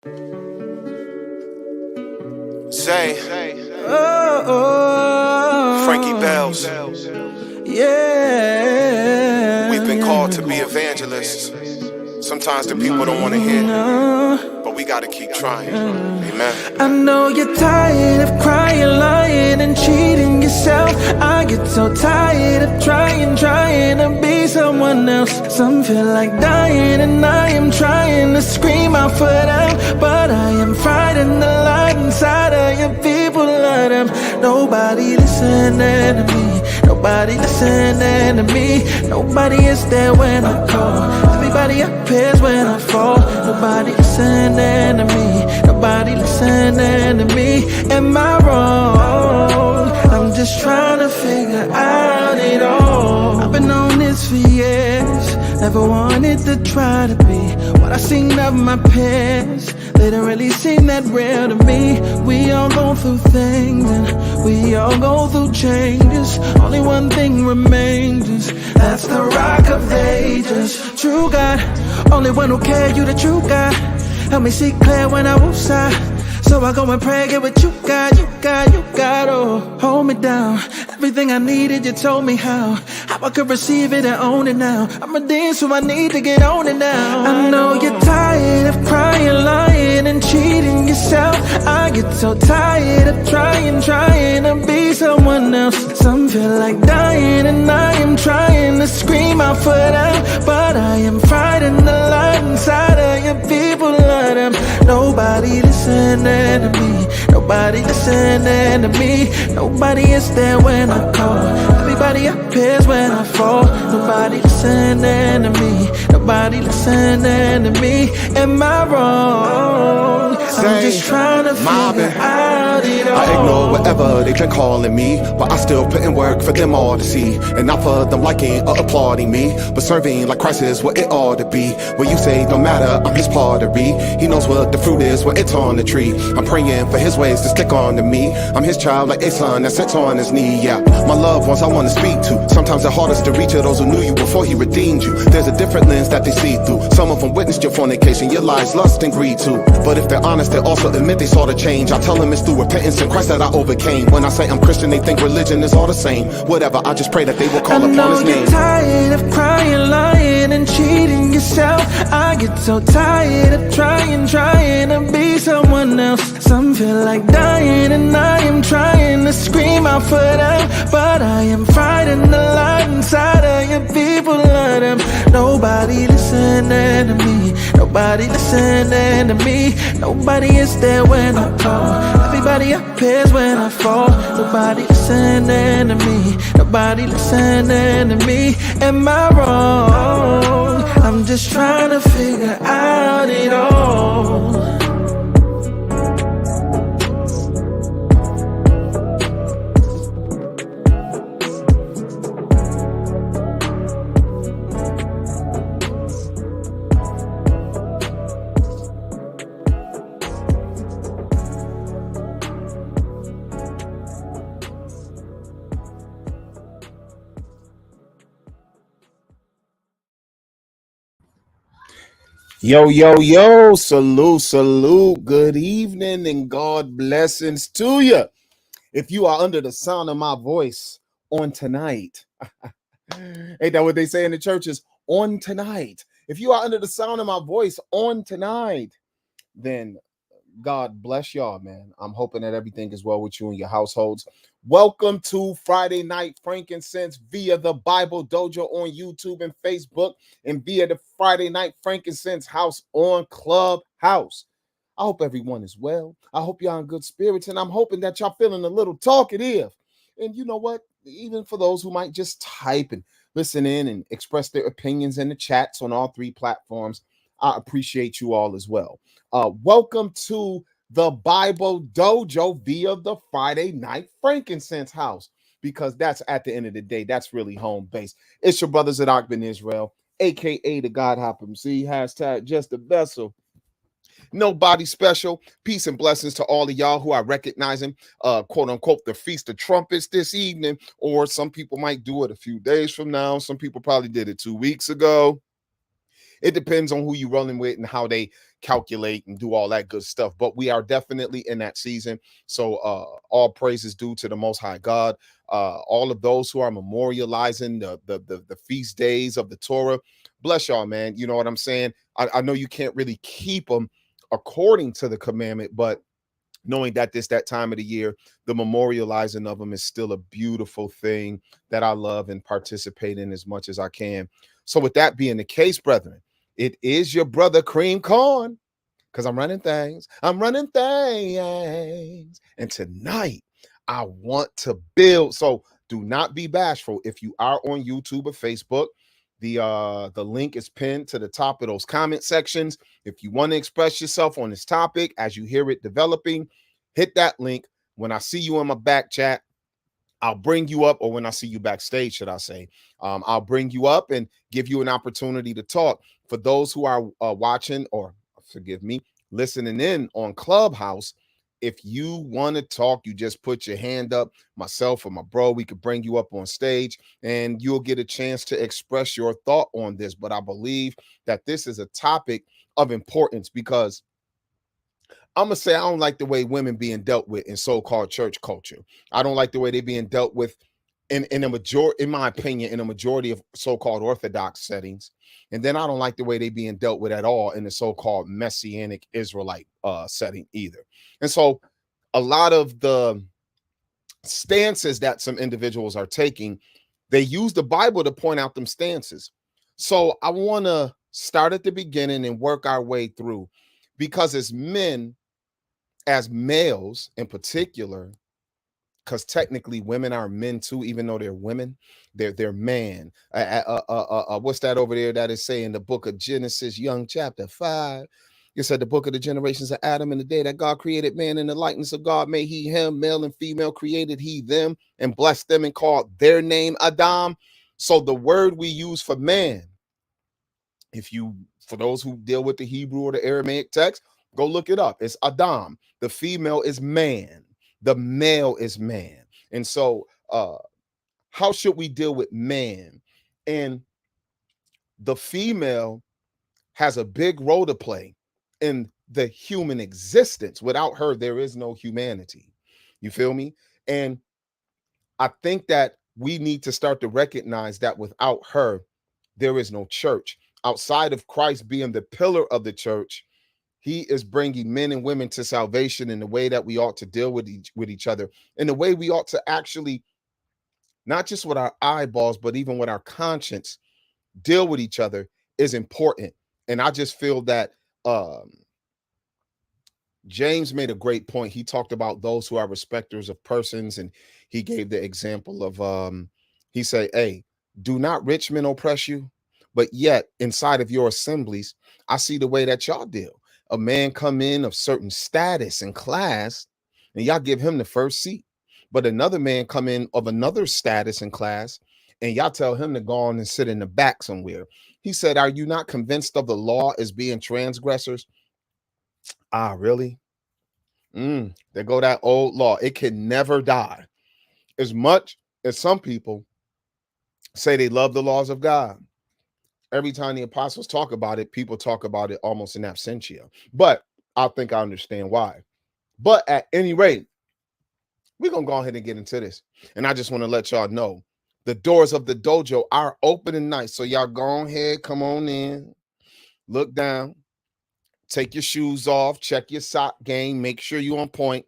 Frankie Bells. Yeah. We've been called to be evangelists. Sometimes the people don't want to hear, but we gotta keep trying. Amen. I know you're tired of crying, lying, and cheating yourself. I get so tired of trying to be someone else. Some feel like dying, and I am trying to scream out for them, but I am fighting the light inside of your people. Let them. Nobody listening to me. Nobody listening to me. Nobody is there when I call. Everybody appears when I fall. Nobody listening to me. Nobody listening to me. Am I wrong? I'm just trying to figure out it all. I've been on this for years. Never wanted to try to be what I seen of my peers. They don't really seem that real to me. We all go through things and we all go through changes. Only one thing remains, that's the rock of ages. True God, only one who cares, you the true God. Help me see clear when I won't sigh. So I go and pray, get what you got, oh, hold me down. Everything I needed, you told me how I could receive it and own it now. I'm a dance, so I need to get on it now. I know you're tired of crying, lying, and cheating yourself. I get so tired of trying to be someone else. Some feel like dying, and I am trying to scream out for them, but I am fighting the light inside of your people. Let them. Nobody listening to me. Nobody listening to me. Nobody is there when I call. Everybody appears when I fall. Nobody listening to me. Nobody listening to me. Am I wrong? I'm just trying to figure out it all. I ignore whatever they try calling me, but I still put in work for them all to see. And not for them liking or applauding me, but serving like Christ is what it ought to be. When you say no matter, I'm his pottery. He knows what the fruit is when it's on the tree. I'm praying for his ways to stick on to me. I'm his child like a son that sits on his knee. Yeah, my loved ones I want to speak to. Sometimes the hardest to reach are those who knew you before he redeemed you. There's a different lens that they see through. Some of them witnessed your fornication, your lies, lust, and greed too. But if they're honest, they also admit they saw the change. I tell them it's through repentance in Christ that I overcame. When I say I'm Christian, they think religion is all the same. Whatever, I just pray that they will call upon his name. I know you're tired of crying, lying, and cheating yourself. I get so tired of trying to be someone else. Some feel like dying, and I am trying to scream out for them, but I am fighting the light inside of your people. Let them. Nobody listening to me. Nobody listening to me. Nobody is there when I call. Everybody appears when I fall. Nobody listening to me. Nobody listening to me. Am I wrong? I'm just trying to figure out it all. Yo, salute, good evening and God blessings to you. If you are under the sound of my voice on tonight, ain't that what they say in the churches? On tonight. If you are under the sound of my voice on tonight, then God bless y'all, man. I'm hoping that everything is well with you and your households. Welcome to Friday Night Frankincense via the Bible Dojo on YouTube and Facebook, and via the Friday Night Frankincense House on Clubhouse. I hope everyone is well. I hope y'all in good spirits, and I'm hoping that y'all feeling a little talkative. And you know what? Even for those who might just type and listen in and express their opinions in the chats on all three platforms, I appreciate you all as well. Welcome to the Bible Dojo via the Friday Night Frankincense House, because that's, at the end of the day, that's really home base. It's your brothers at Akban Israel, aka the God Hop MC, hashtag just the vessel. Nobody special. Peace and blessings to all of y'all who are recognizing, quote unquote, the Feast of Trumpets this evening, or some people might do it a few days from now. Some people probably did it 2 weeks ago. It depends on who you're rolling with and how they calculate and do all that good stuff. But we are definitely in that season. So all praises due to the Most High God. All of those who are memorializing the feast days of the Torah, bless y'all, man. You know what I'm saying? I know you can't really keep them according to the commandment, but knowing that that time of the year, the memorializing of them is still a beautiful thing that I love and participate in as much as I can. So with that being the case, brethren, it is your brother Cream Corn, because I'm running things. I'm running things. And tonight, I want to build. So do not be bashful. If you are on YouTube or Facebook, the link is pinned to the top of those comment sections. If you want to express yourself on this topic as you hear it developing, hit that link. When I see you in my back chat, I'll bring you up, or when I see you backstage, should I say, I'll bring you up and give you an opportunity to talk. For those who are watching, or forgive me, listening in on Clubhouse, if you want to talk, you just put your hand up. Myself or my bro, we could bring you up on stage and you'll get a chance to express your thought on this. But I believe that this is a topic of importance, because I'm gonna say I don't like the way women being dealt with in so-called church culture. I don't like the way they're being dealt with in a majority, in my opinion, in a majority of so-called Orthodox settings. And then I don't like the way they're being dealt with at all in the so-called Messianic Israelite setting either. And so a lot of the stances that some individuals are taking, they use the Bible to point out them stances. So I want to start at the beginning and work our way through, because as men, as males in particular, because technically women are men too, even though they're women, they're man. What's that over there that is saying the book of Genesis, young chapter 5? You said the book of the generations of Adam, in the day that God created man in the likeness of God, made he him, male and female created he them, and blessed them and called their name Adam. So the word we use for man, for those who deal with the Hebrew or the Aramaic text, go look it up. It's Adam. The female is man. The male is man. And so how should we deal with man? And the female has a big role to play in the human existence. Without her, there is no humanity. You feel me? And I think that we need to start to recognize that without her, there is no church. Outside of Christ being the pillar of the church, he is bringing men and women to salvation in the way that we ought to deal with each other, in the way we ought to actually, not just with our eyeballs, but even with our conscience, deal with each other is important. And I just feel that James made a great point. He talked about those who are respecters of persons, and he gave the example of he said, hey, do not rich men oppress you, but yet inside of your assemblies, I see the way that y'all deal. A man come in of certain status and class, and y'all give him the first seat. But another man come in of another status and class, and y'all tell him to go on and sit in the back somewhere. He said, are you not convinced of the law as being transgressors? Ah, really? There go that old law. It can never die. As much as some people say they love the laws of God, every time the apostles talk about it, people talk about it almost in absentia. But I think I understand why. But at any rate, we're going to go ahead and get into this. And I just want to let y'all know the doors of the dojo are open tonight. So y'all go ahead, come on in, look down, take your shoes off, check your sock game, make sure you're on point,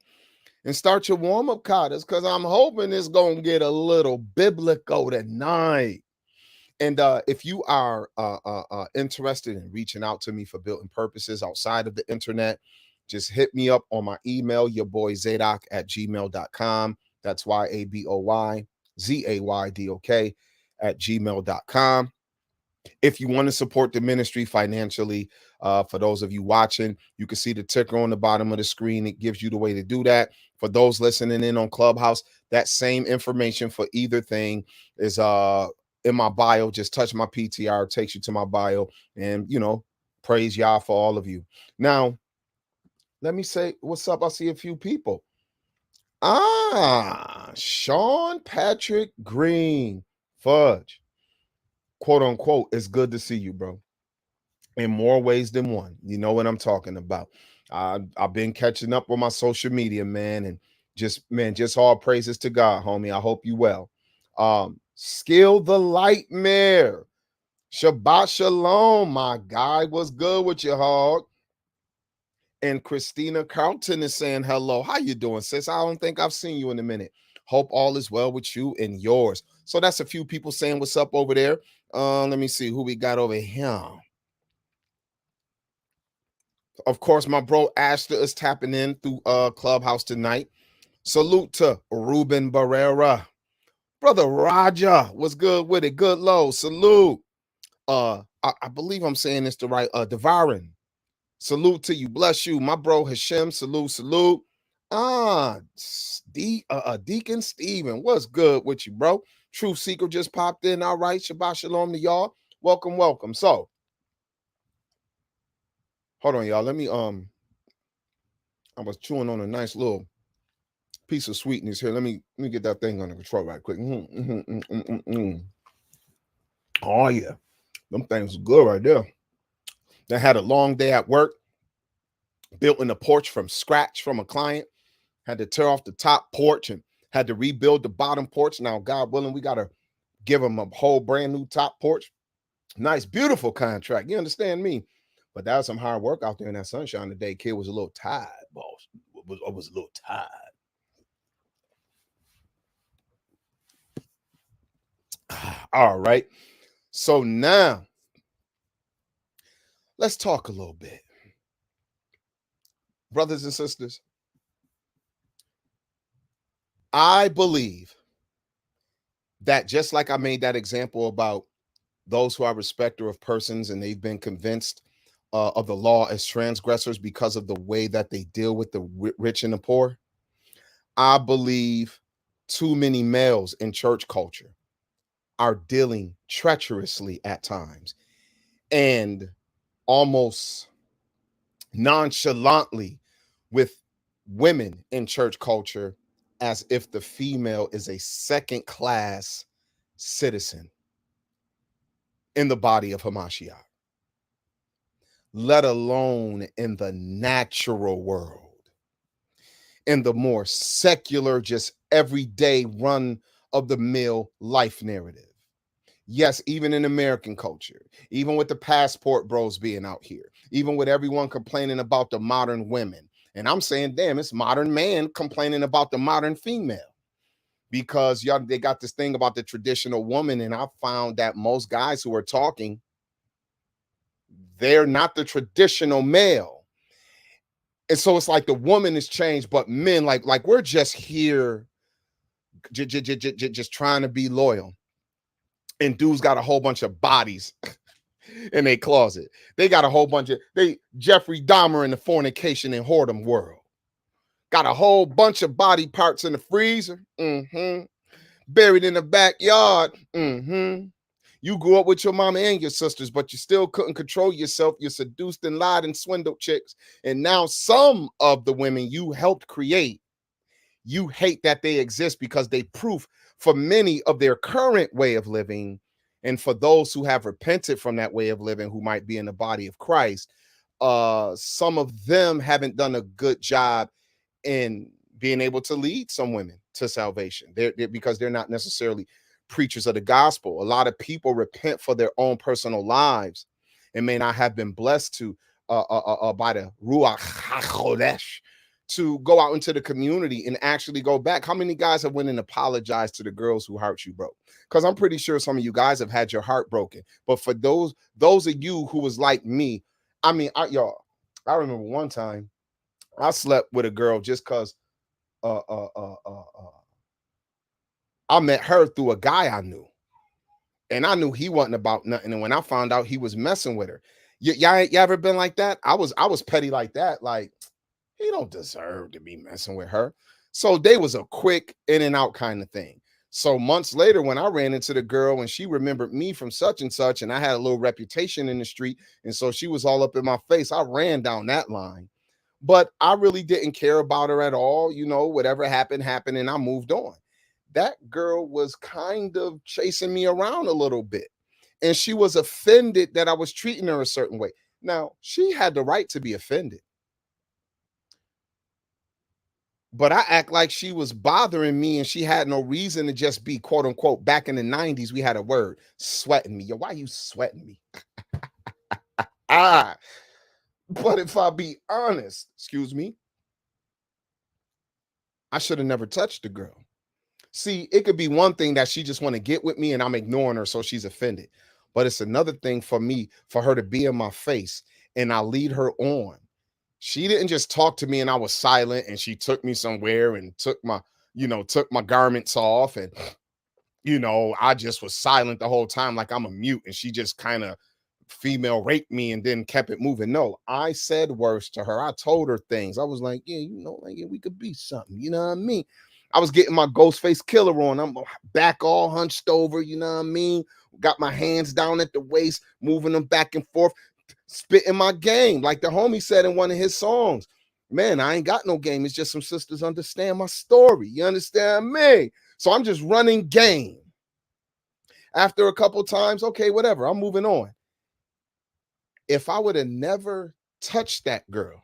and start your warm-up katas, because I'm hoping it's going to get a little biblical tonight. And if you are interested in reaching out to me for building purposes outside of the internet, just hit me up on my email, yourboyzadok@gmail.com. That's YABOYZAYDOK @gmail.com. If you want to support the ministry financially, for those of you watching, you can see the ticker on the bottom of the screen. It gives you the way to do that. For those listening in on Clubhouse, that same information for either thing is in my bio. Just touch my PTR, it takes you to my bio, and praise Yah for all of you. Now, let me say what's up. I see a few people. Sean Patrick Green, Fudge, quote unquote, it's good to see you, bro. in more ways than one. You know what I'm talking about. I've been catching up on my social media, man, and just all praises to God, homie. I hope you well. Skill the Lightmare. Shabbat Shalom, my guy. What's good with you, hog? And Christina Carlton is saying hello. How you doing, sis? I don't think I've seen you in a minute. Hope all is well with you and yours. So that's a few people saying what's up over there. Let me see who we got over here. Of course, my bro Ashton is tapping in through Clubhouse tonight. Salute to Ruben Barrera. Brother Roger, what's good with it? Good low. Salute. I believe I'm saying this the right. Devarin. Salute to you. Bless you. My bro Hashem. Salute, salute. Deacon Stephen. What's good with you, bro? Truth Seeker just popped in. All right. Shabbat Shalom to y'all. Welcome, welcome. So, hold on, y'all. Let me I was chewing on a nice little piece of sweetness here. Let me get that thing under control right quick. Oh yeah, them things are good right there. They had a long day at work, built in the porch from scratch from a client. Had to tear off the top porch and had to rebuild the bottom porch. Now, God willing, we gotta give them a whole brand new top porch. Nice, beautiful contract. You understand me? But that was some hard work out there in that sunshine today. Kid was a little tired, boss. I was a little tired. All right. So now let's talk a little bit. Brothers and sisters, I believe that just like I made that example about those who are respecter of persons and they've been convinced of the law as transgressors because of the way that they deal with the rich and the poor, I believe too many males in church culture are dealing treacherously at times and almost nonchalantly with women in church culture as if the female is a second class citizen in the body of Hamashiach, let alone in the natural world, in the more secular, just everyday run of the mill life narrative. Yes, even in American culture, even with the passport bros being out here, even with everyone complaining about the modern women. And I'm saying, damn, it's modern man complaining about the modern female because y'all, they got this thing about the traditional woman. And I found that most guys who are talking, they're not the traditional male. And so it's like the woman has changed, but men, like we're just here just trying to be loyal. And dudes got a whole bunch of bodies in their closet. They got a whole bunch of Jeffrey Dahmer in the fornication and whoredom world. Got a whole bunch of body parts in the freezer. Buried in the backyard. You grew up with your mama and your sisters, but you still couldn't control yourself. You seduced and lied and swindled chicks. And now some of the women you helped create, you hate that they exist because they proof for many of their current way of living. And for those who have repented from that way of living, who might be in the body of Christ, some of them haven't done a good job in being able to lead some women to salvation. They're because they're not necessarily preachers of the gospel. A lot of people repent for their own personal lives and may not have been blessed to by the Ruach HaKodesh to go out into the community and actually go back. How many guys have went and apologized to the girls who hurt you, bro? Because I'm pretty sure some of you guys have had your heart broken. But for those of you who was like me, I mean, I remember one time I slept with a girl just because I met her through a guy I knew. And I knew he wasn't about nothing. And when I found out he was messing with her, you ever been like that? I was petty like that. Like, he don't deserve to be messing with her. So they was a quick in and out kind of thing. So months later, when I ran into the girl and she remembered me from such and such, and I had a little reputation in the street, and so she was all up in my face, I ran down that line. But I really didn't care about her at all. You know, whatever happened, and I moved on. That girl was kind of chasing me around a little bit. And she was offended that I was treating her a certain way. Now, she had the right to be offended, but I act like she was bothering me and she had no reason to just be quote unquote back in the 90s. We had a word sweating me. Yo, why you sweating me? Ah, but if I be honest, excuse me, I should have never touched the girl. See, it could be one thing that she just want to get with me and I'm ignoring her so she's offended. But it's another thing for me for her to be in my face and I lead her on. She didn't just talk to me and I was silent and she took me somewhere and took my garments off and I just was silent the whole time like I'm a mute and she just kind of female raped me and then kept it moving. No, I said words to her. I told her things. I was like, yeah, like yeah, we could be something. You know what I mean? I was getting my Ghostface Killer on. I'm back all hunched over. You know what I mean? Got my hands down at the waist, moving them back and forth, spitting my game. Like the homie said in one of his songs, man, I ain't got no game. It's just some sisters understand my story. You understand me? So I'm just running game. After a couple times, okay, whatever. I'm moving on. If I would have never touched that girl,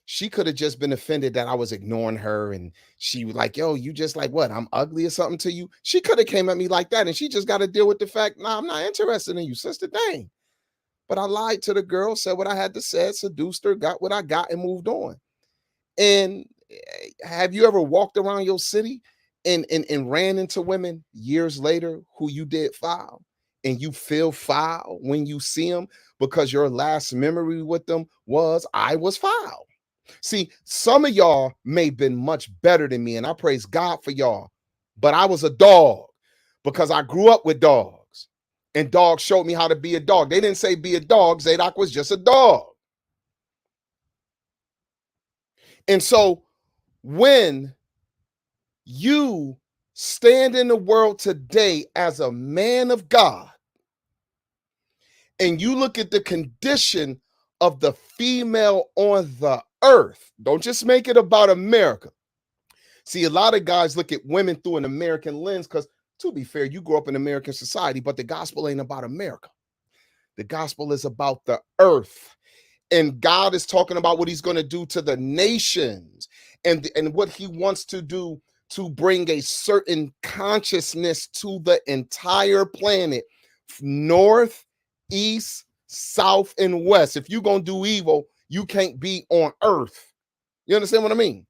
she could have just been offended that I was ignoring her and she was like, yo, you just like what? I'm ugly or something to you? She could have came at me like that and she just got to deal with the fact, nah, I'm not interested in you, sister, dang. But I lied to the girl, said what I had to say, seduced her, got what I got and moved on. And have you ever walked around your city and ran into women years later who you did foul and you feel foul when you see them because your last memory with them was I was foul? See, some of y'all may have been much better than me, and I praise God for y'all, but I was a dog because I grew up with dogs, and dogs showed me how to be a dog. They didn't say be a dog. Zadok was just a dog. And so when you stand in the world today as a man of God, and you look at the condition of the female on the earth, don't just make it about America. See, a lot of guys look at women through an American lens because, to be fair, you grew up in American society, but the gospel ain't about America. The gospel is about the earth. And God is talking about what he's going to do to the nations and what he wants to do to bring a certain consciousness to the entire planet, north, east, south, and west. If you're going to do evil, you can't be on earth. You understand what I mean?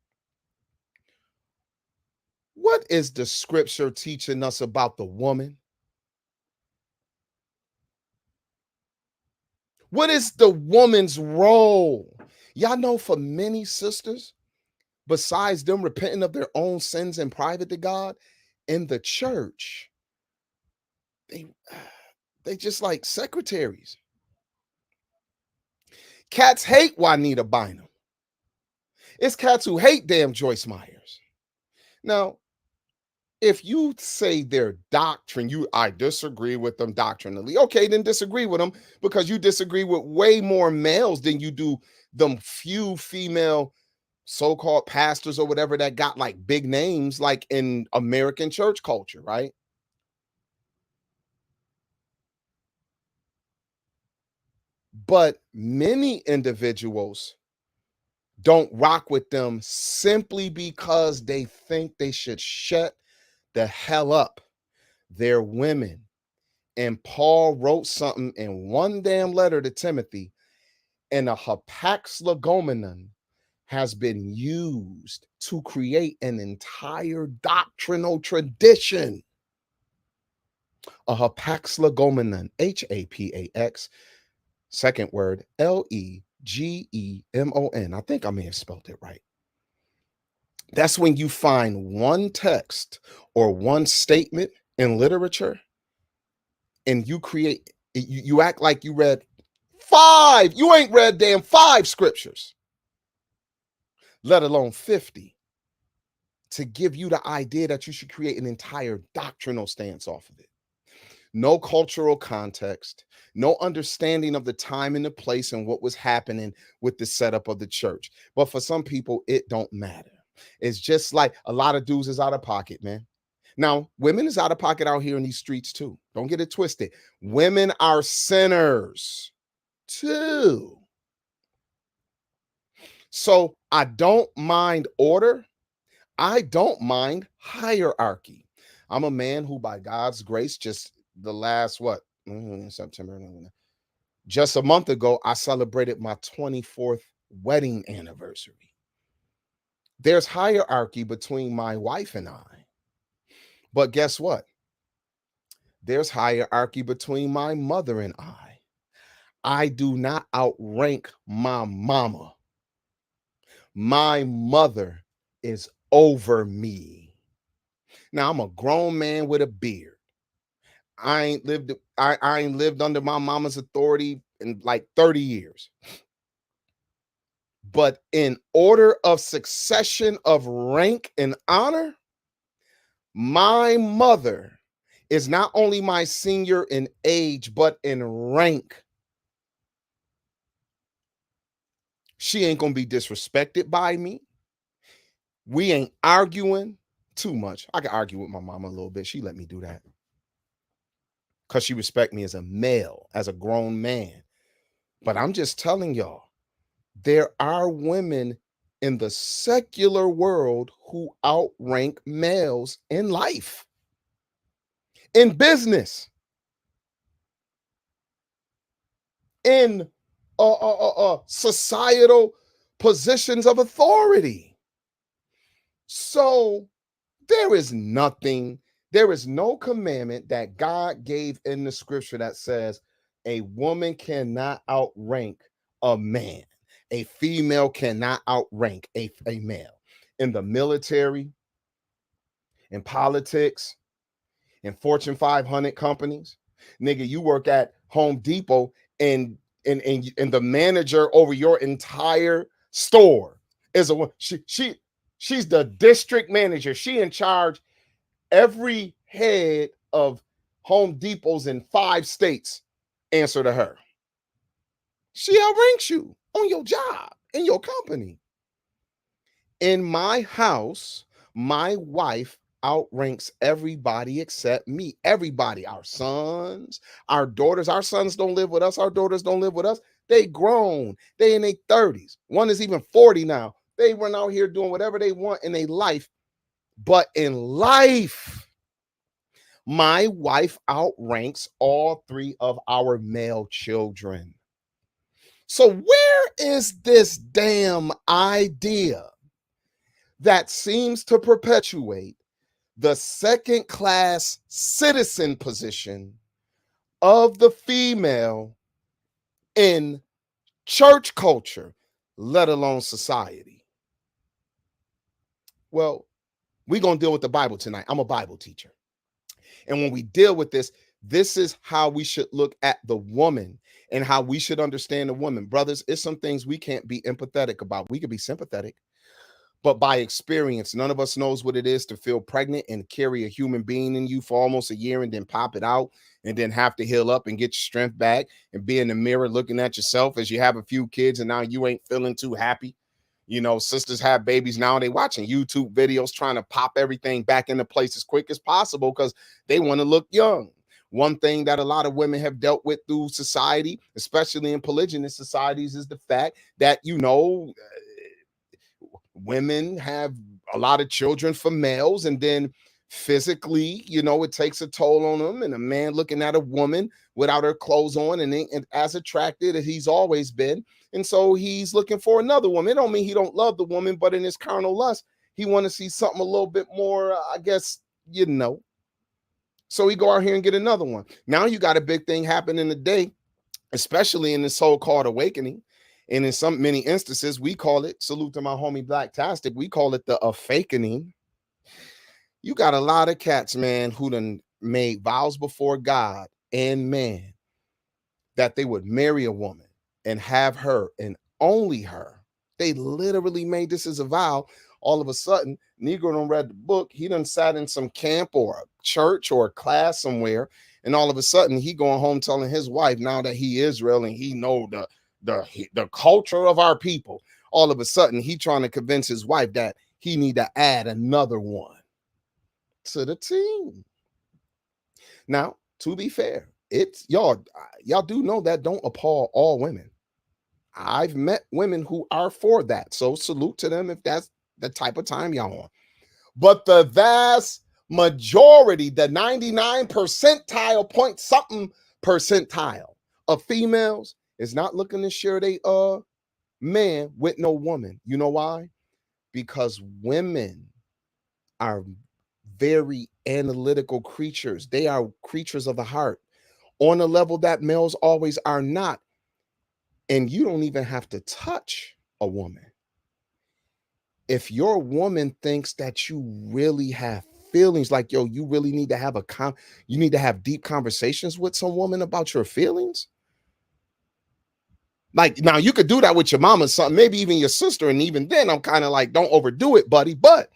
What is the scripture teaching us about the woman? What is the woman's role? Y'all know for many sisters, besides them repenting of their own sins in private to God, in the church, they just like secretaries. Cats hate Juanita Bynum. It's cats who hate damn Joyce Myers. Now, if you say their doctrine, I disagree with them doctrinally. Okay, then disagree with them because you disagree with way more males than you do them few female so-called pastors or whatever that got like big names like in American church culture, right? But many individuals don't rock with them simply because they think they should shut the hell up. They're women. And Paul wrote something in one damn letter to Timothy, and a hapaxlegomenon has been used to create an entire doctrinal tradition. A hapaxlegomenon, Hapax, second word, Legemon. I think I may have spelled it right. That's when you find one text or one statement in literature and you act like you read 5. You ain't read damn 5 scriptures, let alone 50, to give you the idea that you should create an entire doctrinal stance off of it. No cultural context, no understanding of the time and the place and what was happening with the setup of the church. But for some people, it don't matter. It's just like a lot of dudes is out of pocket, man. Now, women is out of pocket out here in these streets too. Don't get it twisted. Women are sinners. 2. So I don't mind order. I don't mind hierarchy. I'm a man who, by God's grace, just the last what September, just a month ago, I celebrated my 24th wedding anniversary. There's hierarchy between my wife and I. But guess what? There's hierarchy between my mother and I. I do not outrank my mama. My mother is over me. Now I'm a grown man with a beard. I ain't lived under my mama's authority in like 30 years. But in order of succession of rank and honor, my mother is not only my senior in age, but in rank. She ain't gonna be disrespected by me. We ain't arguing too much. I can argue with my mama a little bit. She let me do that because she respect me as a male, as a grown man. But I'm just telling y'all, there are women in the secular world who outrank males in life, in business, in societal positions of authority. So there is no commandment that God gave in the scripture that says a woman cannot outrank a man. A female cannot outrank a male. In the military, in politics, in Fortune 500 companies. Nigga, you work at Home Depot and the manager over your entire store is a she's the district manager. She in charge. Every head of Home Depots in 5 states answer to her. She outranks you on your job, in your company. In my house, my wife outranks everybody except me. Everybody, our sons, our daughters. Our sons don't live with us. Our daughters don't live with us. They grown. They in their 30s. One is even 40 now. They run out here doing whatever they want in their life. But in life, my wife outranks all 3 of our male children. So where is this damn idea that seems to perpetuate the second-class citizen position of the female in church culture, let alone society? Well, we're going to deal with the Bible tonight. I'm a Bible teacher. And when we deal with this, this is how we should look at the woman and how we should understand the woman. Brothers, it's some things we can't be empathetic about. We could be sympathetic, but by experience, none of us knows what it is to feel pregnant and carry a human being in you for almost a year and then pop it out and then have to heal up and get your strength back and be in the mirror looking at yourself as you have a few kids and now you ain't feeling too happy. You know, sisters have babies now, they watching YouTube videos trying to pop everything back into place as quick as possible because they want to look young. One thing that a lot of women have dealt with through society, especially in polygynous societies, is the fact that, you know, women have a lot of children from males, and then physically, you know, it takes a toll on them. And a man looking at a woman without her clothes on and ain't as attracted as he's always been. And so he's looking for another woman. It don't mean he don't love the woman, but in his carnal lust, he want to see something a little bit more, I guess, you know. So he go out here and get another one. Now you got a big thing happening today, especially in this so-called awakening. And in many instances, we call it, salute to my homie Black Tastic, we call it the afakening. You got a lot of cats, man, who done made vows before God and man that they would marry a woman and have her and only her. They literally made this as a vow. All of a sudden, Negro done read the book. He done sat in some camp or a church or a class somewhere. And all of a sudden, he going home telling his wife, now that he Israel and he know the culture of our people, all of a sudden, he trying to convince his wife that he need to add another one to the team. Now, to be fair, it's y'all do know that don't appall all women. I've met women who are for that. So salute to them if that's the type of time y'all on. But the vast majority, the 99 percentile point something percentile of females is not looking to share they man with no woman. You know why? Because women are very analytical creatures. They are creatures of the heart on a level that males always are not. And you don't even have to touch a woman. If your woman thinks that you really have feelings, like, yo, you really need to have you need to have deep conversations with some woman about your feelings. Like, now you could do that with your mama, something, maybe even your sister. And even then, I'm kind of like, don't overdo it, buddy. But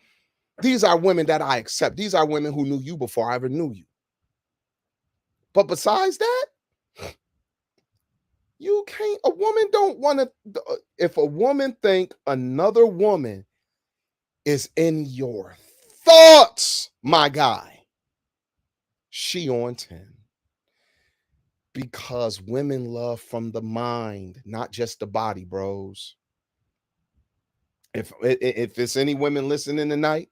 these are women that I accept. These are women who knew you before I ever knew you. But besides that, you can't, a woman don't want to, if a woman think another woman is in your thoughts, my guy, she on 10. Because women love from the mind, not just the body, bros. If it's any women listening tonight,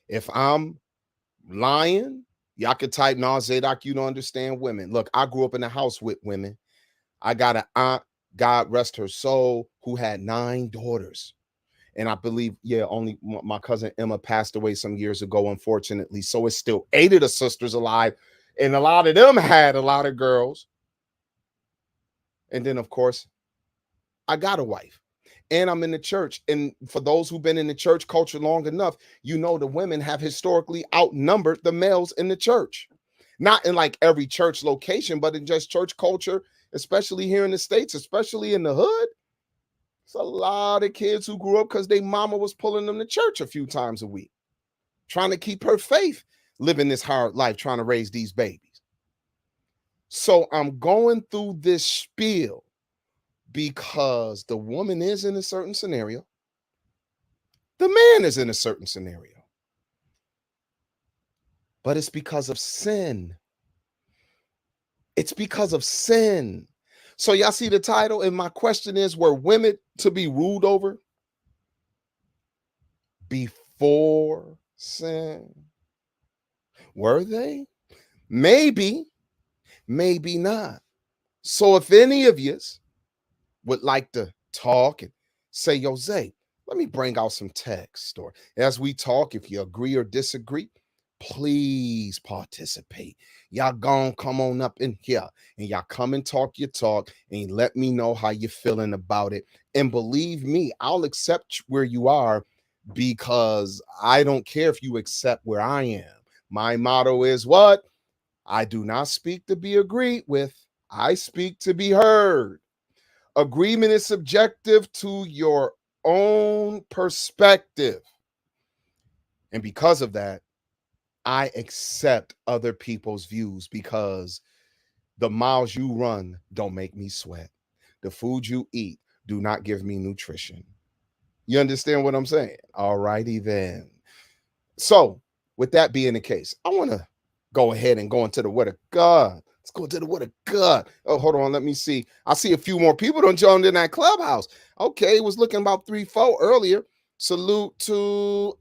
if I'm lying, y'all could type, no, Zadok, you don't understand women. Look, I grew up in a house with women. I got an aunt, God rest her soul, who had 9 daughters. And I believe, only my cousin Emma passed away some years ago, unfortunately. So it's still 8 of the sisters alive. And a lot of them had a lot of girls. And then, of course, I got a wife. And I'm in the church. And for those who've been in the church culture long enough, you know the women have historically outnumbered the males in the church. Not in like every church location, but in just church culture, especially here in the States, especially in the hood. It's a lot of kids who grew up because their mama was pulling them to church a few times a week, trying to keep her faith, living this hard life, trying to raise these babies. So I'm going through this spiel because the woman is in a certain scenario. The man is in a certain scenario. But it's because of sin. It's because of sin. So y'all see the title? And my question is, were women to be ruled over before sin? Were they? Maybe, maybe not. So if any of you would like to talk and say, yo, Zay, let me bring out some text, or as we talk, if you agree or disagree, please participate. Y'all gonna come on up in here and y'all come and talk your talk and let me know how you're feeling about it. And believe me, I'll accept where you are because I don't care if you accept where I am. My motto is what? I do not speak to be agreed with. I speak to be heard. Agreement is subjective to your own perspective. And because of that, I accept other people's views because the miles you run don't make me sweat. The food you eat do not give me nutrition. You understand what I'm saying? All righty then. So, with that being the case, I want to go ahead and go into the Word of God. Let's go to the Word of God. Oh, hold on. Let me see. I see a few more people don't join in that clubhouse. Okay, it was looking about 3-4 earlier. Salute to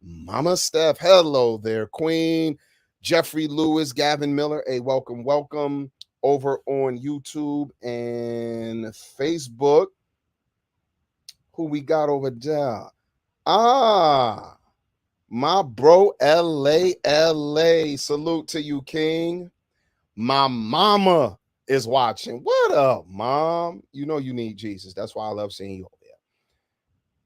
Mama Steph. Hello there, Queen. Jeffrey Lewis, Gavin Miller. Hey, welcome, welcome over on YouTube and Facebook. Who we got over there? My bro, LA. Salute to you, King. My mama is watching. What up, mom? You know you need Jesus. That's why I love seeing you over there.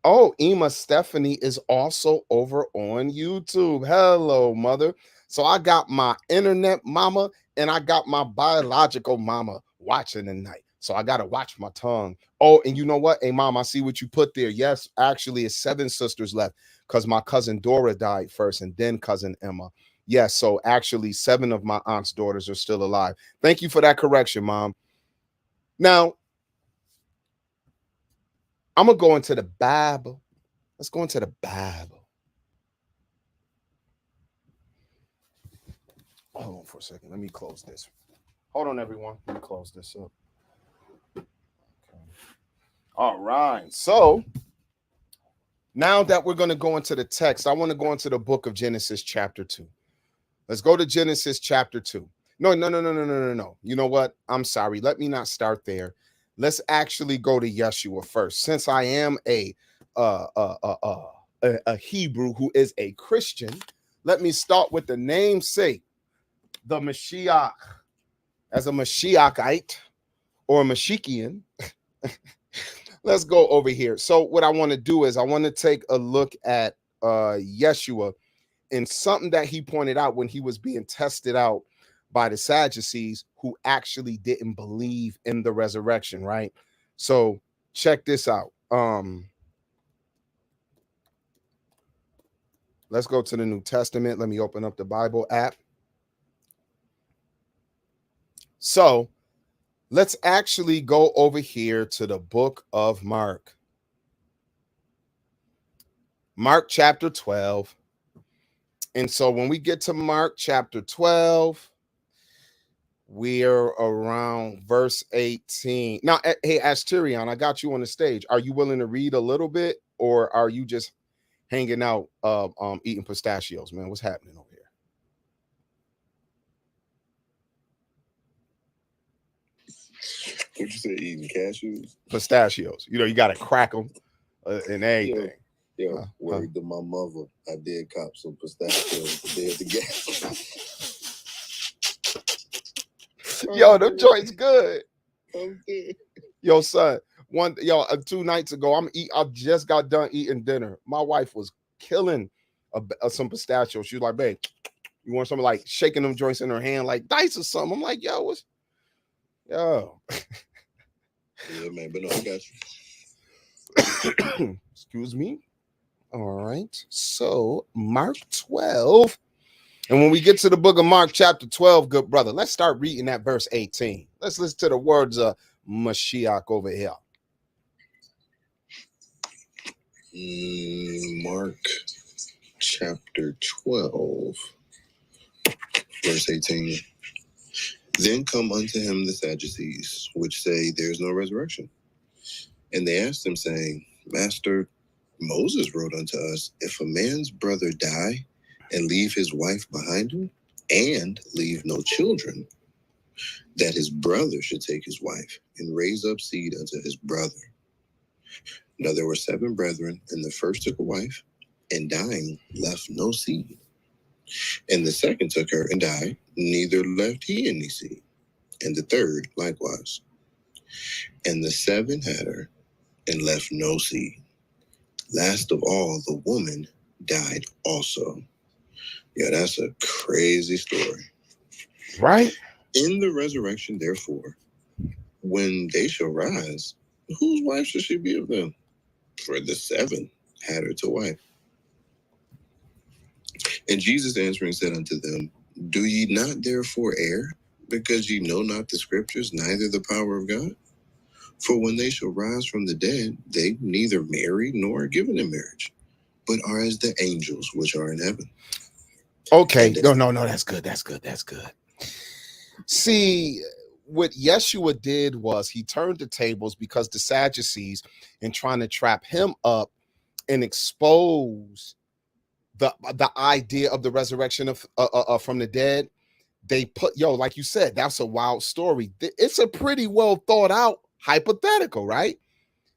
Oh, Ema Stephanie is also over on YouTube. Hello, mother. So I got my internet mama and I got my biological mama watching tonight. So I got to watch my tongue. Oh, and you know what? Hey, mom, I see what you put there. Yes, actually, it's 7 sisters left because my cousin Dora died first and then cousin Emma. Yes, so actually 7 of my aunt's daughters are still alive. Thank you for that correction, mom. Now, I'm going to go into the Bible. Let's go into the Bible. Hold on for a second. Let me close this. Hold on, everyone. Let me close this up. Okay. All right. So now that we're going to go into the text, I want to go into the book of Genesis, chapter 2. Let's go to Genesis, chapter 2. No. You know what? I'm sorry. Let me not start there. Let's actually go to Yeshua first. Since I am a Hebrew who is a Christian, let me start with the namesake, the Mashiach. As a Mashiachite or a Mashichian, let's go over here. So what I want to do is I want to take a look at Yeshua and something that he pointed out when he was being tested out by the Sadducees, who actually didn't believe in the resurrection, right? So check this out. Let's go to the New Testament. Let me open up the Bible app. So let's actually go over here to the book of Mark. Mark chapter 12. And so when we get to Mark chapter 12, we're around verse 18. Now, hey, Asterion, I got you on the stage. Are you willing to read a little bit, or are you just hanging out eating pistachios, man? What's happening over here? What you say, eating cashews? Pistachios. You know, you got to crack them and everything. Yo, word to my mother. I did cop some pistachios the day of the game. Yo, them joints good. Okay. Yo, son, 2 nights ago, I just got done eating dinner. My wife was killing some pistachios. She was like, babe, you want something, like shaking them joints in her hand like dice or something. I'm like, yo, what's yo? Yeah, man, but no, I got you. Excuse me. All right. So Mark 12. And when we get to the book of Mark chapter 12, good brother, let's start reading that verse 18. Let's listen to the words of Mashiach over here. Mark chapter 12, verse 18. Then come unto him the Sadducees, which say there is no resurrection. And they asked him, saying, Master, Moses wrote unto us, if a man's brother die and leave his wife behind him, and leave no children, that his brother should take his wife and raise up seed unto his brother. Now there were 7 brethren, and the first took a wife, and dying left no seed. And the second took her and died, neither left he any seed. And the third likewise. And the 7 had her, and left no seed. Last of all, the woman died also. Yeah, that's a crazy story. Right? In the resurrection, therefore, when they shall rise, whose wife shall she be of them? For the 7 had her to wife. And Jesus answering said unto them, do ye not therefore err, because ye know not the scriptures, neither the power of God? For when they shall rise from the dead, they neither marry nor are given in marriage, but are as the angels which are in heaven. Okay. No. That's good. See, what Yeshua did was he turned the tables because the Sadducees, in trying to trap him up and expose the idea of the resurrection of from the dead, they put, like you said, that's a wild story. It's a pretty well thought out hypothetical, right?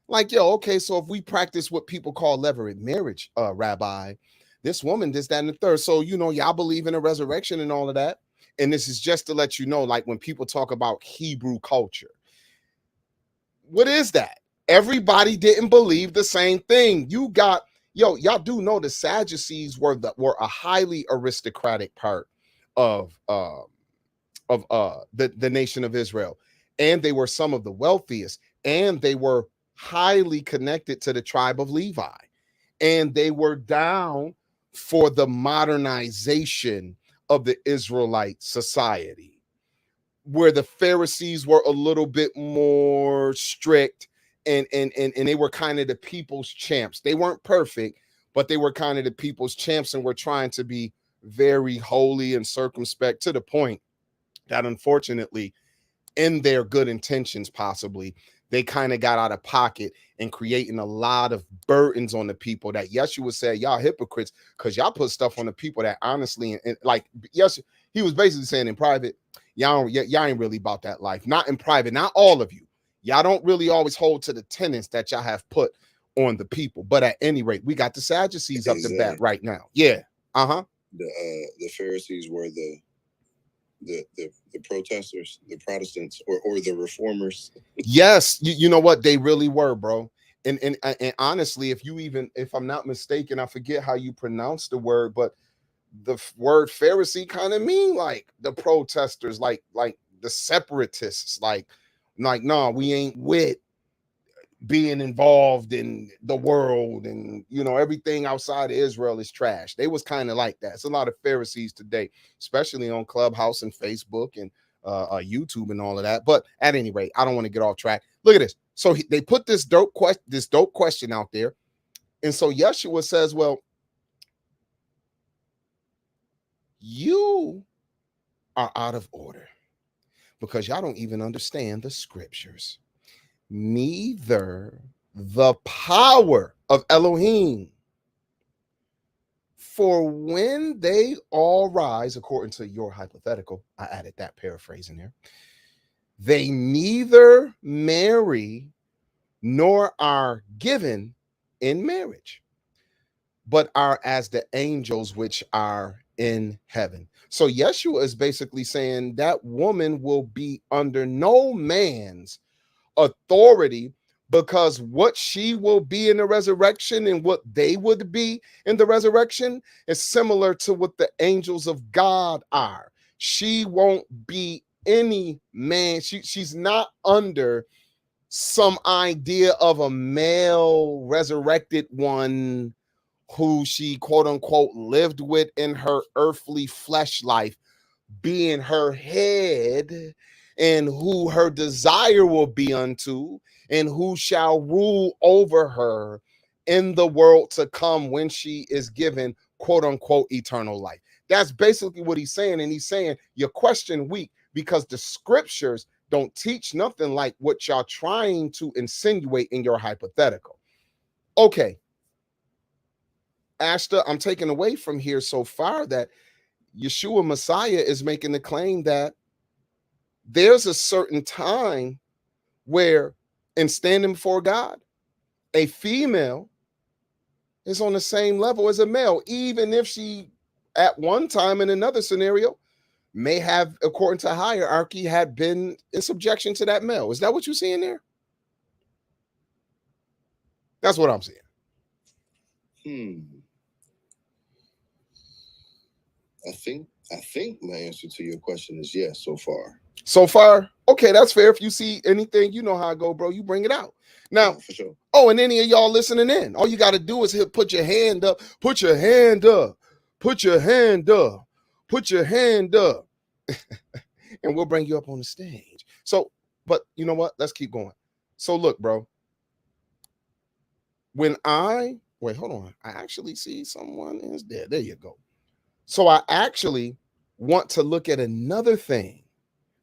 Like, okay, so if we practice what people call levirate marriage, Rabbi, this woman, this, that, and the third. So, y'all believe in a resurrection and all of that. And this is just to let you know, like when people talk about Hebrew culture, what is that? Everybody didn't believe the same thing. You got, y'all do know the Sadducees were a highly aristocratic part of the nation of Israel. And they were some of the wealthiest, and they were highly connected to the tribe of Levi. And they were down for the modernization of the Israelite society, where the Pharisees were a little bit more strict, and they were kind of the people's champs. They weren't perfect, but they were kind of the people's champs, and were trying to be very holy and circumspect, to the point that unfortunately in their good intentions, possibly, they kind of got out of pocket and creating a lot of burdens on the people that Yeshua said, y'all hypocrites, because y'all put stuff on the people that honestly, and like, yes, he was basically saying in private, y'all ain't really about that life. Not in private, not all of you. Y'all don't really always hold to the tenets that y'all have put on the people. But at any rate, we got the Sadducees up the bat right now. Yeah. Uh-huh. The Pharisees were the protesters, the Protestants, or the reformers. Yes, you know what, they really were, bro. And honestly, if I'm not mistaken, I forget how you pronounce the word, but the word Pharisee kind of mean like the protesters, like the separatists, like no, we ain't with being involved in the world, and everything outside of Israel is trash. They was kind of like that. It's a lot of Pharisees today, especially on Clubhouse and Facebook and YouTube and all of that. But at any rate, I don't want to get off track. Look at this. So they put this dope question out there, and so Yeshua says, well, you are out of order because y'all don't even understand the scriptures, neither the power of Elohim. For when they all rise, according to your hypothetical, I added that paraphrase in there, they neither marry nor are given in marriage, but are as the angels which are in heaven. So Yeshua is basically saying that woman will be under no man's authority, because what she will be in the resurrection and what they would be in the resurrection is similar to what the angels of God are. She won't be any man. She's not under some idea of a male resurrected one who she quote unquote lived with in her earthly flesh life, being her head, and who her desire will be unto, and who shall rule over her in the world to come when she is given quote unquote eternal life. That's basically what he's saying. And he's saying your question weak because the scriptures don't teach nothing like what y'all trying to insinuate in your hypothetical. Okay, Ashta, I'm taking away from here so far that Yeshua Messiah is making the claim that there's a certain time where, in standing before God, a female is on the same level as a male, even if she, at one time in another scenario, may have, according to hierarchy, had been in subjection to that male. Is that what you're seeing there? That's what I'm seeing. I think my answer to your question is yes so far. So far? Okay, that's fair. If you see anything, you know how I go, bro. You bring it out. Now, for sure. Oh, and any of y'all listening in, all you got to do is put your hand up, put your hand up, put your hand up, put your hand up, and we'll bring you up on the stage. So, but you know what? Let's keep going. So look, bro, wait, hold on. I actually see someone is there. There you go. So I actually want to look at another thing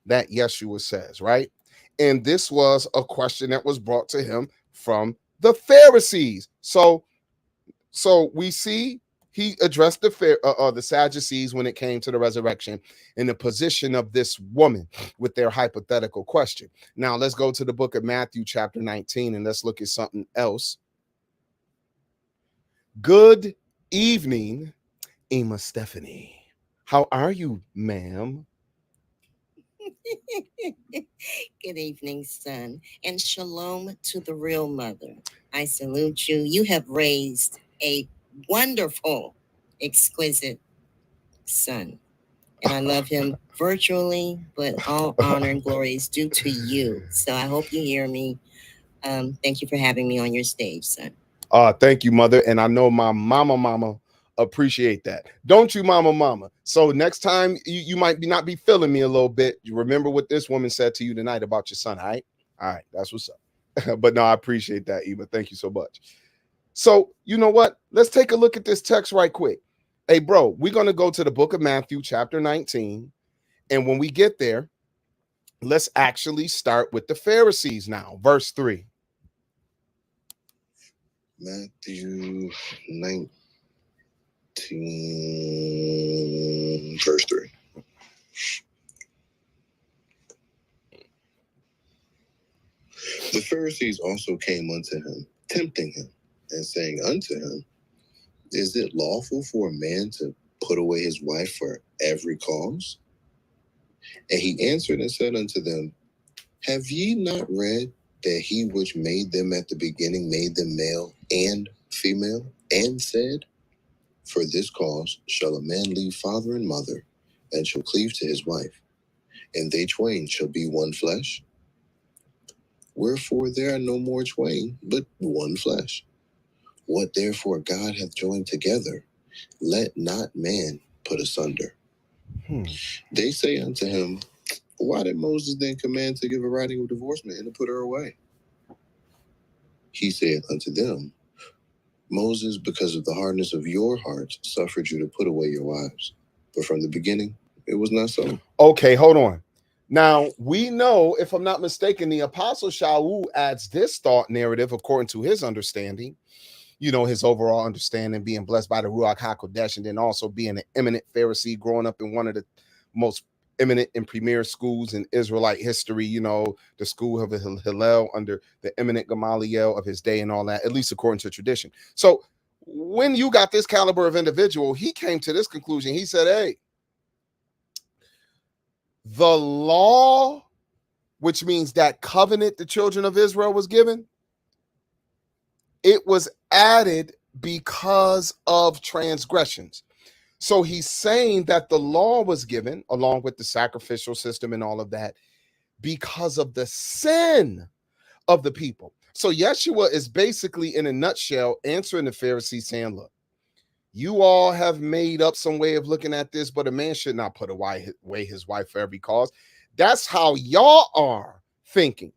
that Yeshua says, right? And this was a question that was brought to him from the Pharisees. So we see he addressed the Sadducees when it came to the resurrection in the position of this woman with their hypothetical question. Now let's go to the book of Matthew chapter 19 and let's look at something else. Good evening, Emma Stephanie. How are you, ma'am? Good evening, son, and shalom to the real mother. I salute you. You have raised a wonderful, exquisite son, and I love him virtually, but all honor and glory is due to you. So I hope you hear me. Thank you for having me on your stage, son. Thank you, mother, and I know my mama appreciate that. Don't you, mama? So next time you might not be feeling me a little bit. You remember what this woman said to you tonight about your son, all right, that's what's up. But no, I appreciate that, Eva. Thank you so much. So you know what? Let's take a look at this text right quick. Hey, bro, we're going to go to the book of Matthew chapter 19, and when we get there, let's actually start with the Pharisees now. Verse 3. Matthew 19, verse 3. The Pharisees also came unto him, tempting him, and saying unto him, Is it lawful for a man to put away his wife for every cause? And he answered and said unto them, Have ye not read that he which made them at the beginning made them male and female, and said, For this cause shall a man leave father and mother, and shall cleave to his wife, and they twain shall be one flesh? Wherefore there are no more twain, but one flesh. What therefore God hath joined together, let not man put asunder. They say unto him, Why did Moses then command to give a writing of divorcement and to put her away? He said unto them, Moses, because of the hardness of your hearts, suffered you to put away your wives. But from the beginning, it was not so. Okay, hold on. Now, we know, if I'm not mistaken, the Apostle Shaul adds this thought narrative according to his understanding, his overall understanding, being blessed by the Ruach HaKodesh, and then also being an eminent Pharisee, growing up in one of the most eminent and premier schools in Israelite history, the school of Hillel under the eminent Gamaliel of his day and all that, at least according to tradition. So when you got this caliber of individual, he came to this conclusion. He said, hey, the law, which means that covenant the children of Israel was given, it was added because of transgressions. So he's saying that the law was given along with the sacrificial system and all of that because of the sin of the people. So Yeshua is basically, in a nutshell, answering the Pharisees saying, look, you all have made up some way of looking at this, but a man should not put away his wife for every cause. That's how y'all are thinking.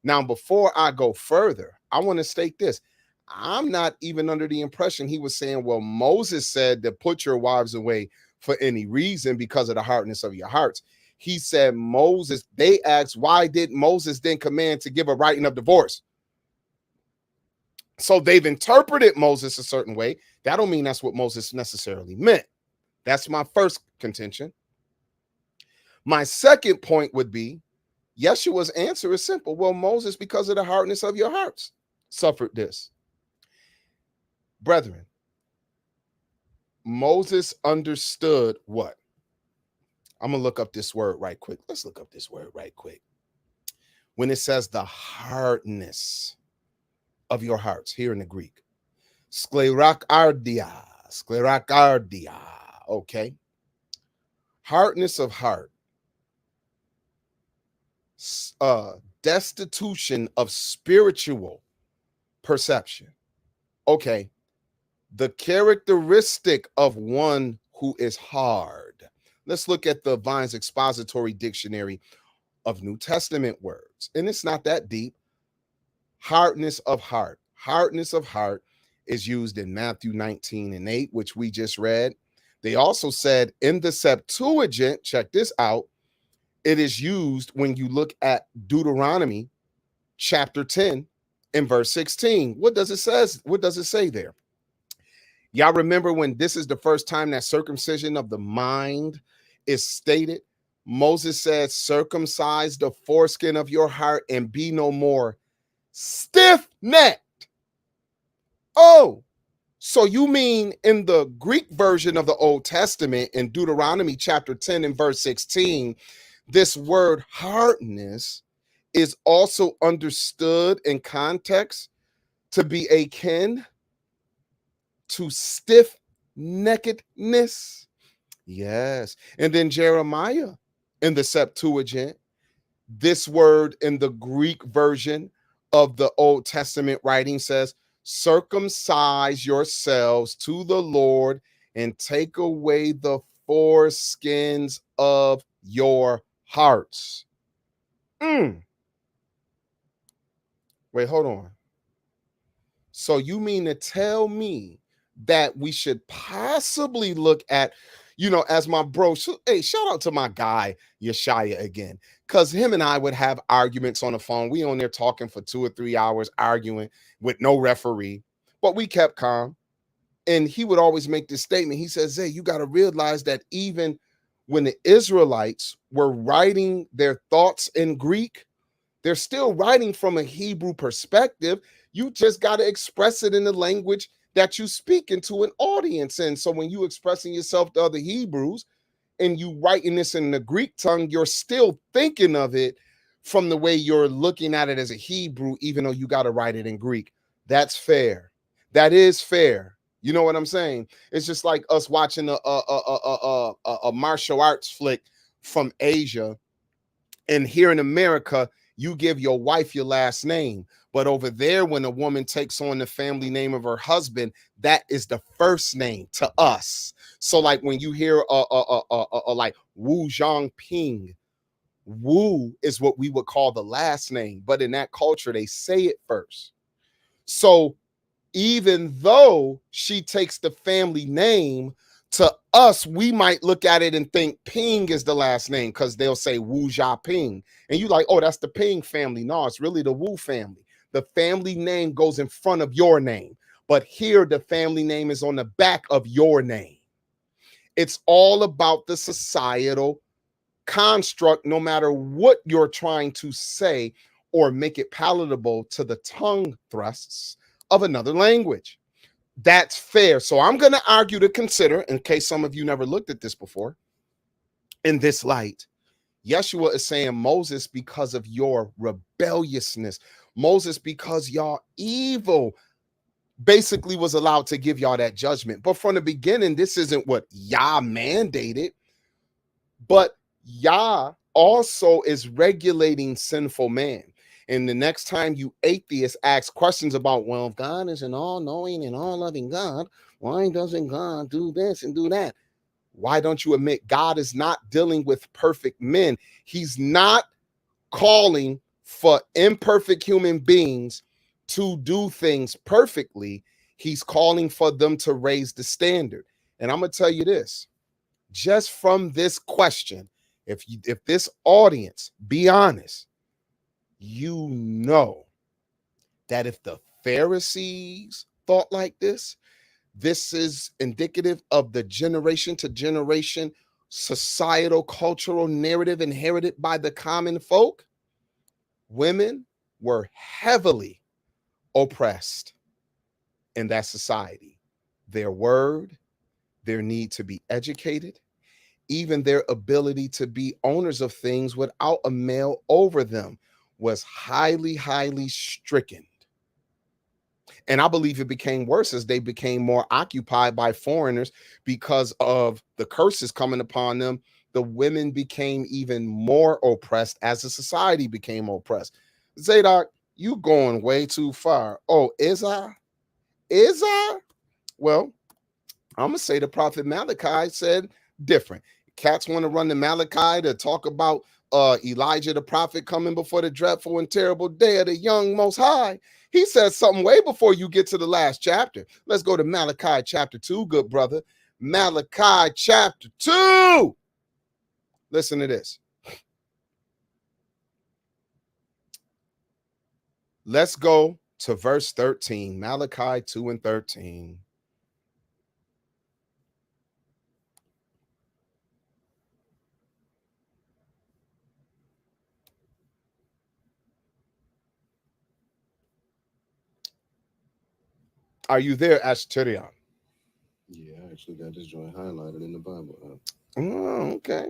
Now, before I go further, I want to state this. I'm not even under the impression he was saying, well, Moses said to put your wives away for any reason because of the hardness of your hearts. He said Moses, they asked, why did Moses then command to give a writing of divorce? So they've interpreted Moses a certain way. That don't mean that's what Moses necessarily meant. That's my first contention. My second point would be, Yeshua's answer is simple. Well, Moses, because of the hardness of your hearts, suffered this. Brethren, Moses understood what? I'm going to look up this word right quick. Let's look up this word right quick. When it says the hardness of your hearts, here in the Greek, sclerakardia, okay? Hardness of heart, destitution of spiritual perception. Okay, the characteristic of one who is hard. Let's look at the Vine's Expository Dictionary of New Testament words. And it's not that deep. Hardness of heart. Hardness of heart is used in Matthew 19:8, which we just read. They also said in the Septuagint, check this out, it is used when you look at Deuteronomy chapter 10 and verse 16. What does it say? What does it say there? Y'all remember when this is the first time that circumcision of the mind is stated? Moses said, circumcise the foreskin of your heart and be no more stiff-necked. Oh, so you mean in the Greek version of the Old Testament in Deuteronomy chapter 10 and verse 16, this word hardness is also understood in context to be akin to stiff-neckedness? Yes. And then Jeremiah in the Septuagint, this word in the Greek version of the Old Testament writing says, circumcise yourselves to the Lord and take away the foreskins of your hearts. Wait, hold on. So you mean to tell me that we should possibly look at, You know, as my bro, hey, shout out to my guy, Yeshaya again, because him and I would have arguments on the phone. We on there talking for 2 or 3 hours, arguing with no referee, but we kept calm. And he would always make this statement. He says, hey, you got to realize that even when the Israelites were writing their thoughts in Greek, they're still writing from a Hebrew perspective. You just got to express it in the language that you speak into an audience. And so when you expressing yourself to other Hebrews and you writing this in the Greek tongue, you're still thinking of it from the way you're looking at it as a Hebrew, even though you got to write it in Greek. That's fair. That is fair. You know what I'm saying? It's just like us watching a martial arts flick from Asia, and here in America, you give your wife your last name. But over there, when a woman takes on the family name of her husband, that is the first name to us. So like when you hear like Wu Zhangping, Wu is what we would call the last name. But in that culture, they say it first. So even though she takes the family name, to us, we might look at it and think Ping is the last name because they'll say Wu Jia Ping. And you like, oh, that's the Ping family. No, it's really the Wu family. The family name goes in front of your name. But here, the family name is on the back of your name. It's all about the societal construct, no matter what you're trying to say or make it palatable to the tongue thrusts of another language. That's fair. So I'm going to argue to consider, in case some of you never looked at this before, in this light, Yeshua is saying, Moses, because of your rebelliousness, Moses, because y'all evil, basically was allowed to give y'all that judgment. But from the beginning, this isn't what Yah mandated, but Yah also is regulating sinful man. And the next time you atheists ask questions about, well, if God is an all-knowing and all-loving God, why doesn't God do this and do that? Why don't you admit God is not dealing with perfect men? He's not calling for imperfect human beings to do things perfectly. He's calling for them to raise the standard. And I'm going to tell you this, just from this question, if this audience, be honest, you know that if the Pharisees thought like this is indicative of the generation to generation societal cultural narrative inherited by the common folk. Women were heavily oppressed in that society. Their word, their need to be educated, even their ability to be owners of things without a male over them was highly, highly stricken. And I believe it became worse as they became more occupied by foreigners because of the curses coming upon them. The women became even more oppressed as the society became oppressed. Zadok, you going way too far. Oh, is I? Is I? Well, I'm going to say the prophet Malachi said different. Cats want to run to Malachi to talk about Elijah the prophet coming before the dreadful and terrible day of the young Most High. He says something way before you get to the last chapter. Let's go to Malachi chapter 2, good brother. Malachi chapter 2. Listen to this. Let's go to verse 13. Malachi 2 and 13. Are you there, Asterion? Yeah, I actually got this joint highlighted in the Bible. Oh, okay.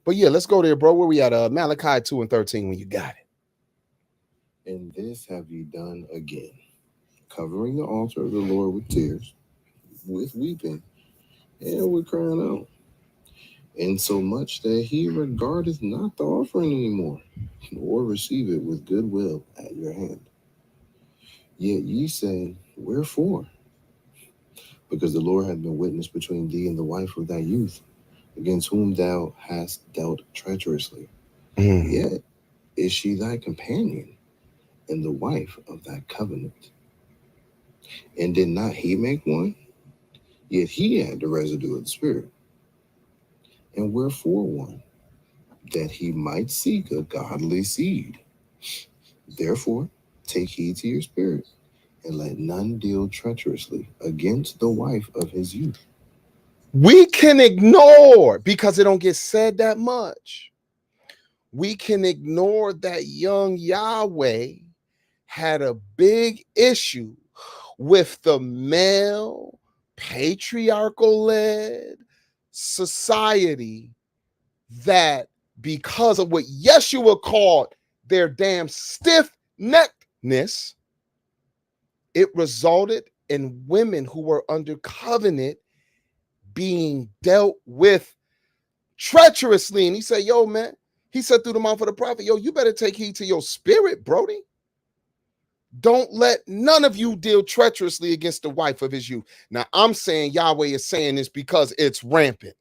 But yeah, let's go there, bro. Where we at? Malachi 2 and 13 when you got it. And this have ye done again, covering the altar of the Lord with tears, with weeping, and with crying out, insomuch that he regardeth not the offering anymore, nor receive it with good will at your hand. Yet ye say, wherefore? Because the Lord hath been witness between thee and the wife of thy youth, against whom thou hast dealt treacherously. Yet is she thy companion and the wife of thy covenant. And did not he make one? Yet he had the residue of the Spirit. And wherefore one, that he might seek a godly seed. Therefore, take heed to your spirit, and let none deal treacherously against the wife of his youth. We can ignore, because it don't get said that much, we can ignore that young Yahweh had a big issue with the male patriarchal led society, that because of what Yeshua called their damn stiff-neckedness, it resulted in women who were under covenant being dealt with treacherously. And he said, yo, man, he said through the mouth of the prophet, yo, you better take heed to your spirit, Brody. Don't let none of you deal treacherously against the wife of his youth. Now, I'm saying Yahweh is saying this because it's rampant.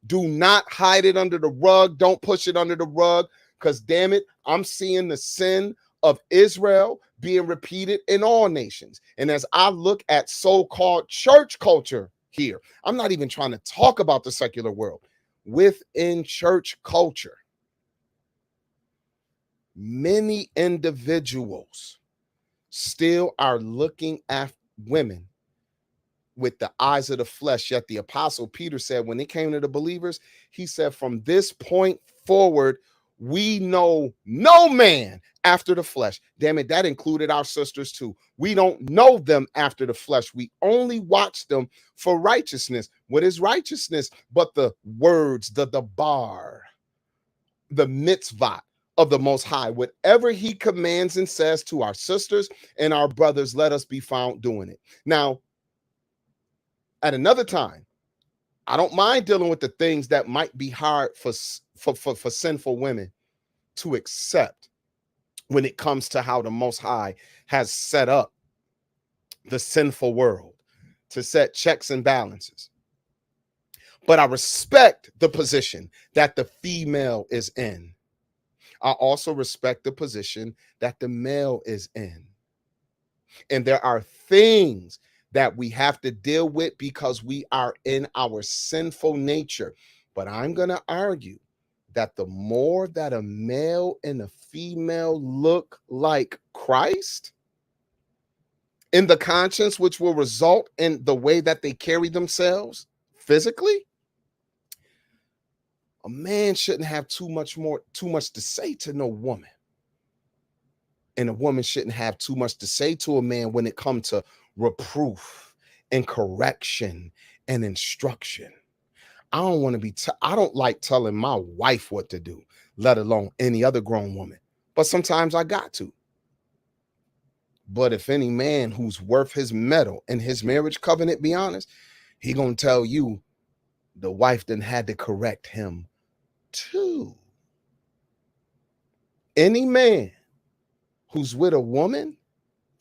Do not hide it under the rug. Don't push it under the rug, because damn it, I'm seeing the sin of Israel being repeated in all nations. And as I look at so-called church culture here, I'm not even trying to talk about the secular world. Within church culture, many individuals still are looking at women with the eyes of the flesh. Yet the apostle Peter said, when it came to the believers, he said, from this point forward, we know no man after the flesh. Damn it, that included our sisters too. We don't know them after the flesh. We only watch them for righteousness. What is righteousness but the words, the bar, the mitzvah of the Most High? Whatever he commands and says to our sisters and our brothers, let us be found doing it. Now, at another time, I don't mind dealing with the things that might be hard for sinful women to accept when it comes to how the Most High has set up the sinful world to set checks and balances. But I respect the position that the female is in. I also respect the position that the male is in. And there are things that we have to deal with because we are in our sinful nature. But I'm going to argue that the more that a male and a female look like Christ in the conscience, which will result in the way that they carry themselves physically, a man shouldn't have too much to say to no woman. And a woman shouldn't have too much to say to a man when it comes to reproof and correction and instruction. I don't want to be, I don't like telling my wife what to do, let alone any other grown woman. But sometimes I got to. But if any man who's worth his mettle in his marriage covenant be honest, he gonna tell you the wife then had to correct him too. Any man who's with a woman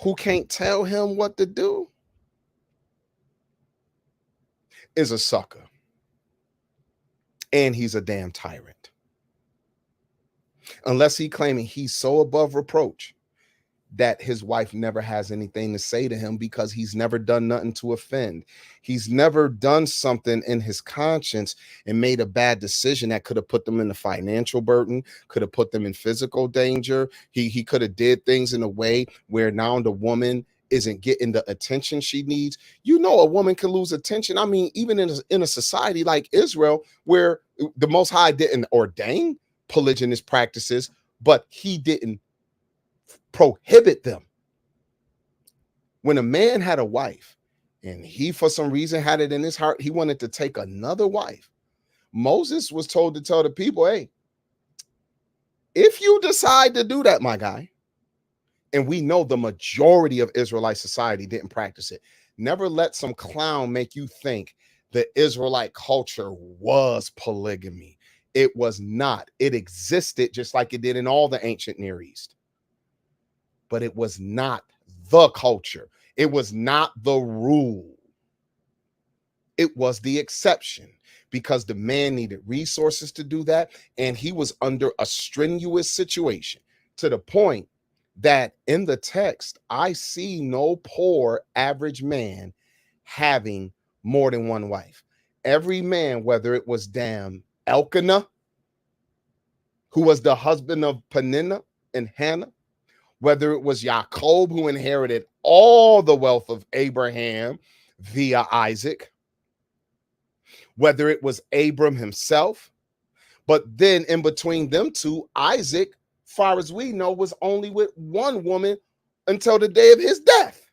who can't tell him what to do is a sucker. And he's a damn tyrant. Unless he claiming he's so above reproach that his wife never has anything to say to him because he's never done nothing to offend. He's never done something in his conscience and made a bad decision that could have put them in a financial burden, could have put them in physical danger. He could have did things in a way where now the woman isn't getting the attention she needs. You know, a woman can lose attention. I mean, even in a society like Israel, where the Most High didn't ordain polygynous practices, but he didn't prohibit them. When a man had a wife and he, for some reason, had it in his heart, he wanted to take another wife, Moses was told to tell the people, hey, if you decide to do that, my guy, and we know the majority of Israelite society didn't practice it, never let some clown make you think the Israelite culture was polygamy. It was not. It existed just like it did in all the ancient Near East. But it was not the culture. It was not the rule. It was the exception because the man needed resources to do that. And he was under a strenuous situation to the point that in the text, I see no poor average man having more than one wife. Every man, whether it was damn Elkanah, who was the husband of Peninnah and Hannah, whether it was Jacob, who inherited all the wealth of Abraham via Isaac, whether it was Abram himself, but then in between them two, Isaac, far as we know, was only with one woman until the day of his death.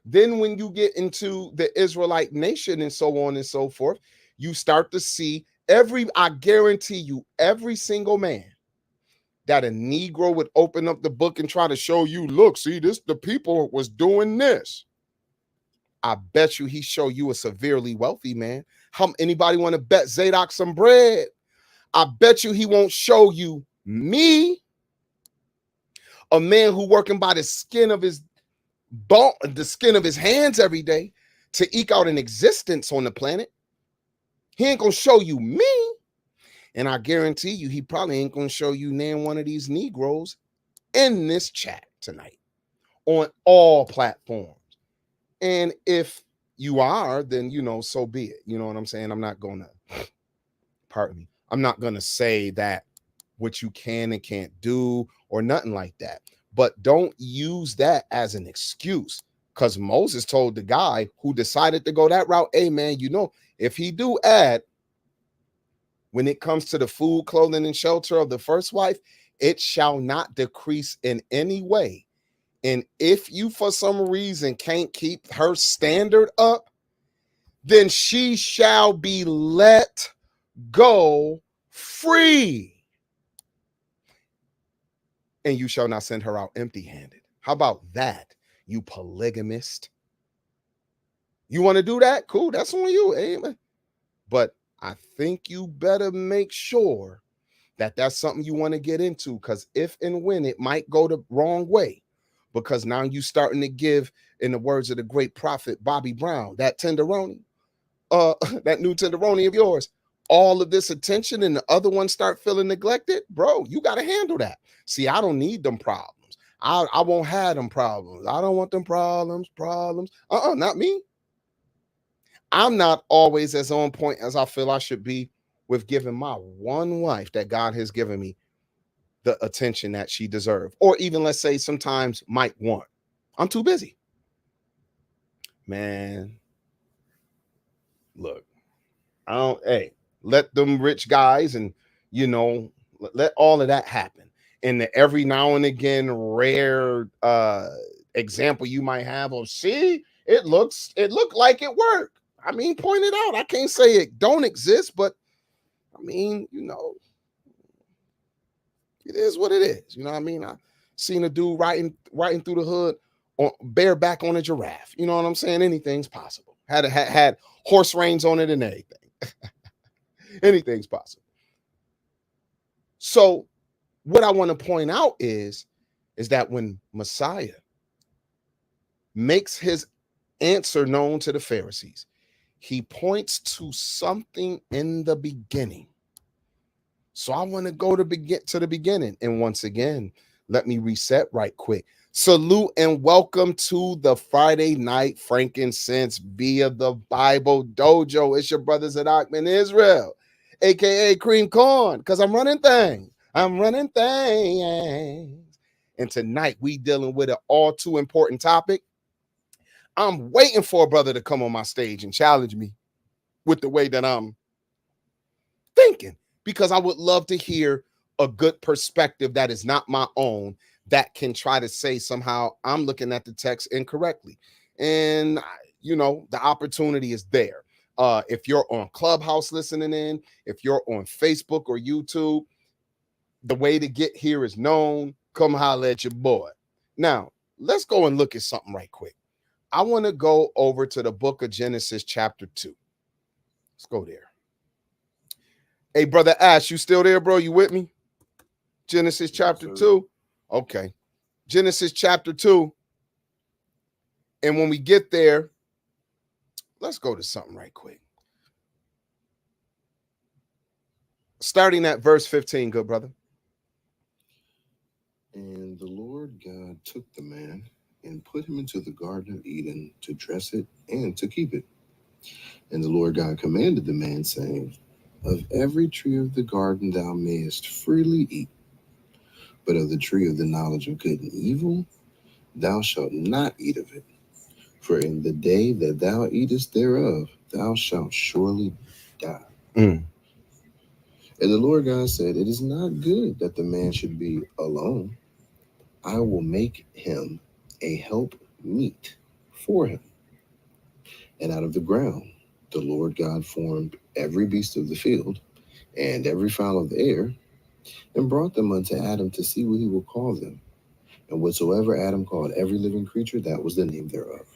Then when you get into the Israelite nation and so on and so forth, you start to see I guarantee you, every single man that a Negro would open up the book and try to show you, look, see, the people was doing this. I bet you he show you a severely wealthy man. Anybody want to bet Zadok some bread? I bet you he won't show you me, a man who working by the skin of his hands every day to eke out an existence on the planet. He ain't gonna show you me. And I guarantee you, he probably ain't gonna show you name one of these Negroes in this chat tonight on all platforms. And if you are, then, so be it. You know what I'm saying? I'm not gonna say that what you can and can't do or nothing like that. But don't use that as an excuse, because Moses told the guy who decided to go that route, hey, man, if he do add, when it comes to the food, clothing, and shelter of the first wife, it shall not decrease in any way. And if you, for some reason, can't keep her standard up, then she shall be let go free. And you shall not send her out empty-handed. How about that, you polygamist? You want to do that? Cool, that's on you, amen. But I think you better make sure that that's something you want to get into, because if and when it might go the wrong way, because now you starting to give, in the words of the great prophet Bobby Brown, that tenderoni, that new tenderoni of yours, all of this attention, and the other ones start feeling neglected, bro, you got to handle that. See, I don't need them problems. I won't have them problems. I don't want them problems. Not me. I'm not always as on point as I feel I should be with giving my one wife that God has given me the attention that she deserves, or even, let's say, sometimes might want. I'm too busy. Man, look, let them rich guys and, let all of that happen. And the every now and again rare example you might have of, see, it looked like it worked. I mean, point it out. I can't say it don't exist, but I mean, it is what it is. You know what I mean? I seen a dude riding through the hood on bareback on a giraffe. You know what I'm saying? Anything's possible. Had horse reins on it and everything. Anything's possible. So what I want to point out is that when Messiah makes his answer known to the Pharisees, he points to something in the beginning. So I want to go to the beginning. And once again, let me reset right quick. Salute and welcome to the Friday night frankincense via the Bible Dojo. It's your brothers at Achman Israel, aka Cream Corn, because I'm running things. And tonight we dealing with an all too important topic. I'm waiting for a brother to come on my stage and challenge me with the way that I'm thinking, because I would love to hear a good perspective that is not my own, that can try to say somehow I'm looking at the text incorrectly. And, the opportunity is there. If you're on Clubhouse listening in, if you're on Facebook or YouTube, the way to get here is known. Come holler at your boy. Now, let's go and look at something right quick. I want to go over to the book of Genesis chapter 2. Let's go there. Hey, brother Ash, you still there, bro? You with me? Genesis chapter 2. Okay. Genesis chapter 2. And when we get there, let's go to something right quick. Starting at verse 15, good brother. And the Lord God took the man and put him into the Garden of Eden to dress it and to keep it. And the Lord God commanded the man, saying, of every tree of the garden thou mayest freely eat, but of the tree of the knowledge of good and evil thou shalt not eat of it. For in the day that thou eatest thereof, thou shalt surely die. Mm. And the Lord God said, it is not good that the man should be alone. I will make him a help meet for him. And out of the ground the Lord God formed every beast of the field and every fowl of the air, and brought them unto Adam to see what he would call them. And whatsoever Adam called every living creature, that was the name thereof.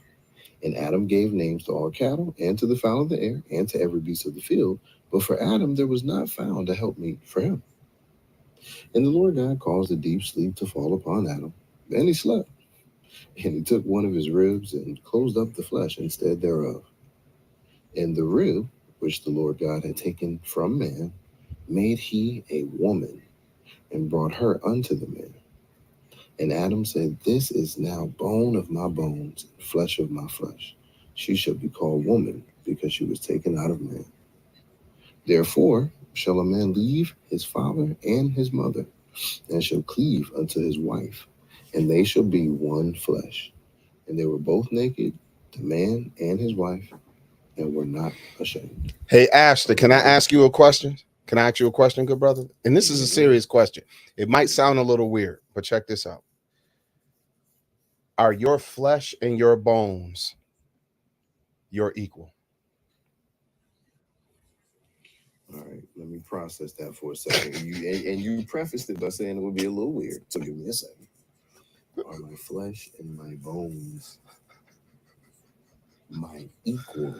And Adam gave names to all cattle, and to the fowl of the air, and to every beast of the field. But for Adam there was not found a helpmeet for him. And the Lord God caused a deep sleep to fall upon Adam, and he slept. And he took one of his ribs, and closed up the flesh instead thereof. And the rib, which the Lord God had taken from man, made he a woman, and brought her unto the man. And Adam said, this is now bone of my bones, and flesh of my flesh. She shall be called woman, because she was taken out of man. Therefore shall a man leave his father and his mother, and shall cleave unto his wife, and they shall be one flesh. And they were both naked, the man and his wife, and were not ashamed. Hey, Ashton, can I ask you a question? Can I ask you a question, good brother? And this is a serious question. It might sound a little weird, but check this out. Are your flesh and your bones your equal? All right, let me process that for a second. You prefaced it by saying it would be a little weird. So give me a second. Are my flesh and my bones my equal?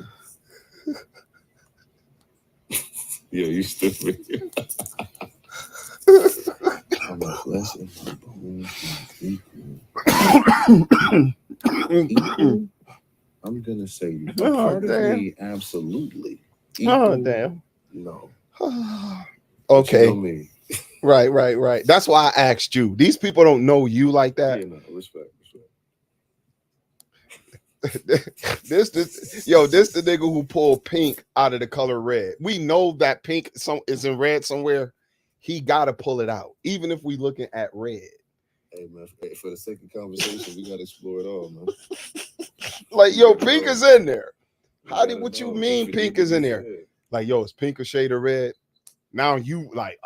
Yeah, you stupid. Are my flesh and my bones my equal? I'm gonna say part of me absolutely. Equal, oh damn. No. Okay. You know me. Right. That's why I asked you. These people don't know you like that. Yeah, no, respect. this the nigga who pulled pink out of the color red. We know that pink is in red somewhere. He gotta pull it out, even if we looking at red. Hey man, for the sake of conversation, we gotta explore it all, man. Like, yo, pink is in there. What you mean pink is in there? Like, yo, it's pink a shade of red. Now you like,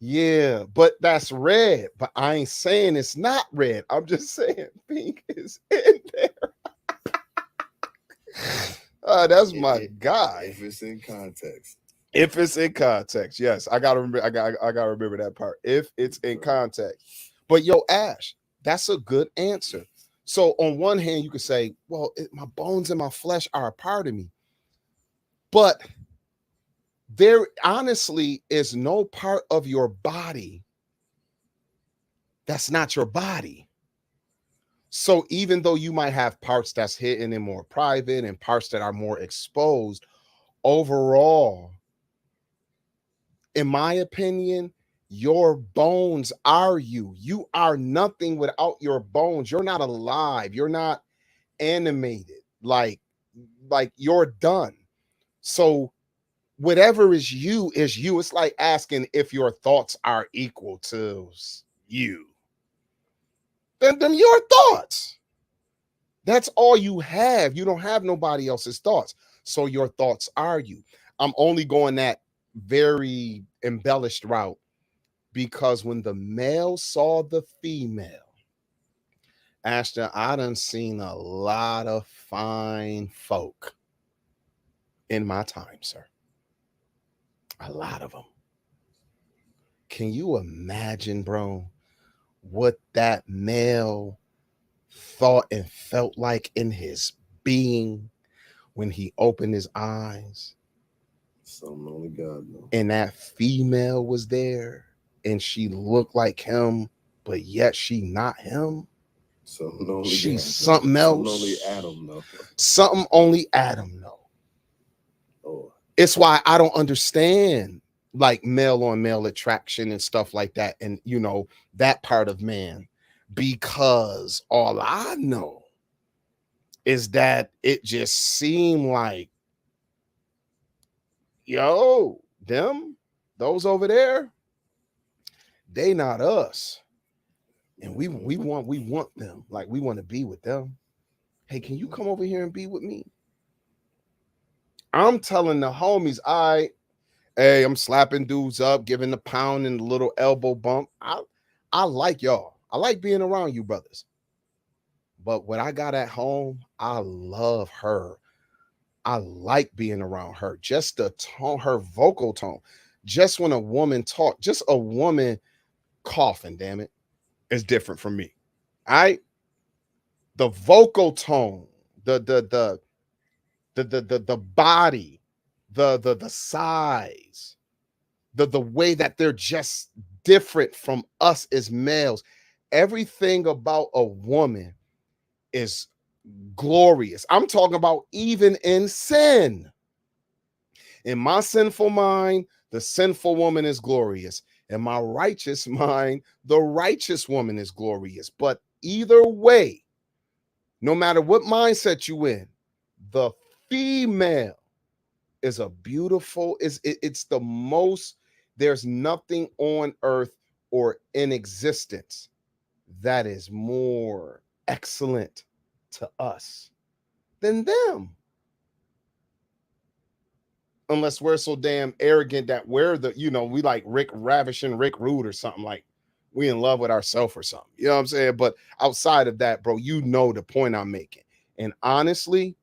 yeah, but that's red. But I ain't saying it's not red. I'm just saying pink is in there. That's my guy. If it's in context. If it's in context, yes. I gotta remember. I gotta remember that part. If it's in context. But yo, Ash, that's a good answer. So on one hand, you could say, well, my bones and my flesh are a part of me. But there honestly is no part of your body that's not your body. So even though you might have parts that's hidden and more private and parts that are more exposed, overall, in my opinion, your bones are you. You are nothing without your bones. You're not alive. You're not animated. Like you're done. So whatever is you is you. It's like asking if your thoughts are equal to you. Then your thoughts. That's all you have. You don't have nobody else's thoughts. So your thoughts are you. I'm only going that very embellished route because when the male saw the female, Ashton, I done seen a lot of fine folk in my time, sir. A lot of them. Can you imagine, bro, what that male thought and felt like in his being when he opened his eyes? Something only God knows. And that female was there and she looked like him, but yet she not him. She's something else. Something only Adam knows. Something only Adam knows. Oh. It's why I don't understand like male on male attraction and stuff like that. And you know, that part of man. because all I know is that it just seemed like, yo, those over there, they not us. And we want them. Like, we want to be with them. Hey, can you come over here and be with me? I'm telling the homies, hey, I'm slapping dudes up, giving the pound and the little elbow bump. I like y'all. I like being around you brothers. But when I got at home, I love her. I like being around her. Just the tone, her vocal tone. Just when a woman talk, just a woman coughing, damn it, is different from me. The vocal tone, the body, the size, the way that they're just different from us as males. Everything about a woman is glorious. I'm talking about even in sin. In my sinful mind, the sinful woman is glorious. In my righteous mind, the righteous woman is glorious. But either way, no matter what mindset you in, the female is a beautiful, it's the most, there's nothing on earth or in existence that is more excellent to us than them. Unless we're so damn arrogant that we're we like Rick ravishing Rick Rude or something, like we in love with ourselves or something. You know what I'm saying? But outside of that, bro, you know the point I'm making. And honestly,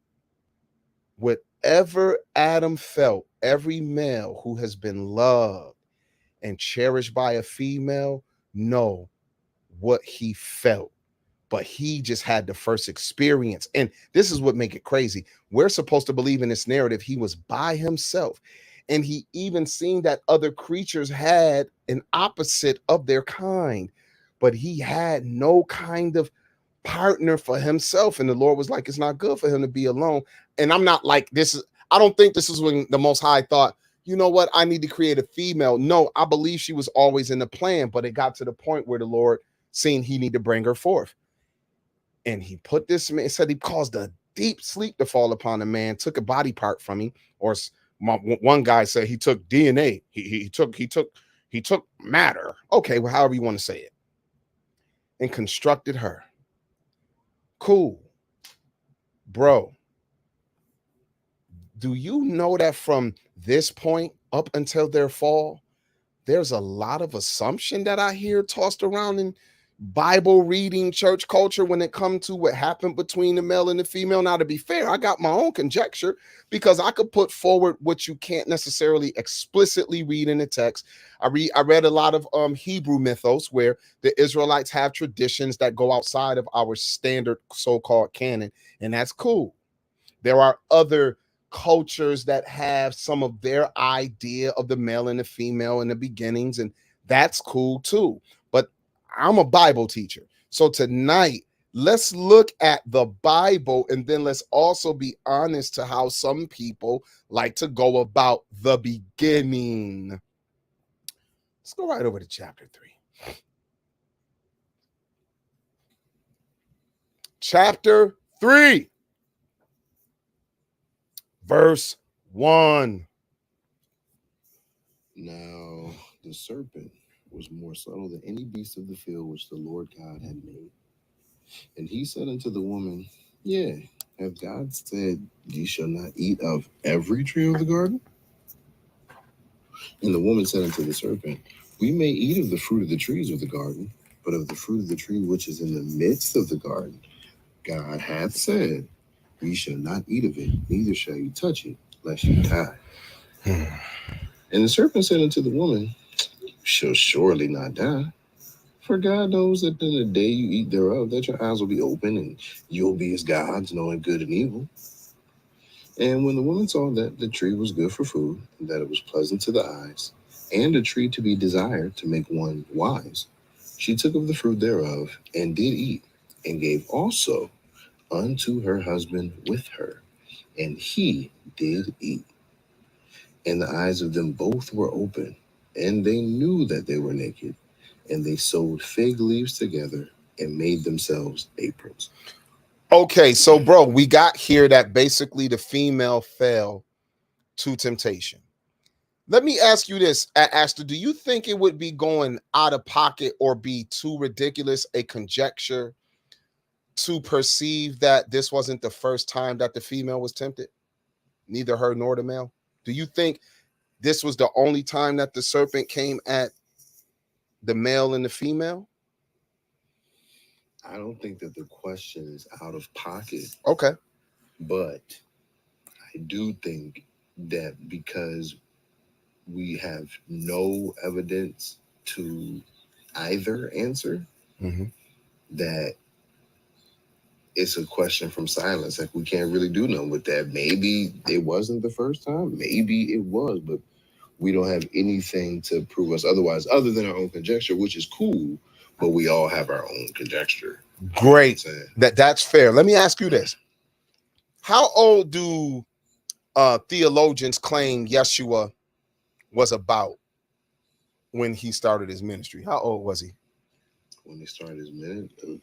whatever Adam felt, every male who has been loved and cherished by a female know what he felt. But he just had the first experience. And this is what make it crazy. We're supposed to believe in this narrative. He was by himself. And he even seen that other creatures had an opposite of their kind. But he had no kind of partner for himself. And the Lord was like, it's not good for him to be alone. And I'm not like, I don't think this is when the Most High thought, you know what, I need to create a female. No, I believe she was always in the plan. But it got to the point where the Lord seen he need to bring her forth. And he put this man, said he caused a deep sleep to fall upon a man, took a body part from him, or one guy said he took DNA. He took matter. Okay, well, however you want to say it, and constructed her. Cool, bro. Do you know that from this point up until their fall, there's a lot of assumption that I hear tossed around in Bible reading church culture when it comes to what happened between the male and the female. Now, to be fair, I got my own conjecture because I could put forward what you can't necessarily explicitly read in the text. I read a lot of Hebrew mythos where the Israelites have traditions that go outside of our standard so-called canon, and that's cool. There are other cultures that have some of their idea of the male and the female in the beginnings, and that's cool too. But I'm a Bible teacher. So tonight, let's look at the Bible, and then let's also be honest to how some people like to go about the beginning. Let's go right over to chapter 3. Chapter 3, verse 1. Now the serpent was more subtle than any beast of the field which the Lord God had made. And he said unto the woman, yeah, hath God said, ye shall not eat of every tree of the garden? And the woman said unto the serpent, we may eat of the fruit of the trees of the garden, but of the fruit of the tree which is in the midst of the garden, God hath said, ye shall not eat of it, neither shall you touch it, lest you die. And the serpent said unto the woman, you shall surely not die. For God knows that in the day you eat thereof, that your eyes will be open, and you'll be as gods, knowing good and evil. And when the woman saw that the tree was good for food, and that it was pleasant to the eyes, and a tree to be desired to make one wise, she took of the fruit thereof, and did eat, and gave also unto her husband with her, and he did eat. And the eyes of them both were open, and they knew that they were naked, and they sewed fig leaves together and made themselves aprons. Okay, so bro, we got here that basically the female fell to temptation. Let me ask you this, Astor. Do you think it would be going out of pocket or be too ridiculous a conjecture to perceive that this wasn't the first time that the female was tempted? Neither her nor the male. Do you think this was the only time that the serpent came at the male and the female? I don't think that the question is out of pocket. Okay. But I do think that because we have no evidence to either answer, that it's a question from silence. Like, we can't really do nothing with that. Maybe it wasn't the first time. Maybe it was, but we don't have anything to prove us otherwise, other than our own conjecture, which is cool, but we all have our own conjecture. Great. That's fair. Let me ask you this. How old do theologians claim Yeshua was about when he started his ministry? How old was he? When he started his ministry,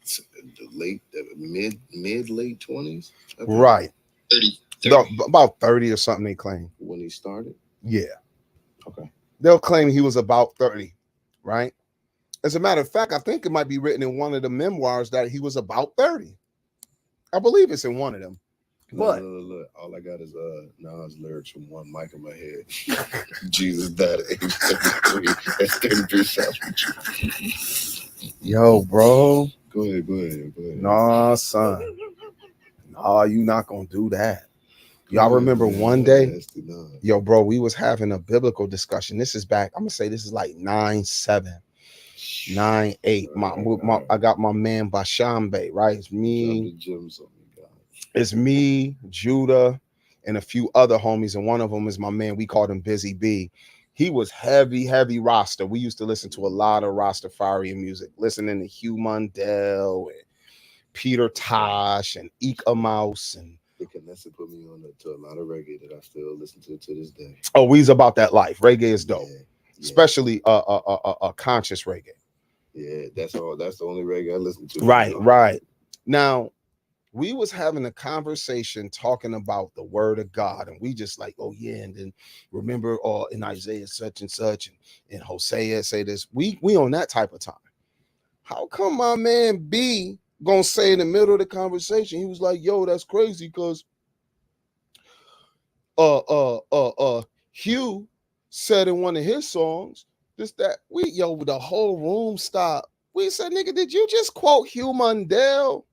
late 20s. Right. 30. No, about 30 or something they claim. When he started? Yeah. Okay. They'll claim he was about 30, right? As a matter of fact, I think it might be written in one of the memoirs that he was about 30. I believe it's in one of them. But look, all I got is Nas lyrics from one mic in my head. Jesus died at age 33. That's 33 South. Yo, bro. Go ahead. Nah, son. Nah, you not gonna do that. Y'all remember one day? Yo, bro, we was having a biblical discussion. This is back. I'm gonna say this is like 9-7, 9-8. I got my man Bashambe, right? It's me, Judah, and a few other homies, and one of them is my man. We called him Busy B. He was heavy Rasta. We used to listen to a lot of Rastafarian music, listening to Hugh Mundell and Peter Tosh and Ika Mouse. And Vanessa put me on to a lot of reggae that I still listen to this day. Oh, we's about that life. Reggae is dope, especially conscious reggae. Yeah, that's all. That's the only reggae I listen to. Right. Now, we was having a conversation talking about the word of God, and we just like, oh yeah, and then remember in Isaiah such and such, and Hosea say this. We on that type of time. How come my man B gonna say in the middle of the conversation, he was like, yo, that's crazy, because Hugh said in one of his songs, the whole room stopped. We said, nigga, did you just quote Hugh Mundell?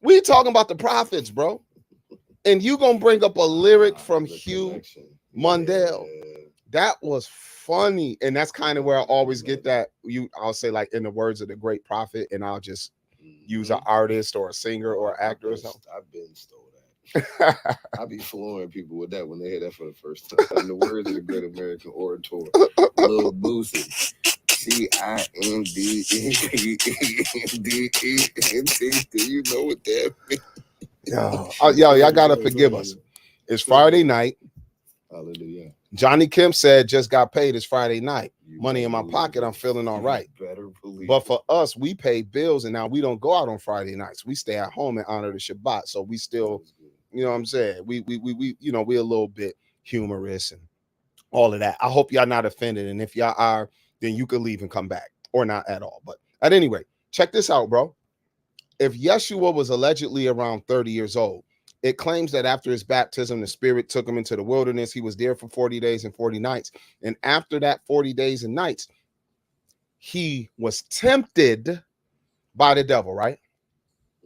We talking about the prophets, bro. And you gonna bring up a lyric from Hugh Mundell. That was funny. And that's kind of where I always get that. I'll say, like, in the words of the great prophet, and I'll just use an artist or a singer or actor or something. I've been stole that. I be flooring people with that when they hear that for the first time. In the words of the great American orator, Lil Boosie. CINDENDENDE. Do you know what that means? Y'all gotta forgive us. It's Friday night. Hallelujah. Johnny Kemp said just got paid. It's Friday night. Money in my pocket. I'm feeling all right. But for us, we pay bills, and now we don't go out on Friday nights. We stay at home and honor the Shabbat. So we still, you know what I'm saying? We we're a little bit humorous and all of that. I hope y'all not offended. And if y'all are, then you could leave and come back, or not at all. But at any rate, check this out, bro. If Yeshua was allegedly around 30 years old, it claims that after his baptism, the Spirit took him into the wilderness. He was there for 40 days and 40 nights. And after that 40 days and nights, he was tempted by the devil, right?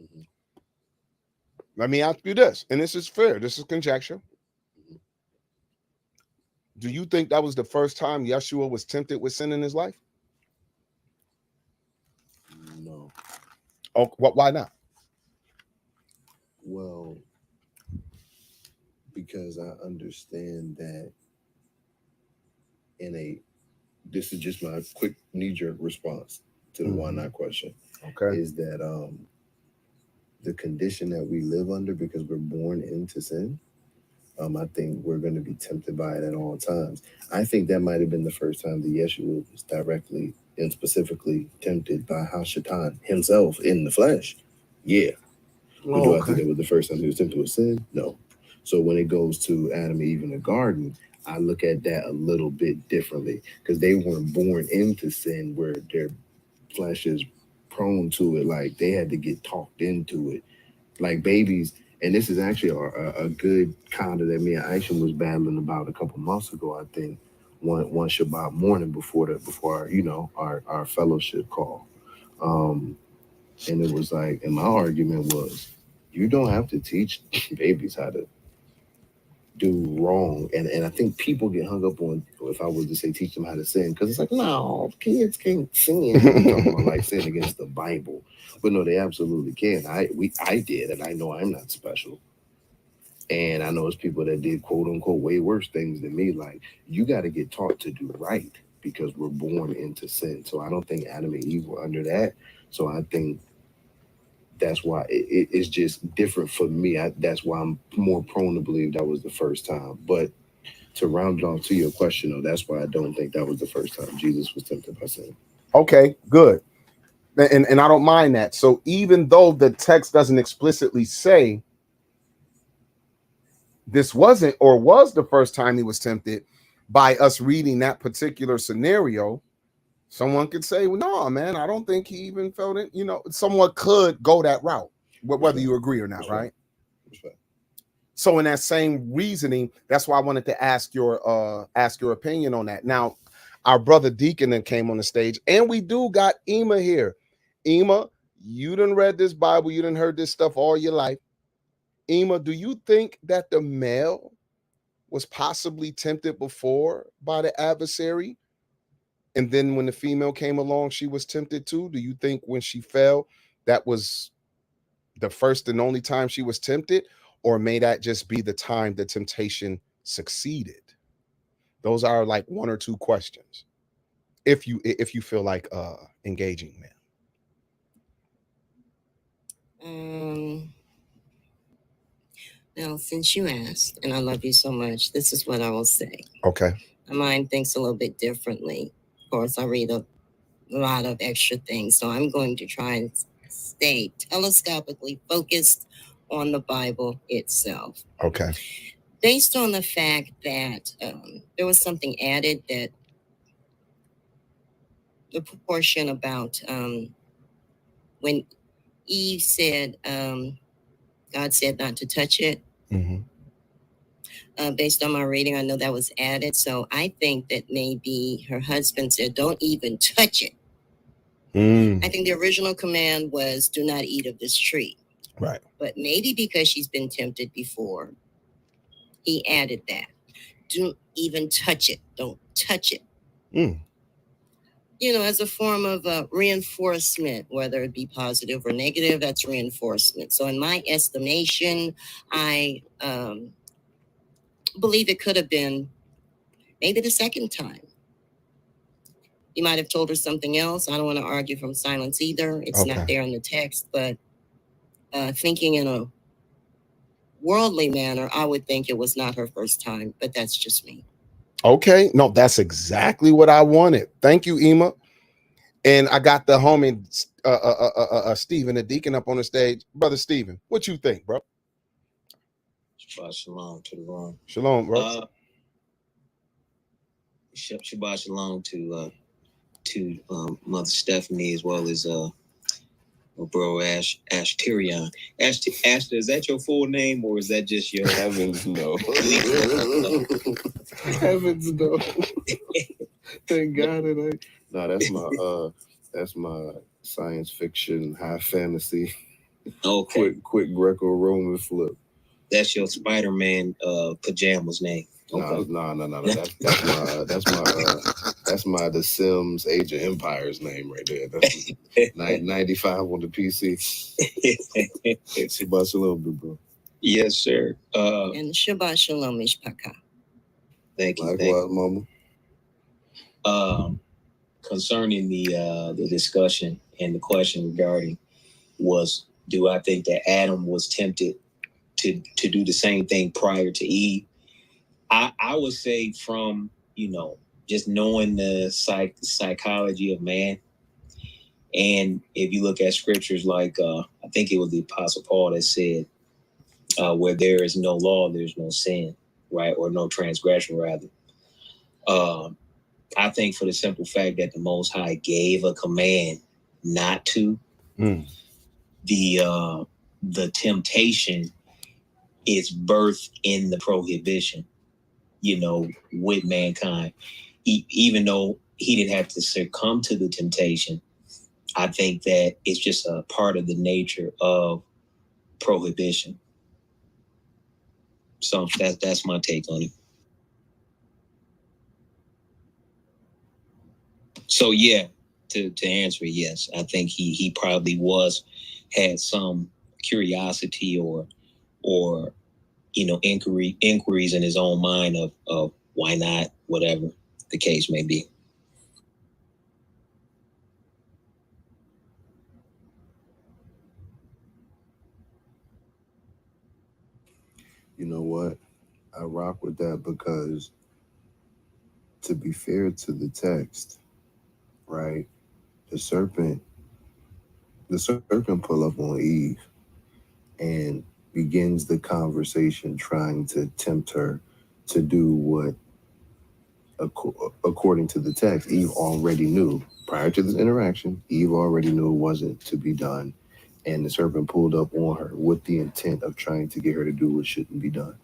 Mm-hmm. Let me ask you this, and this is fair. This is conjecture. Mm-hmm. Do you think that was the first time Yeshua was tempted with sin in his life? No. Oh, why not? Well, because I understand that this is just my quick knee-jerk response to the why not question. Okay. Is that the condition that we live under, because we're born into sin, I think we're going to be tempted by it at all times. I think that might have been the first time that Yeshua was directly and specifically tempted by Hashatan himself in the flesh. Yeah. But do I think that was the first time he was tempted with sin? No. So when it goes to Adam and Eve in the garden, I look at that a little bit differently because they weren't born into sin where their flesh is prone to it. Like they had to get talked into it, like babies. And this is actually a good counter that me and Aisha was battling about a couple months ago. I think one Shabbat morning before our fellowship call. And it was like, and my argument was, you don't have to teach babies how to do wrong. And I think people get hung up on, if I was to say teach them how to sin, because it's like, no, kids can't sin. I'm talking about like sin against the Bible. But no, they absolutely can. I did, and I know I'm not special. And I know it's people that did quote unquote way worse things than me. Like, you got to get taught to do right because we're born into sin. So I don't think Adam and Eve were under that. So I think that's why it's just different for me. That's why I'm more prone to believe that was the first time. But to round it off to your question, though, that's why I don't think that was the first time Jesus was tempted by sin. Okay, good. And I don't mind that. So even though the text doesn't explicitly say this wasn't or was the first time he was tempted, by us reading that particular scenario, someone could say, well, no, man, I don't think he even felt it. You know, someone could go that route, whether you agree or not, right? So in that same reasoning, that's why I wanted to ask your opinion on that. Now, our brother Deacon then came on the stage, and we do got Ema here. Ema, you done read this Bible, you done heard this stuff all your life. Ema, do you think that the male was possibly tempted before by the adversary? And then when the female came along, she was tempted too? Do you think when she fell, that was the first and only time she was tempted? Or may that just be the time the temptation succeeded? Those are like one or two questions. If you feel like engaging, man. Now, since you asked, and I love you so much, this is what I will say. Okay. My mind thinks a little bit differently. Of course, I read a lot of extra things, so I'm going to try and stay telescopically focused on the Bible itself. Okay. Based on the fact that there was something added, that the proportion about when Eve said, God said not to touch it. Mm-hmm. Based on my reading, I know that was added. So I think that maybe her husband said, don't even touch it. I think the original command was, do not eat of this tree. Right. But maybe because she's been tempted before, he added that. Don't even touch it. Don't touch it. You know, as a form of reinforcement, whether it be positive or negative, that's reinforcement. So in my estimation, I believe it could have been maybe the second time. You might have told her something else. I don't want to argue from silence either. It's not there in the text, but thinking in a worldly manner, I would think it was not her first time, but that's just me. Okay. No, that's exactly what I wanted. Thank you, Ema. And I got the homie Stephen, the deacon, up on the stage. Brother Stephen, what you think, bro? Shabbat shalom to the room. Shalom, bro. Shabbat shalom to Mother Stephanie, as well as bro Ash Tyrion. Ash, is that your full name, or is that just your Heavens no? Heavens no. Thank God it ain't. No, that's my science fiction, high fantasy. Okay. Quick Greco-Roman flip. That's your Spider-Man pajamas name. Okay. No. That's my The Sims Age of Empires name right there. That's 95 on the PC. Shabbat shalom, bro. Yes, sir. And Shabbat shalom, Mishpaka. Thank you. Likewise, Mama. Concerning the discussion and the question regarding was, do I think that Adam was tempted to do the same thing prior to Eve? I would say from, just knowing the psychology of man. And if you look at scriptures like, I think it was the Apostle Paul that said, where there is no law, there's no sin, right? Or no transgression, rather. I think for the simple fact that the Most High gave a command not to, the temptation is birthed in the prohibition, with mankind. Even though he didn't have to succumb to the temptation, I think that it's just a part of the nature of prohibition. So that's my take on it. So yeah, to answer, yes, I think he probably had some curiosity or inquiries in his own mind of why not, whatever the case may be. You know what? I rock with that because, to be fair to the text, right? The serpent pull up on Eve and begins the conversation trying to tempt her to do what, according to the text, Eve already knew. Prior to this interaction, Eve already knew it wasn't to be done. And the serpent pulled up on her with the intent of trying to get her to do what shouldn't be done.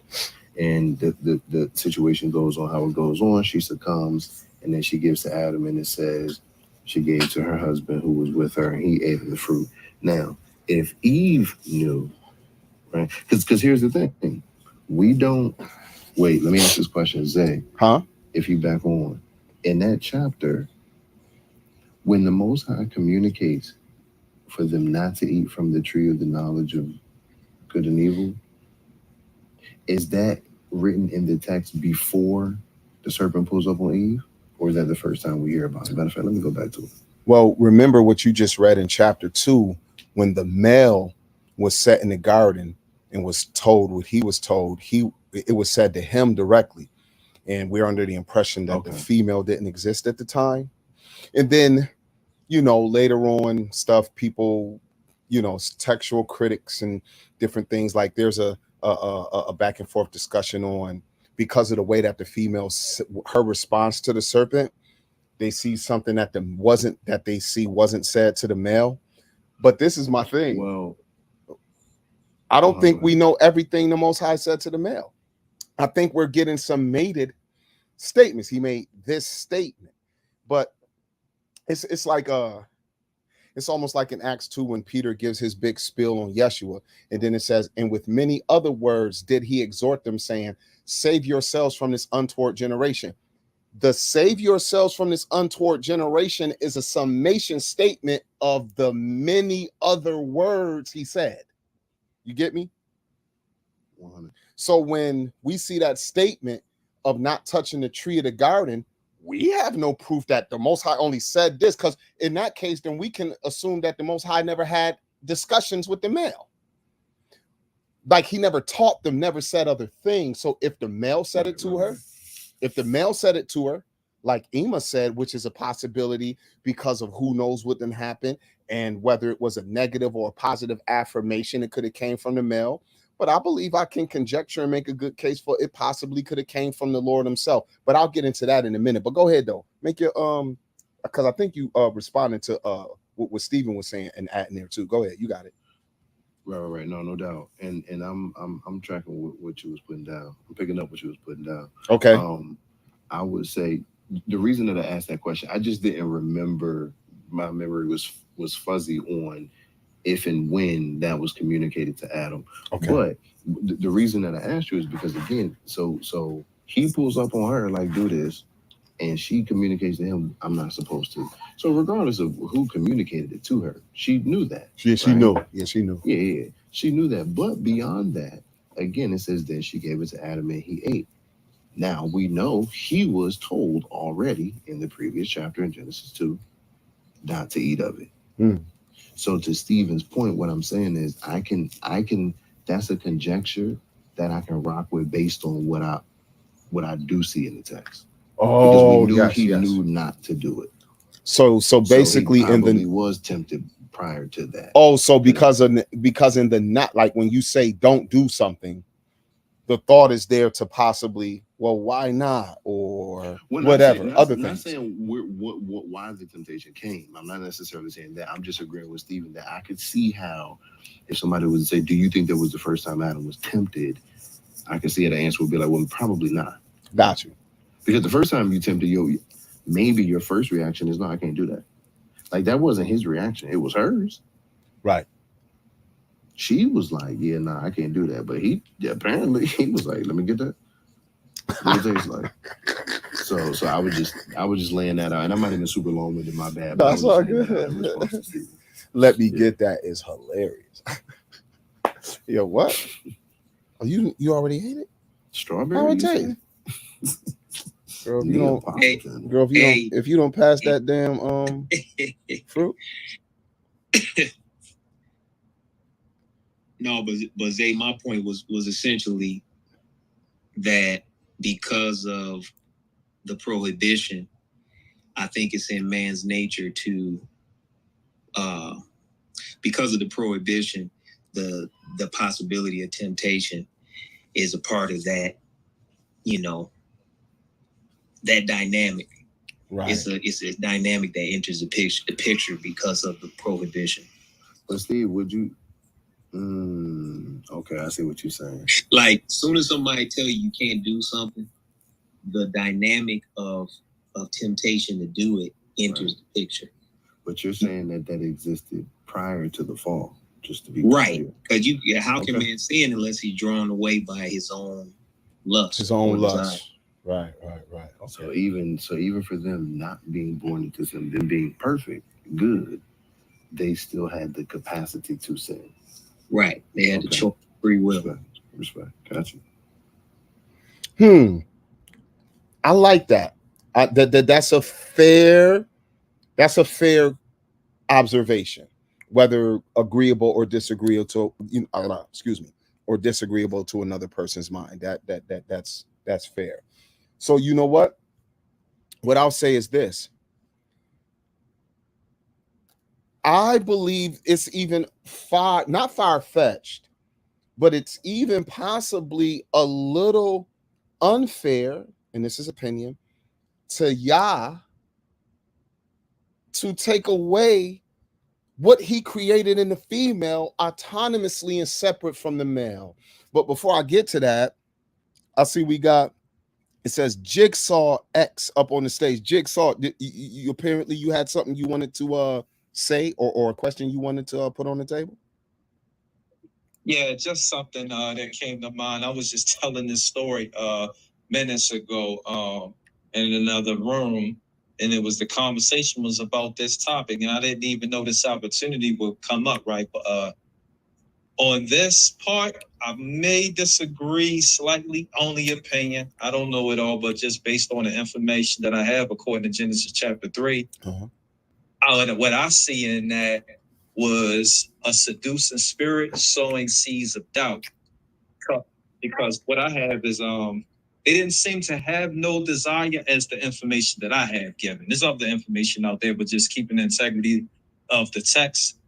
And the situation goes on how it goes on. She succumbs, and then she gives to Adam, and it says she gave to her husband who was with her, and he ate of the fruit. Now, if Eve knew, right? Because here's the thing. We don't... Wait, let me ask this question, Zay. Huh? If you back on. In that chapter, when the Most High communicates for them not to eat from the tree of the knowledge of good and evil, is that written in the text before the serpent pulls up on Eve? Or is that the first time we hear about it? Matter of fact, let me go back to it. Well, remember what you just read in chapter 2, when the male was set in the garden and was told what he was told, it was said to him directly. And we're under the impression that the female didn't exist at the time. And then, later on stuff, people, textual critics and different things, like there's a back and forth discussion on, because of the way that the female, her response to the serpent, they see something that wasn't said to the male. But this is my thing. Well, I don't think we know everything the Most High said to the male. I think we're getting some mated statements. He made this statement, but it's like it's almost like in Acts 2 when Peter gives his big spiel on Yeshua, and then it says, and with many other words did he exhort them, saying, save yourselves from this untoward generation. The save yourselves from this untoward generation is a summation statement of the many other words he said. You get me? 100. So when we see that statement of not touching the tree of the garden, we have no proof that the Most High only said this, because in that case, then we can assume that the Most High never had discussions with the male. Like he never taught them, never said other things. So if the male said it to her, like Ema said, which is a possibility because of who knows what then happened and whether it was a negative or a positive affirmation, it could have came from the male. But I believe I can conjecture and make a good case for it possibly could have came from the Lord himself. But I'll get into that in a minute. But go ahead though. Make your because I think you responded to what Stephen was saying and adding there too. Go ahead, you got it. Right. No doubt. And I'm tracking what you was putting down. I'm picking up what you was putting down. Okay. I would say the reason that I asked that question, I just didn't remember. My memory was fuzzy on if and when that was communicated to Adam. Okay. But the reason that I asked you is because, again, so he pulls up on her like, do this, and she communicates to him, I'm not supposed to. So regardless of who communicated it to her, she knew that. She knew. Yeah, she knew. Yeah. She knew that. But beyond that, again, it says that she gave it to Adam and he ate. Now, we know he was told already in the previous chapter in Genesis 2 not to eat of it. So to Stephen's point, what I'm saying is I can that's a conjecture that I can rock with based on what I do see in the text. Oh, because he yes. knew not to do it. So basically, so he probably was tempted prior to that. Oh, so because in the not, like when you say don't do something, the thought is there to possibly, well, why not, or whatever, other things. Not saying why the temptation came. I'm not necessarily saying that. I'm just agreeing with Stephen that I could see how, if somebody would say, "Do you think that was the first time Adam was tempted?" I could see the answer would be like, "Well, probably not." Got you. Because the first time you tempted, maybe your first reaction is, "No, I can't do that." Like that wasn't his reaction; it was hers. Right. She was like, "Yeah, nah, I can't do that." But apparently he was like, "Let me get that." What it tastes like. So I was just laying that out, and I might have been super long with it. My bad. That's all good. Let me get that is hilarious. Yo, what? Oh, you already ate it? Strawberry? How it taste? Girl, if you don't pass that damn fruit. No, but Zay, my point was essentially that because of the prohibition, I think it's in man's nature to, because of the prohibition, the possibility of temptation is a part of that, that dynamic. Right. It's a dynamic that enters the picture because of the prohibition. But Steve, would you? Okay, I see what you're saying. Like, soon as somebody tell you can't do something, the dynamic of temptation to do it enters the picture. But you're saying that existed prior to the fall, just to be right. Because how can man sin unless he's drawn away by his own lust? His own lust. Right. Okay. So even for them not being born into sin, them being perfect, good, they still had the capacity to sin. Right. They had the choice, free will. Respect. Gotcha. I like that. That's a fair observation, whether agreeable or disagreeable to or disagreeable to another person's mind. That's fair. So you know what I'll say is this. I believe it's even not far-fetched, but it's even possibly a little unfair, and this is opinion, to Yah to take away what he created in the female autonomously and separate from the male. But before I get to that, I see it says Jigsaw X up on the stage. Jigsaw, you apparently you had something you wanted to say or a question you wanted to put on the table? Yeah, just something that came to mind. I was just telling this story minutes ago in another room, and the conversation was about this topic, and I didn't even know this opportunity would come up, right? But on this part, I may disagree slightly, only opinion. I don't know it all, but just based on the information that I have, according to Genesis chapter 3, what I see in that was a seducing spirit sowing seeds of doubt. Because what I have is they didn't seem to have no desire as the information that I have given. There's other information out there, but just keeping the integrity of the text.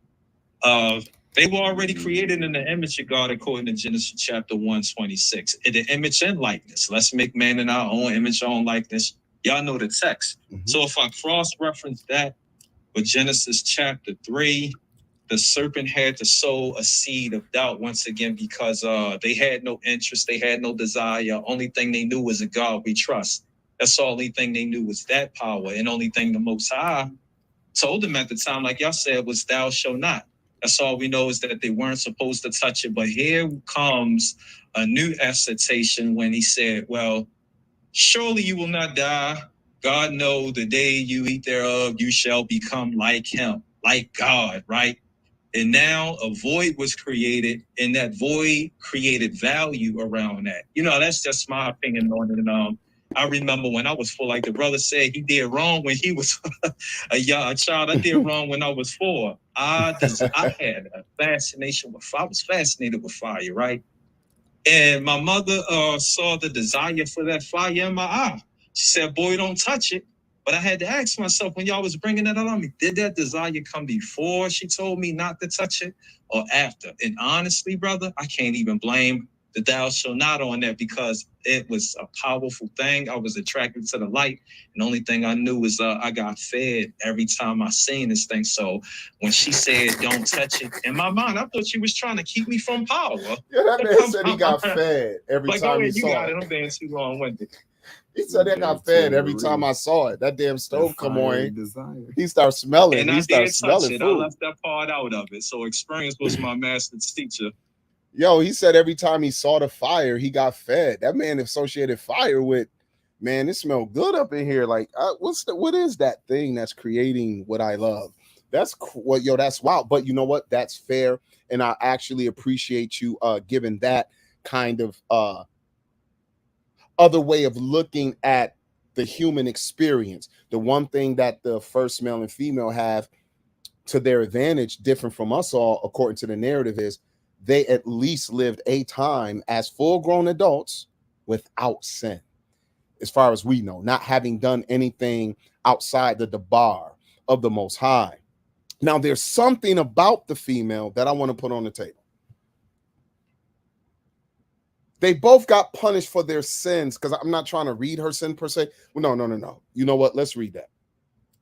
They were already created in the image of God, according to Genesis chapter 1:26. In the image and likeness. Let's make man in our own image, our own likeness. Y'all know the text. So if I cross-reference that with Genesis chapter 3, the serpent had to sow a seed of doubt once again because they had no interest, they had no desire. Only thing they knew was a God we trust. That's the only thing they knew was that power. And only thing the Most High told them at the time, like y'all said, was thou shalt not. That's all we know is that they weren't supposed to touch it. But here comes a new exhortation when he said, well, surely you will not die. God know the day you eat thereof, you shall become like him, like God, right? And now a void was created, and that void created value around that. That's just my opinion on it. And I remember when I was 4, like the brother said, he did wrong when he was a child. I did wrong when I was 4. I had a fascination with fire. I was fascinated with fire, right? And my mother saw the desire for that fire in my eye. She said, boy, don't touch it. But I had to ask myself when y'all was bringing that on me, did that desire come before she told me not to touch it or after? And honestly, brother, I can't even blame the thou shall not on that because it was a powerful thing. I was attracted to the light. And the only thing I knew was I got fed every time I seen this thing. So when she said, don't touch it, in my mind, I thought she was trying to keep me from power. Yeah, that man said he got fed every Like, time he you saw got it. I'm being too long-winded. He said I got fed every time I saw it. That damn stove come on. He starts smelling. And he I starts did touch smelling it. food. I left that part out of it. So experience was my master teacher. Yo, he said every time he saw the fire, he got fed. That man associated fire with, man, it smelled good up in here. Like, what is that thing that's creating what I love? That's what, yo, that's wild. But you know what? That's fair. And I actually appreciate you giving that kind of other way of looking at the human experience. The one thing that the first male and female have to their advantage, different from us all, according to the narrative, is they at least lived a time as full-grown adults without sin, as far as we know, not having done anything outside the bar of the Most High. Now, there's something about the female that I want to put on the table. They both got punished for their sins, because I'm not trying to read her sin per se. Well, no. You know what? Let's read that.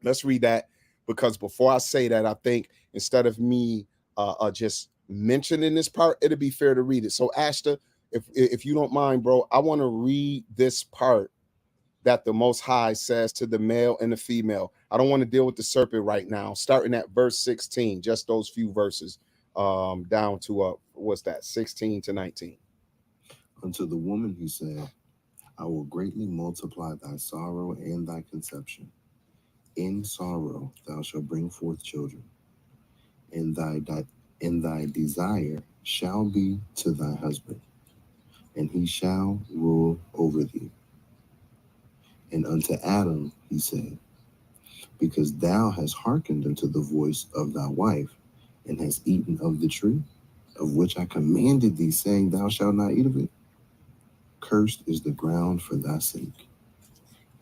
Let's read that, because before I say that, I think instead of me just mentioning this part, it'd be fair to read it. So, Ashta, if you don't mind, bro, I want to read this part that the Most High says to the male and the female. I don't want to deal with the serpent right now. Starting at verse 16, just those few verses down to what's that, 16 to 19. Unto the woman he said, I will greatly multiply thy sorrow and thy conception. In sorrow thou shalt bring forth children, and thy desire shall be to thy husband, and he shall rule over thee. And unto Adam he said, because thou hast hearkened unto the voice of thy wife, and hast eaten of the tree, of which I commanded thee, saying, thou shalt not eat of it. Cursed is the ground for thy sake.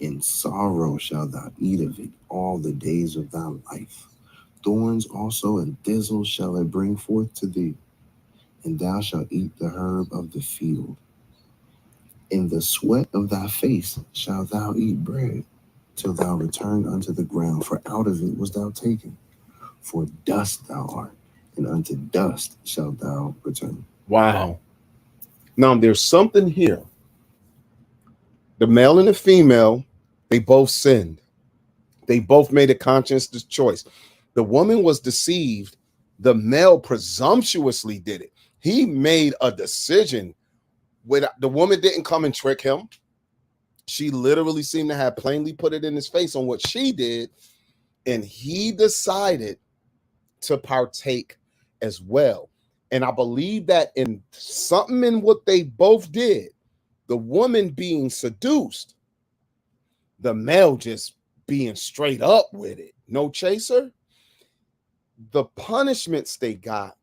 In sorrow shalt thou eat of it all the days of thy life. Thorns also and thistles shall it bring forth to thee, and thou shalt eat the herb of the field. In the sweat of thy face shalt thou eat bread, till thou return unto the ground, for out of it was thou taken. For dust thou art, and unto dust shalt thou return. Wow. Now, there's something here. The male and the female, they both sinned. They both made a conscious choice. The woman was deceived. The male presumptuously did it. He made a decision. The woman didn't come and trick him. She literally seemed to have plainly put it in his face on what she did, and he decided to partake as well. And I believe that in something in what they both did, the woman being seduced, the male just being straight up with it, no chaser. The punishments they got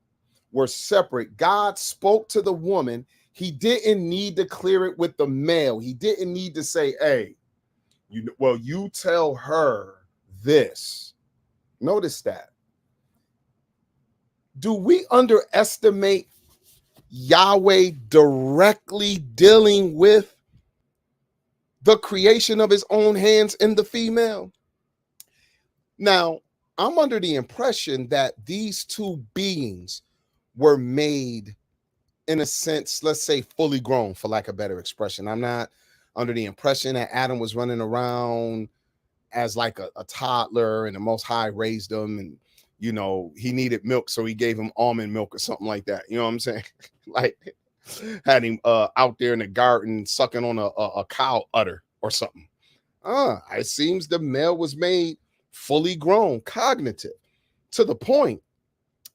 were separate. God spoke to the woman. He didn't need to clear it with the male. He didn't need to say, hey, you tell her this. Notice that. Do we underestimate Yahweh directly dealing with the creation of his own hands in the female? Now, I'm under the impression that these two beings were made, in a sense, let's say fully grown, for lack of a better expression. I'm not under the impression that Adam was running around as like a toddler and the Most High raised him, and he needed milk, so he gave him almond milk or something like that. You know what I'm saying? Like had him out there in the garden sucking on a cow udder or something. It seems the male was made fully grown, cognitive, to the point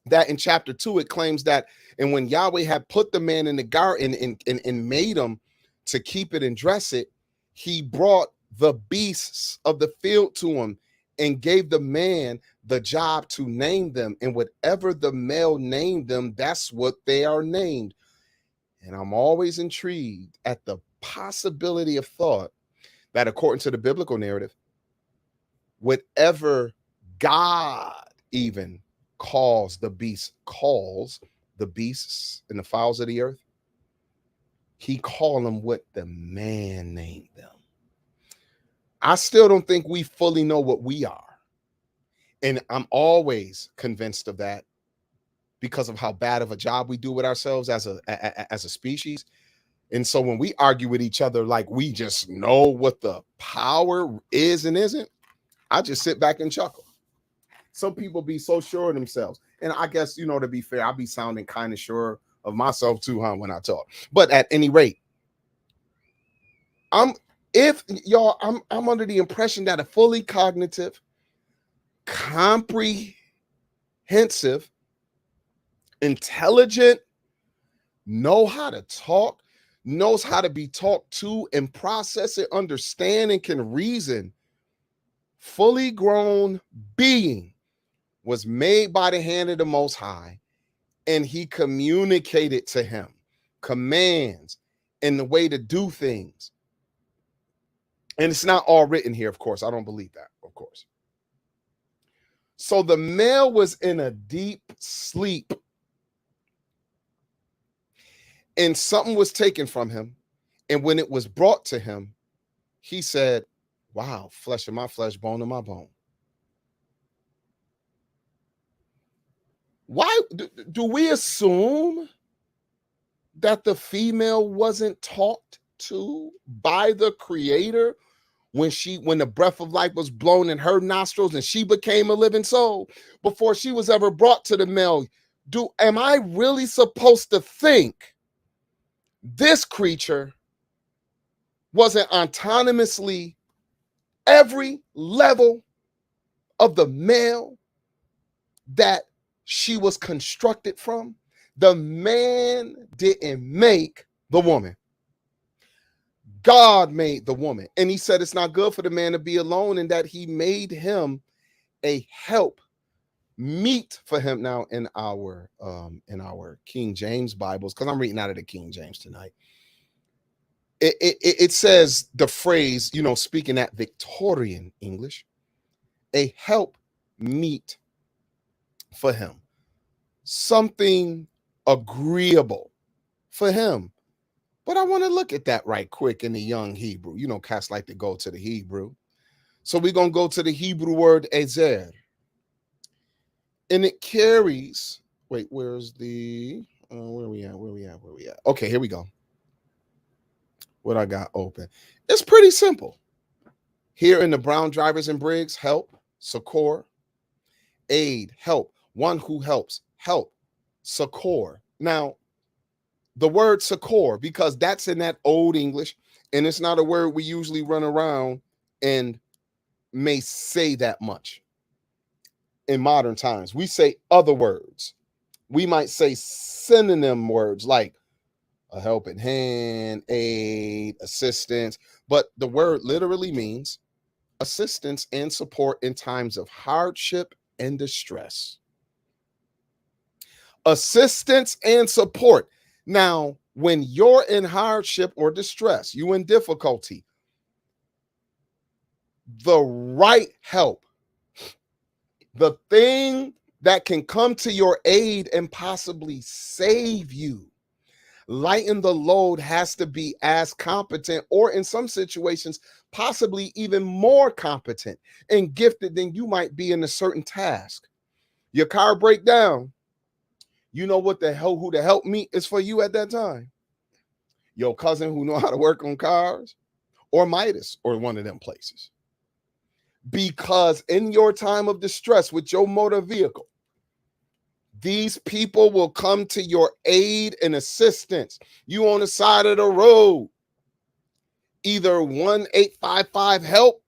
that in chapter 2 it claims that, and when Yahweh had put the man in the garden and made him to keep it and dress it, he brought the beasts of the field to him and gave the man the job to name them, and whatever the male named them, that's what they are named. And I'm always intrigued at the possibility of thought that according to the biblical narrative, whatever God even calls the beasts and the fowls of the earth, he called them what the man named them. I still don't think we fully know what we are. And I'm always convinced of that because of how bad of a job we do with ourselves as a species. And so when we argue with each other like we just know what the power is and isn't, I just sit back and chuckle. Some people be so sure of themselves. And I guess, you know, to be fair, I'll be sounding kind of sure of myself too, huh, when I talk. But at any rate, I'm under the impression that a fully cognitive, comprehensive, intelligent, know how to talk, knows how to be talked to and process it, understand and can reason, fully grown being was made by the hand of the Most High, and he communicated to him commands and the way to do things. And it's not all written here, of course. I don't believe that, of course. So the male was in a deep sleep, and something was taken from him. And when it was brought to him, he said, wow, flesh of my flesh, bone of my bone. Why do we assume that the female wasn't talked to by the Creator when the breath of life was blown in her nostrils and she became a living soul before she was ever brought to the male? Am I really supposed to think this creature wasn't autonomously every level of the male that she was constructed from? The man didn't make the woman. God made the woman. And he said it's not good for the man to be alone, and that he made him a help meet for him. Now in our King James Bibles, because I'm reading out of the King James tonight, it says the phrase, you know, speaking that Victorian English, a help meet for him, something agreeable for him. But I want to look at that right quick in the young Hebrew. You know, cats like to go to the Hebrew. So we're going to go to the Hebrew word ezer. And it carries, wait, where's the, where we at? Okay, here we go. What I got open. It's pretty simple. Here in the Brown, Drivers, and Briggs, help, succor, aid, help, one who helps, help, succor. Now, the word succor, because that's in that old English, and it's not a word we usually run around and may say that much in modern times. We say other words. We might say synonym words like a helping hand, aid, assistance, but the word literally means assistance and support in times of hardship and distress. Assistance and support. Now, when you're in hardship or distress, you in difficulty, the right help, the thing that can come to your aid and possibly save you, lighten the load, has to be as competent, or in some situations, possibly even more competent and gifted than you might be in a certain task. Your car break down. You know what the hell, who the help me is for you at that time? Your cousin who know how to work on cars, or Midas, or one of them places. Because in your time of distress with your motor vehicle, these people will come to your aid and assistance. You on the side of the road, either 1-855 help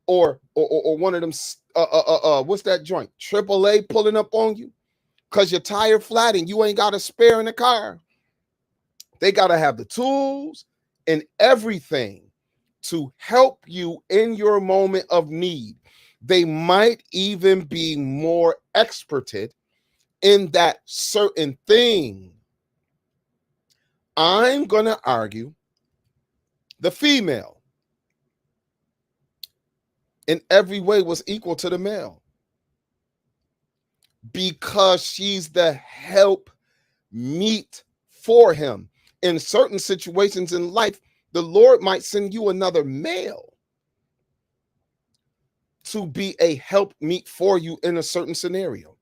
or one of them, what's that joint? AAA pulling up on you because your tire flat and you ain't got a spare in the car. They got to have the tools and everything to help you in your moment of need. They might even be more experted in that certain thing. I'm going to argue the female in every way was equal to the male, because she's the help meet for him. In certain situations in life, the Lord might send you another male to be a help meet for you in a certain scenario.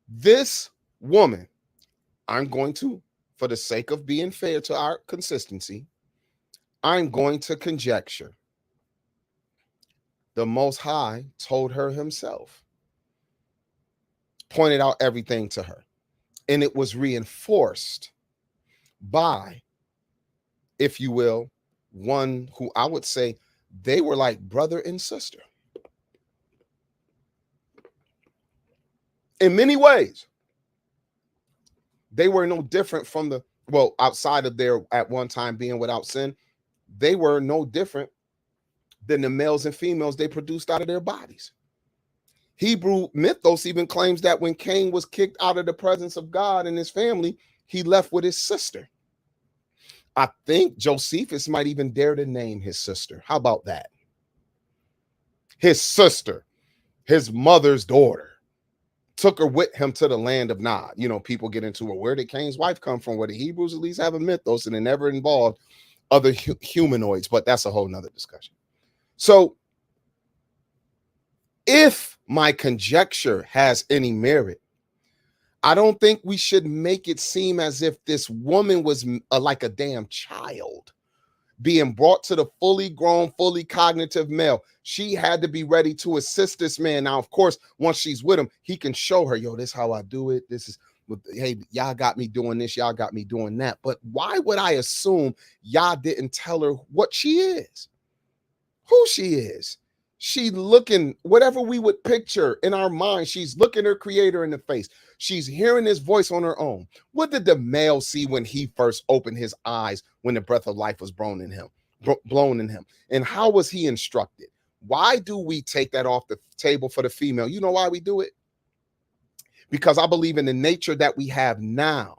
This woman, I'm going to, for the sake of being fair to our consistency, I'm going to conjecture the Most High told her himself, pointed out everything to her, and it was reinforced by, if you will, one who I would say they were like brother and sister in many ways. They were no different from the, well, outside of their at one time being without sin, they were no different than the males and females they produced out of their bodies. Hebrew mythos even claims that when Cain was kicked out of the presence of God and his family, he left with his sister. I think Josephus might even dare to name his sister. How about that? His sister, his mother's daughter, took her with him to the land of Nod. You know, people get into it. Where did Cain's wife come from? Where the Hebrews at least have a mythos, and it never involved other humanoids, but that's a whole nother discussion. So if my conjecture has any merit, I don't think we should make it seem as if this woman was like a damn child being brought to the fully grown, fully cognitive male. She had to be ready to assist this man. Now, of course, once she's with him, he can show her, yo, this is how I do it. This is, hey, y'all got me doing this. Y'all got me doing that. But why would I assume y'all didn't tell her what she is, who she is? She looking, whatever we would picture in our mind, she's looking her creator in the face. She's hearing his voice on her own. What did the male see when he first opened his eyes when the breath of life was blown in him? And how was he instructed? Why do we take that off the table for the female? You know why we do it? Because I believe in the nature that we have now.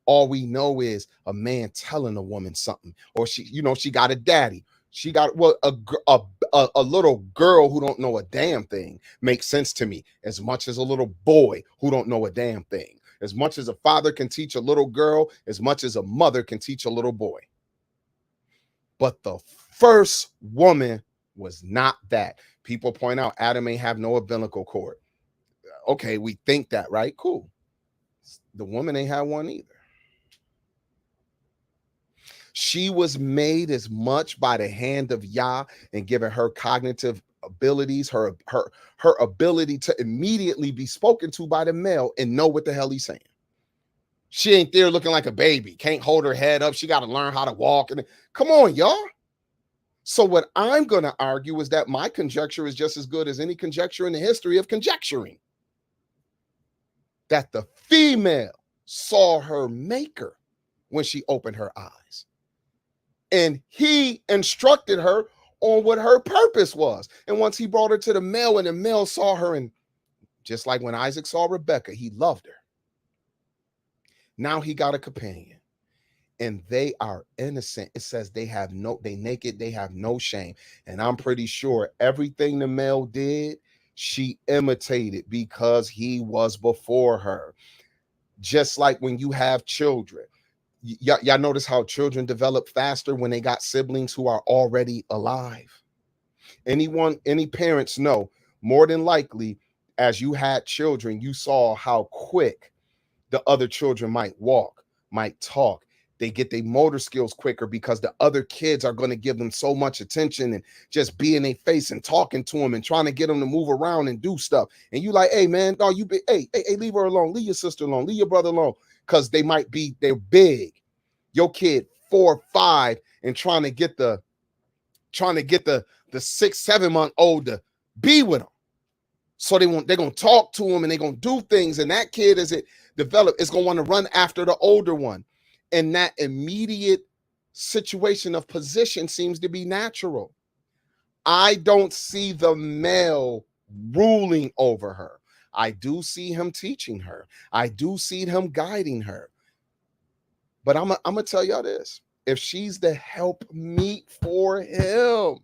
All we know is a man telling a woman something, or she, you know, she got a daddy. She got, well, a little girl who don't know a damn thing makes sense to me as much as a little boy who don't know a damn thing. As much as a father can teach a little girl, as much as a mother can teach a little boy. But the first woman was not that. People point out Adam ain't have no umbilical cord. Okay, we think that, right? Cool. The woman ain't had one either. She was made as much by the hand of Yah and given her cognitive abilities, her ability to immediately be spoken to by the male and know what the hell he's saying. She ain't there looking like a baby, can't hold her head up. She got to learn how to walk. And come on, y'all. So what I'm going to argue is that my conjecture is just as good as any conjecture in the history of conjecturing. That the female saw her maker when she opened her eyes. And he instructed her on what her purpose was. And once he brought her to the male and the male saw her, and just like when Isaac saw Rebekah, he loved her. Now he got a companion and they are innocent. It says they naked, they have no shame. And I'm pretty sure everything the male did, she imitated because he was before her. Just like when you have children. Y'all notice how children develop faster when they got siblings who are already alive. Any parents know, more than likely, as you had children, you saw how quick the other children might walk, might talk. They get their motor skills quicker because the other kids are going to give them so much attention and just be in their face and talking to them and trying to get them to move around and do stuff. And you like, hey man, dog, hey, leave her alone, leave your sister alone, leave your brother alone, because they're big. Your kid 4 or 5 and trying to get the 6-7 month old to be with them. So they're going to talk to him and they're going to do things. And that kid, as it develops, is going to want to run after the older one. And that immediate situation of position seems to be natural. I don't see the male ruling over her. I do see him teaching her. I do see him guiding her. But I'm going to tell y'all this. if she's the help meet for him,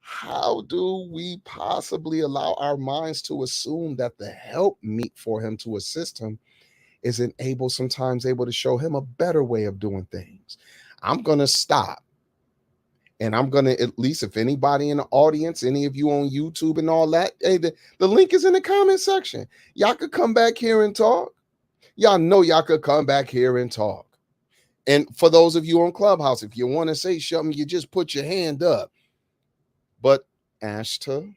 how do we possibly allow our minds to assume that the help meet for him to assist him isn't sometimes able to show him a better way of doing things? I'm going to stop. And I'm going to, at least if anybody in the audience, any of you on YouTube and all that, hey, the link is in the comment section. Y'all could come back here and talk. Y'all know y'all could come back here and talk. And for those of you on Clubhouse, if you want to say something, you just put your hand up. But Ashta,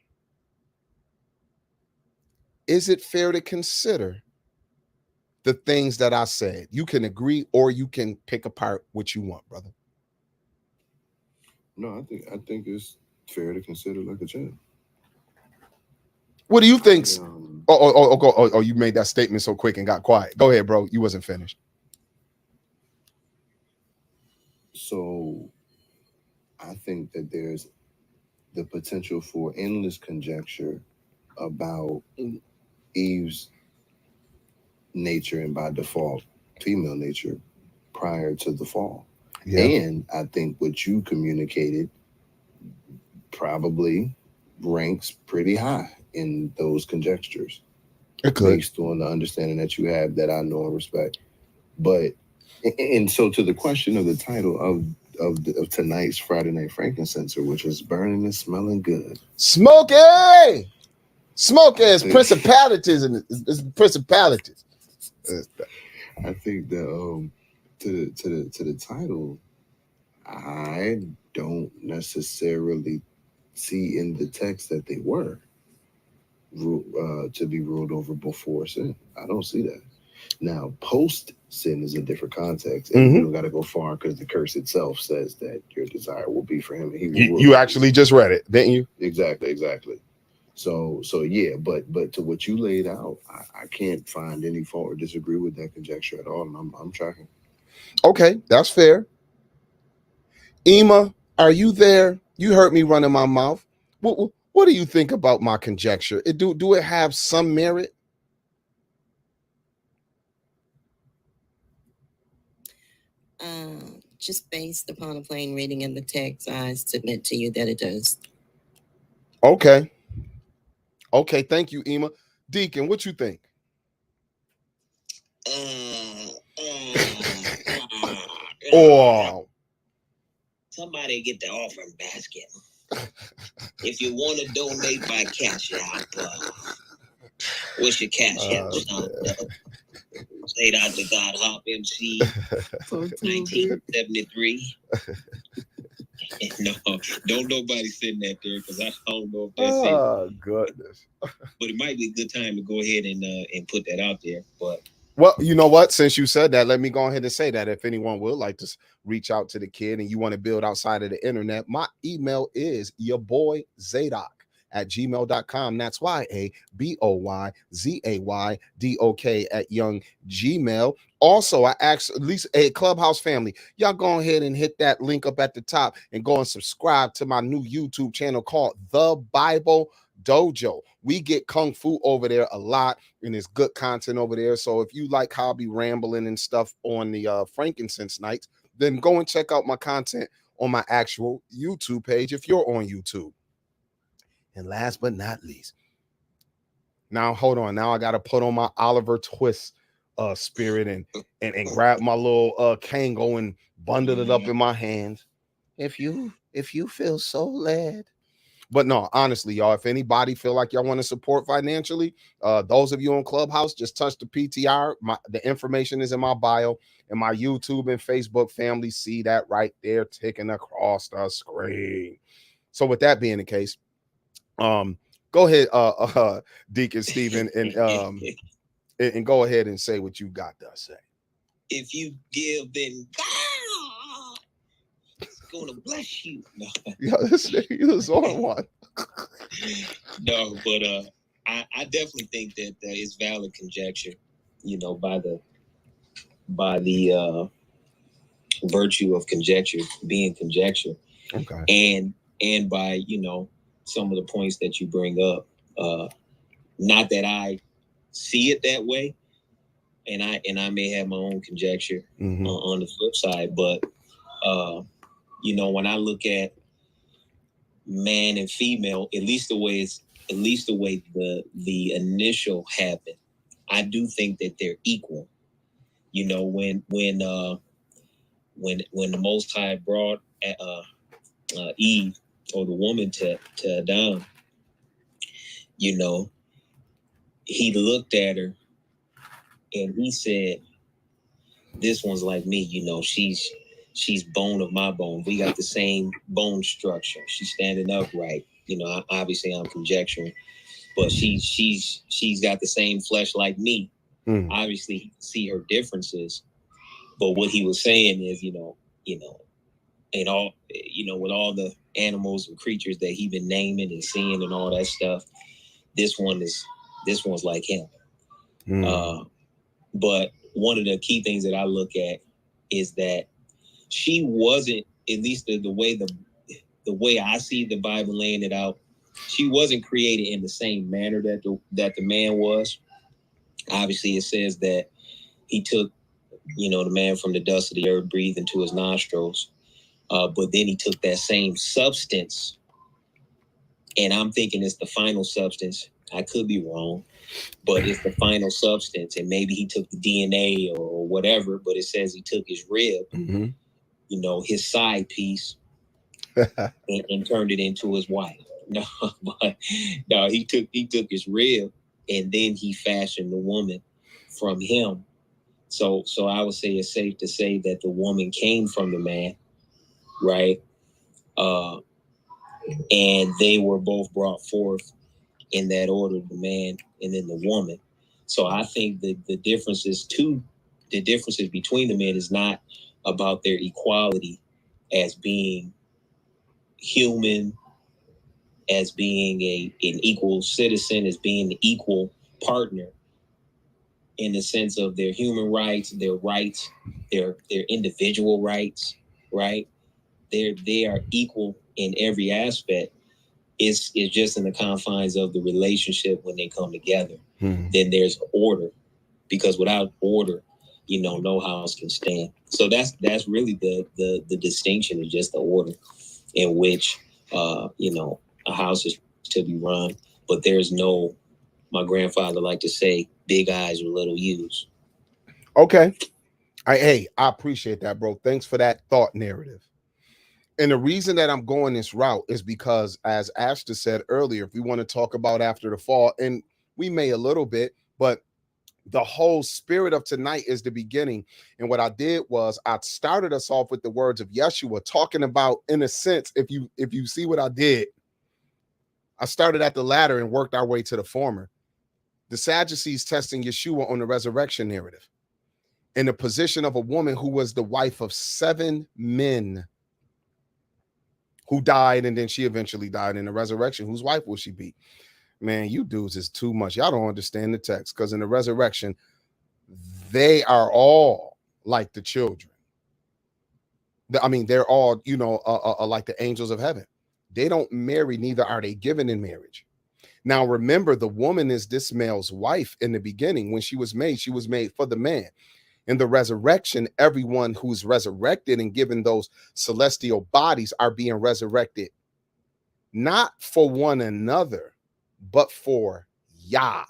is it fair to consider the things that I said? You can agree or you can pick apart what you want, brother. No, I think it's fair to consider like a champ. What do you think? Oh, you made that statement so quick and got quiet. Go ahead, bro. You wasn't finished. So I think that there's the potential for endless conjecture about Eve's nature and by default female nature prior to the fall. Yeah. And I think what you communicated probably ranks pretty high in those conjectures. It could. Based on the understanding that you have that I know and respect. But, and so to the question of the title of tonight's Friday Night Frankincense, which is burning and smelling good. Smoky is principalities and it's principalities. I think that to the title, I don't necessarily see in the text that they were to be ruled over before sin. I don't see that. Now, post sin is a different context, and you don't got to go far because the curse itself says that your desire will be for him. And you actually just read it, didn't you? Exactly. So yeah, but to what you laid out, I can't find any fault or disagree with that conjecture at all, and I'm tracking. Okay, that's fair. Ema, are you there? You heard me running my mouth. What do you think about my conjecture? Do it have some merit? Just based upon a plain reading in the text, I submit to you that it does. Okay, thank you, Ema. Deacon, what you think? Somebody get the offering basket. If you want to donate by Cash App, what's your Cash App? Say it out to God Hop MC 1973. No, don't nobody send that there because I don't know if that's it. Oh, goodness. But it might be a good time to go ahead and put that out there. But well, you know what? Since you said that, let me go ahead and say that if anyone would like to reach out to the kid and you want to build outside of the internet, my email is yourboyzadok@gmail.com. That's YABOYZAYDOK@younggmail. Also, I asked at least a Clubhouse family, y'all go ahead and hit that link up at the top and go and subscribe to my new YouTube channel called The Bible Dojo. We get kung fu over there a lot, and there's good content over there. So if you like how I'll be rambling and stuff on the frankincense nights, then go and check out my content on my actual YouTube page if you're on YouTube. And last but not least, now hold on. Now I got to put on my Oliver Twist spirit and grab my little Kango and bundle it up in my hands. If you feel so led. But no, honestly, y'all, if anybody feel like y'all want to support financially, those of you on Clubhouse, just touch the PTR. The information is in my bio, and my YouTube and Facebook family see that right there ticking across the screen. So with that being the case, go ahead, Deacon Stephen, and go ahead and say what you got to say. If you give, then God is gonna bless you. No. Yeah, this nigga is on one. No, but I definitely think that it's valid conjecture, by the virtue of conjecture being conjecture. Okay. And by, some of the points that you bring up. Not that I see it that way, and I may have my own conjecture on the flip side, but You know, when I look at man and female, at least the way the initial happened, I do think that they're equal. You know, when the Most High brought Eve, or the woman, to Adam, you know, he looked at her and he said, "This one's like me. You know, she's bone of my bone. We got the same bone structure. She's standing upright. You know, obviously I'm conjecturing, but she's got the same flesh like me. Obviously, he can see her differences, but what he was saying is, you know, and all, you know, with all the animals and creatures that he been naming and seeing and all that stuff, this one's like him. But one of the key things that I look at is that she wasn't, at least the way I see the Bible laying it out, she wasn't created in the same manner that the man was. Obviously, it says that he took, you know, the man from the dust of the earth, breathed into his nostrils, but then he took that same substance, and I'm thinking it's the final substance. I could be wrong, but it's the final substance, and maybe he took the DNA or whatever, but it says he took his rib, you know, his side piece, and turned it into his wife. No, but no, he took his rib, and then he fashioned the woman from him. So I would say it's safe to say that the woman came from the man, right? And they were both brought forth in that order, the man and then the woman. So I think that the differences between the men is not about their equality as being human, as being an equal citizen, as being an equal partner, in the sense of their human rights, their individual rights, right? They are equal in every aspect. It's just in the confines of the relationship when they come together. Then there's order, because without order, you know, no house can stand. So that's really the distinction, is just the order in which you know, a house is to be run. But there's no, my grandfather liked to say, big eyes or little U's. Okay. I appreciate that, bro. Thanks for that thought narrative. And the reason that I'm going this route is because, as Ashton said earlier, if we want to talk about after the fall, and we may a little bit, but the whole spirit of tonight is the beginning. And what I did was I started us off with the words of Yeshua, talking about, in a sense, if you see what I did, I started at the latter and worked our way to the former. The Sadducees testing Yeshua on the resurrection narrative in the position of a woman who was the wife of 7 men who died, and then she eventually died in the resurrection. Whose wife will she be? Man, you dudes is too much. Y'all don't understand the text, because in the resurrection, they are all like the children. I mean, they're all, you know, like the angels of heaven. They don't marry, neither are they given in marriage. Now, remember, the woman is this male's wife in the beginning. When she was made for the man. In the resurrection, everyone who's resurrected and given those celestial bodies are being resurrected, not for one another, but for Yah,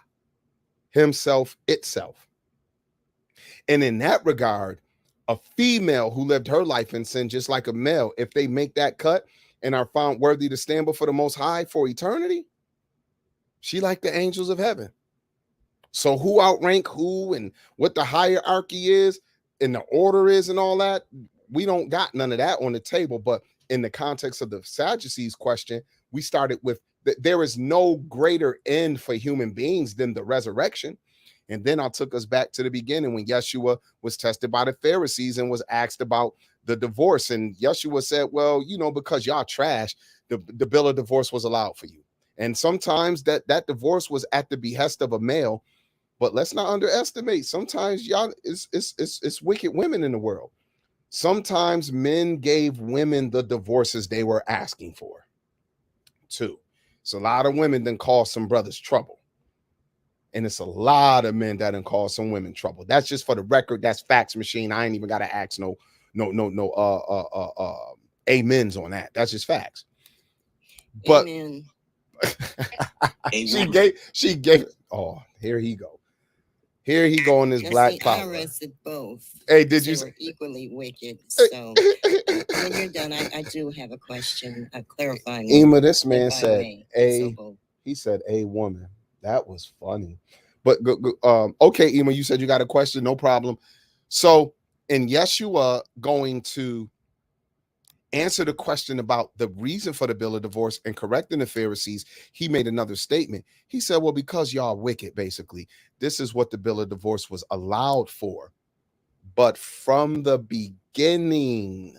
himself, itself. And in that regard, a female who lived her life in sin, just like a male, if they make that cut and are found worthy to stand before the Most High for eternity, she like the angels of heaven. So who outrank who and what the hierarchy is and the order is and all that, we don't got none of that on the table. But in the context of the Sadducees question, we started with that there is no greater end for human beings than the resurrection. And then I took us back to the beginning when Yeshua was tested by the Pharisees and was asked about the divorce. And Yeshua said, well, you know, because y'all trash, the bill of divorce was allowed for you. And sometimes that divorce was at the behest of a male. But let's not underestimate. Sometimes y'all, it's wicked women in the world. Sometimes men gave women the divorces they were asking for, too. It's a lot of women that cause some brothers trouble. And it's a lot of men that cause some women trouble. That's just for the record. That's facts machine. I ain't even got to ask amens on that. That's just facts. But Amen. she gave. Oh, here he go. Here he go in this Now, black see, I power. arrested both. Hey, did They you? were equally wicked. So when you're done, I do have a question, a clarifying one. Ema, this man if I said may. a. So, He said a woman. That was funny. But okay, Ema, you said you got a question. No problem. So, and Yeshua going to answer the question about the reason for the bill of divorce and correcting the Pharisees, he made another statement. He said, well, because y'all wicked, basically, this is what the bill of divorce was allowed for. But from the beginning,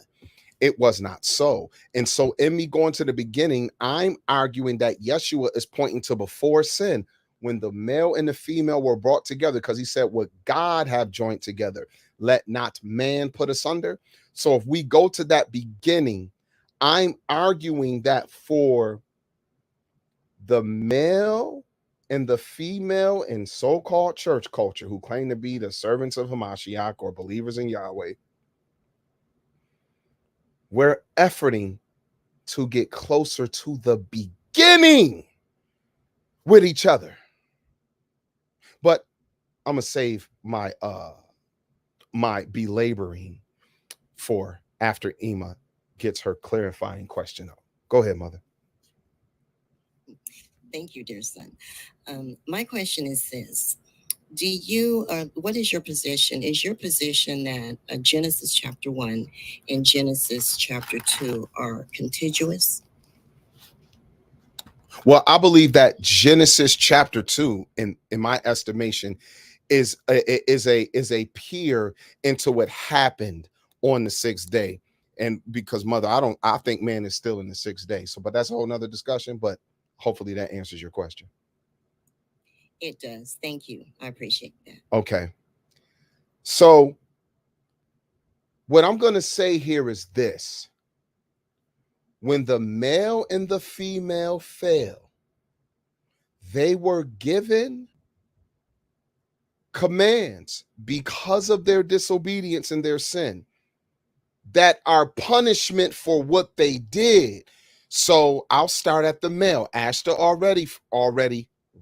it was not so. And so in me going to the beginning, I'm arguing that Yeshua is pointing to before sin, when the male and the female were brought together, because he said, what God have joined together, let not man put asunder. So if we go to that beginning, I'm arguing that for the male and the female in so-called church culture who claim to be the servants of Hamashiach or believers in Yahweh, we're efforting to get closer to the beginning with each other. But I'm gonna save my my belaboring for after Ema gets her clarifying question up. Go ahead, mother. thank you, dear son. My question is this. Do you, what is your position? Is your position that Genesis chapter 1 and Genesis chapter 2 are contiguous? Well, I believe that Genesis chapter 2, in my estimation, is a peer into what happened on the sixth day. And because mother, I think man is still in the sixth day. So, but that's a whole nother discussion. But hopefully that answers your question. It does. Thank you. I appreciate that. Okay. So what I'm going to say here is this. When the male and the female fell, they were given commands because of their disobedience and their sin that are punishment for what they did. So I'll start at the male. Ashton already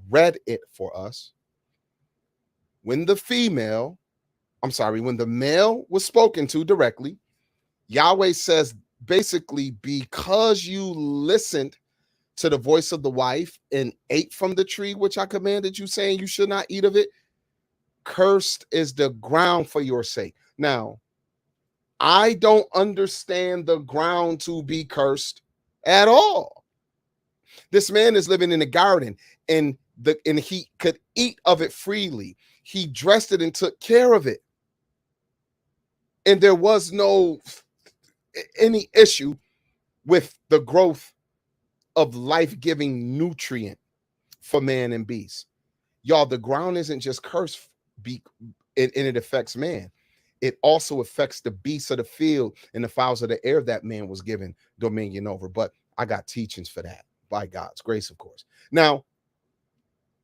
read it for us. When the male was spoken to directly, Yahweh says basically, because you listened to the voice of the wife and ate from the tree which I commanded you, saying you should not eat of it, cursed is the ground for your sake. Now, I don't understand the ground to be cursed at all. This man is living in a garden and he could eat of it freely. He dressed it and took care of it. And there was no any issue with the growth of life-giving nutrient for man and beast. Y'all, the ground isn't just cursed and it affects man. It also affects the beasts of the field and the fowls of the air that man was given dominion over. But I got teachings for that by God's grace, of course. Now,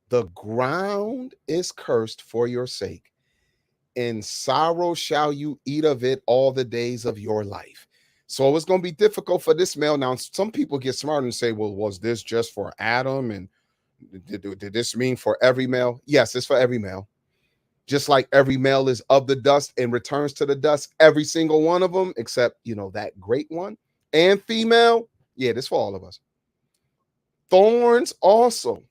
the ground is cursed for your sake. In sorrow shall you eat of it all the days of your life. So it's going to be difficult for this male. Now, some people get smart and say, well, was this just for Adam? And did this mean for every male? Yes, it's for every male. Just like every male is of the dust and returns to the dust, every single one of them, except, that great one. And female, yeah, this for all of us. Thorns also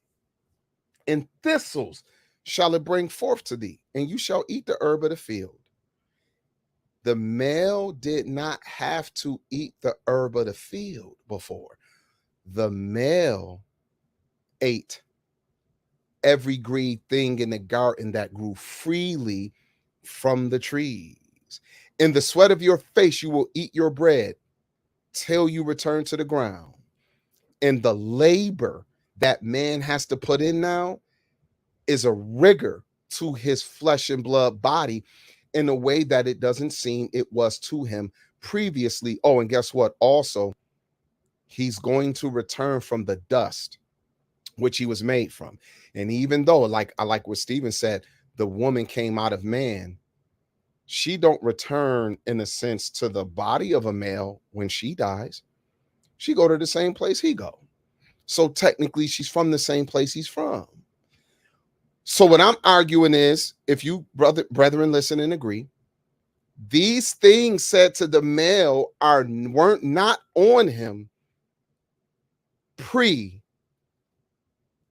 and thistles shall it bring forth to thee, and you shall eat the herb of the field. The male did not have to eat the herb of the field before. The male ate every green thing in the garden that grew freely from the trees. In the sweat of your face, you will eat your bread till you return to the ground. And the labor that man has to put in now is a rigor to his flesh and blood body in a way that it doesn't seem it was to him previously. Oh, and guess what? Also, he's going to return from the dust which he was made from. And even though, I like what Stephen said, the woman came out of man, she don't return in a sense to the body of a male when she dies. She go to the same place he go. So technically she's from the same place he's from. So what I'm arguing is, if you brethren listen and agree, these things said to the male weren't not on him pre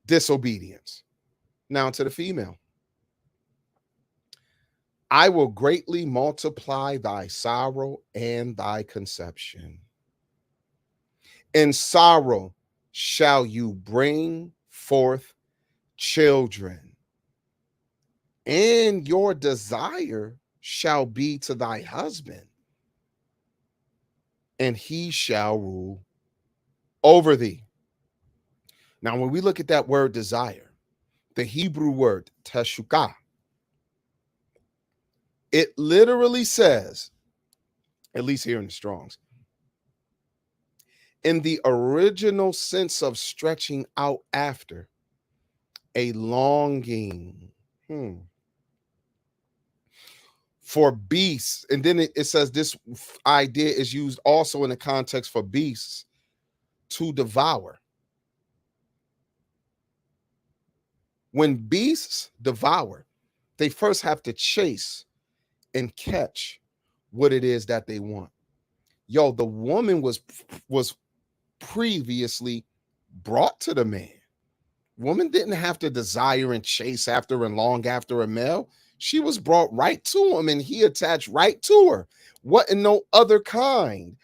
disobedience. Now to the female. I will greatly multiply thy sorrow and thy conception. In sorrow shall you bring forth children, and your desire shall be to thy husband, and he shall rule over thee. Now, when we look at that word desire, the Hebrew word teshukah, it literally says, at least here in the Strong's, in the original sense of stretching out after, a longing for beasts. And then it says this idea is used also in the context for beasts to devour. When beasts devour, they first have to chase and catch what it is that they want. Yo, the woman was previously brought to the man. Woman didn't have to desire and chase after and long after a male. She was brought right to him and he attached right to her. What in no other kind?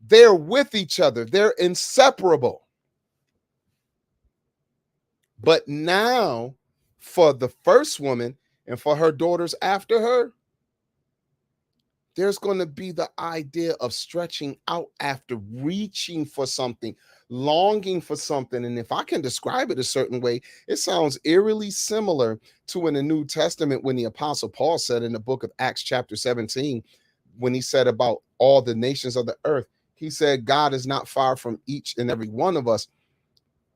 They're with each other. They're inseparable. But now for the first woman and for her daughters after her, there's going to be the idea of stretching out after, reaching for something, longing for something. And if I can describe it a certain way, it sounds eerily similar to in the New Testament when the Apostle Paul said in the book of Acts chapter 17, when he said about all the nations of the earth, he said, God is not far from each and every one of us.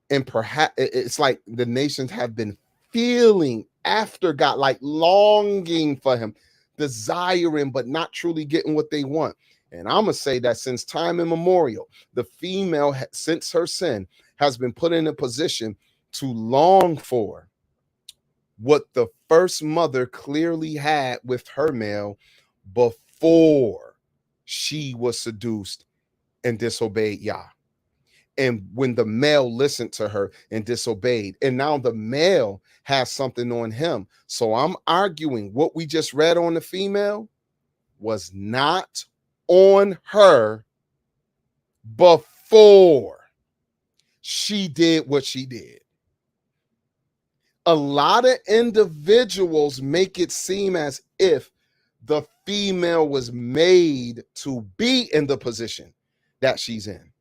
And perhaps it's like the nations have been feeling after God, like longing for him, desiring, but not truly getting what they want. And I'm going to say that since time immemorial, the female, since her sin, has been put in a position to long for what the first mother clearly had with her male before she was seduced and disobeyed Yah. And when the male listened to her and disobeyed, and now the male has something on him. So I'm arguing what we just read on the female was not on her before she did what she did. A lot of individuals make it seem as if the female was made to be in the position that she's in.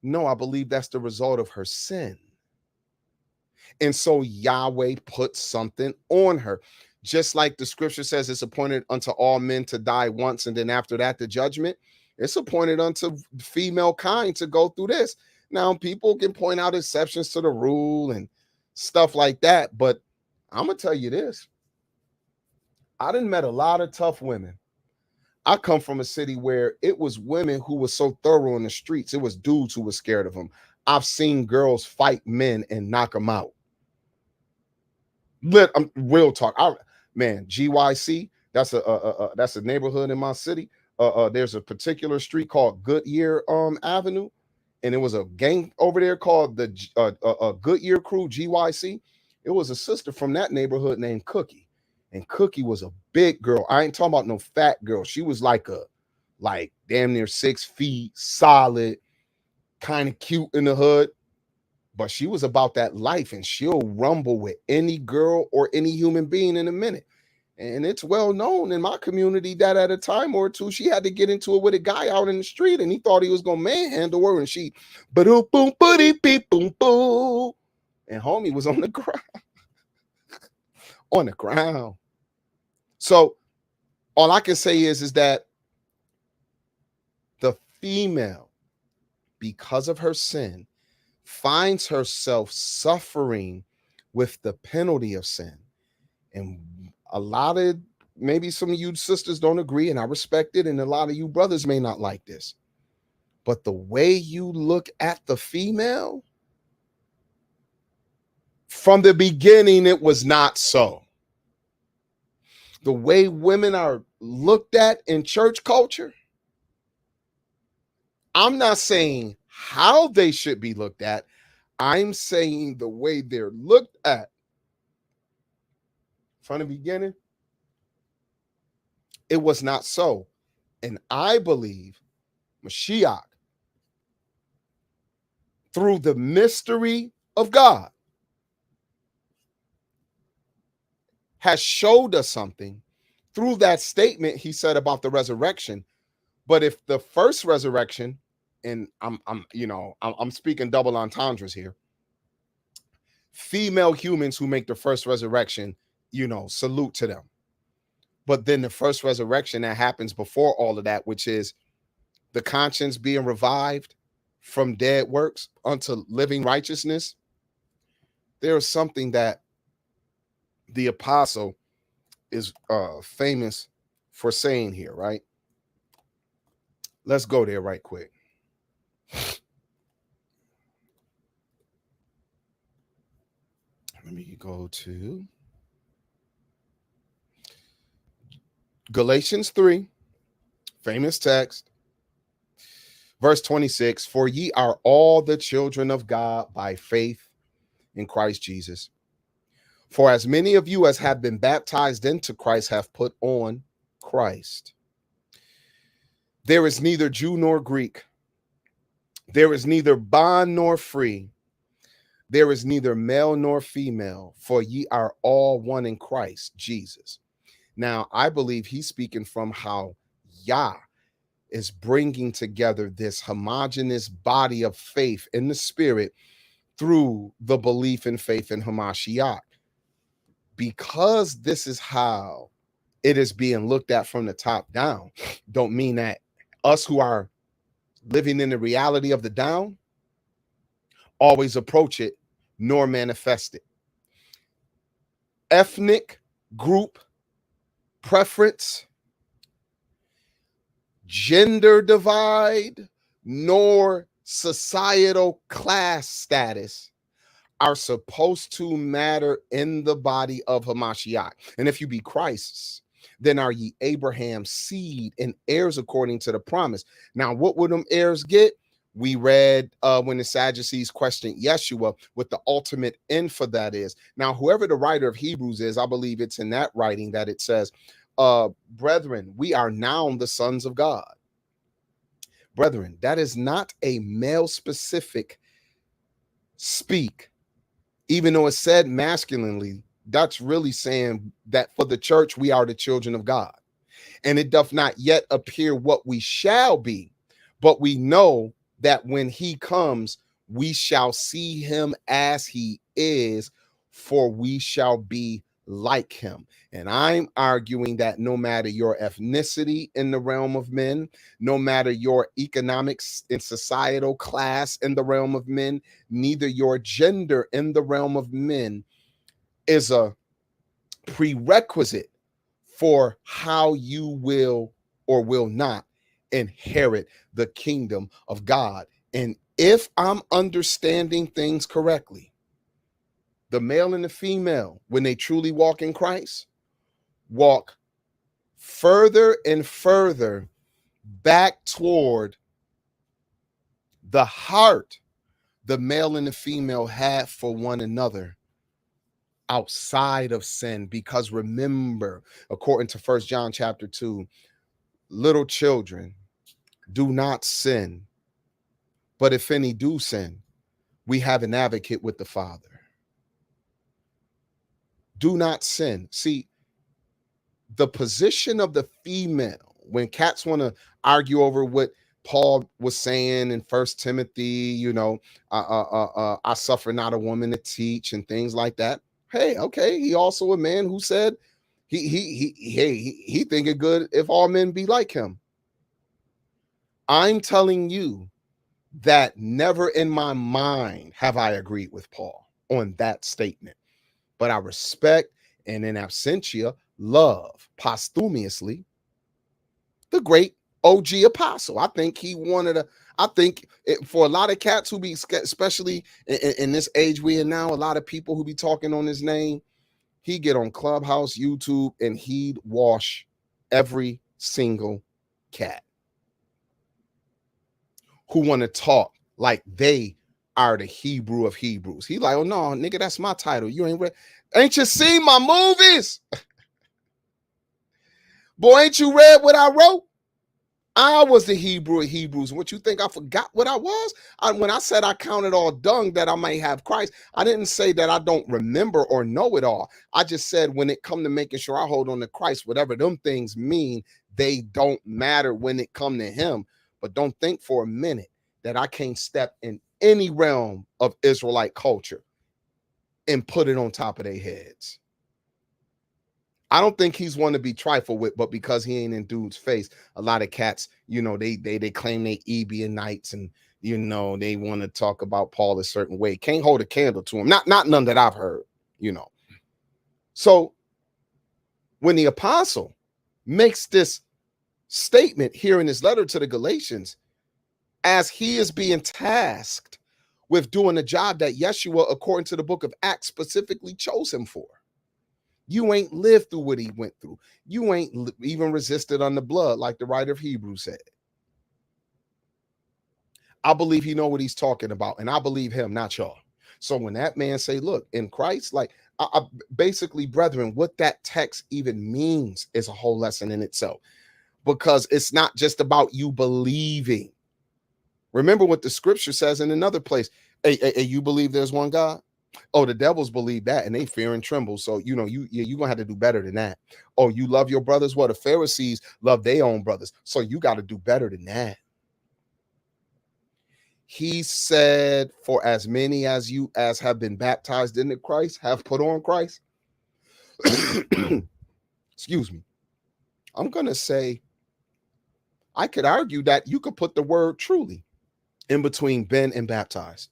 No, I believe that's the result of her sin. And so Yahweh put something on her. Just like the scripture says, it's appointed unto all men to die once, and then after that, the judgment. It's appointed unto female kind to go through this. Now, people can point out exceptions to the rule and stuff like that, but I'm going to tell you this. I done met a lot of tough women. I come from a city where it was women who were so thorough in the streets. It was dudes who were scared of them. I've seen girls fight men and knock them out. Real talk. GYC, that's a neighborhood in my city. There's a particular street called Goodyear Avenue, and it was a gang over there called the Goodyear Crew, GYC. It was a sister from that neighborhood named Cookie. And Cookie was a big girl. I ain't talking about no fat girl. She was like damn near 6 feet, solid, kind of cute in the hood. But she was about that life, and she'll rumble with any girl or any human being in a minute. And it's well known in my community that at a time or two, she had to get into it with a guy out in the street, and he thought he was going to manhandle her, and she, boom, boom, boom, boom. And homie was on the ground. On the ground. So all I can say is that the female, because of her sin, finds herself suffering with the penalty of sin. And a lot of maybe some of you sisters don't agree, and I respect it, and a lot of you brothers may not like this. But the way you look at the female, from the beginning, it was not so. The way women are looked at in church culture, I'm not saying how they should be looked at. I'm saying the way they're looked at from the beginning, it was not so. And I believe Mashiach, through the mystery of God, has showed us something through that statement he said about the resurrection. But if the first resurrection, and I'm speaking double entendres here, female humans who make the first resurrection, salute to them. But then the first resurrection that happens before all of that, which is the conscience being revived from dead works unto living righteousness, there is something that the apostle is famous for saying here, right? Let's go there right quick. Let me go to Galatians 3, famous text, verse 26. For ye are all the children of God by faith in Christ Jesus. For as many of you as have been baptized into Christ have put on Christ. There is neither Jew nor Greek. There is neither bond nor free. There is neither male nor female, for ye are all one in Christ Jesus. Now, I believe he's speaking from how Yah is bringing together this homogeneous body of faith in the spirit through the belief and faith in Hamashiach. Because this is how it is being looked at from the top down, don't mean that us who are living in the reality of the down always approach it nor manifest it. Ethnic group preference, gender divide, nor societal class status are supposed to matter in the body of Hamashiach. And if you be Christ's, then are ye Abraham's seed and heirs according to the promise. Now, what would them heirs get? We read when the Sadducees questioned Yeshua what the ultimate end for that is. Now, whoever the writer of Hebrews is, I believe it's in that writing that it says, brethren, we are now the sons of God. Brethren, that is not a male specific speak. Even though it's said masculinely, that's really saying that for the church, we are the children of God. And it doth not yet appear what we shall be, but we know that when he comes, we shall see him as he is, for we shall be like him. And I'm arguing that no matter your ethnicity in the realm of men, no matter your economics and societal class in the realm of men, neither your gender in the realm of men is a prerequisite for how you will or will not inherit the kingdom of God. And if I'm understanding things correctly, the male and the female, when they truly walk in Christ, walk further and further back toward the heart the male and the female had for one another outside of sin. Because remember, according to 1 John chapter 2, little children, do not sin. But if any do sin, we have an advocate with the Father. Do not sin. See, the position of the female, when cats want to argue over what Paul was saying in 1 Timothy, I suffer not a woman to teach and things like that. Hey, okay, he also a man who said he think it good if all men be like him. I'm telling you that never in my mind have I agreed with Paul on that statement. But I respect, and in absentia, love posthumously the great OG apostle. I think he wanted to, for a lot of cats who be, especially in this age we in now, a lot of people who be talking on his name, he get on Clubhouse, YouTube, and he'd wash every single cat who want to talk like they are the Hebrew of Hebrews. He like, oh no, nigga, that's my title. You ain't read. Ain't you seen my movies? Boy, ain't you read what I wrote? I was the Hebrew of Hebrews. What you think I forgot what I was? When I said I counted all dung that I might have Christ, I didn't say that I don't remember or know it all. I just said when it come to making sure I hold on to Christ, whatever them things mean, they don't matter when it come to him. But don't think for a minute that I can't step in any realm of Israelite culture and put it on top of their heads. I don't think he's one to be trifled with, but because he ain't in dude's face, a lot of cats, you know, they claim they Ebionites and, you know, they want to talk about Paul a certain way. Can't hold a candle to him. Not none that I've heard, you know. So when the apostle makes this statement here in his letter to the Galatians, as he is being tasked with doing a job that Yeshua, according to the book of Acts, specifically chose him for. You ain't lived through what he went through. You ain't even resisted on the blood, like the writer of Hebrews said. I believe he know what he's talking about, and I believe him, not y'all. So when that man say, look, in Christ, like, basically, brethren, what that text even means is a whole lesson in itself, because it's not just about you believing. Remember what the scripture says in another place. Hey, you believe there's one God? Oh, the devils believe that and they fear and tremble. So, you know, you're gonna have to do better than that. Oh, you love your brothers? Well, the Pharisees love their own brothers. So you got to do better than that. He said, for as many as you as have been baptized into Christ have put on Christ. Excuse me. I'm gonna say, I could argue that you could put the word truly in between been and baptized.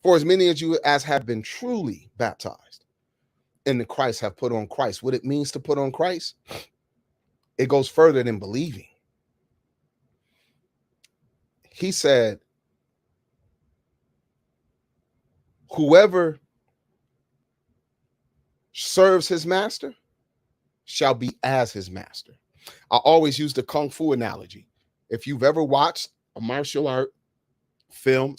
For as many of you as have been truly baptized in the Christ have put on Christ. What it means to put on Christ, it goes further than believing. He said, whoever serves his master shall be as his master. I always use the Kung Fu analogy. If you've ever watched a martial art film,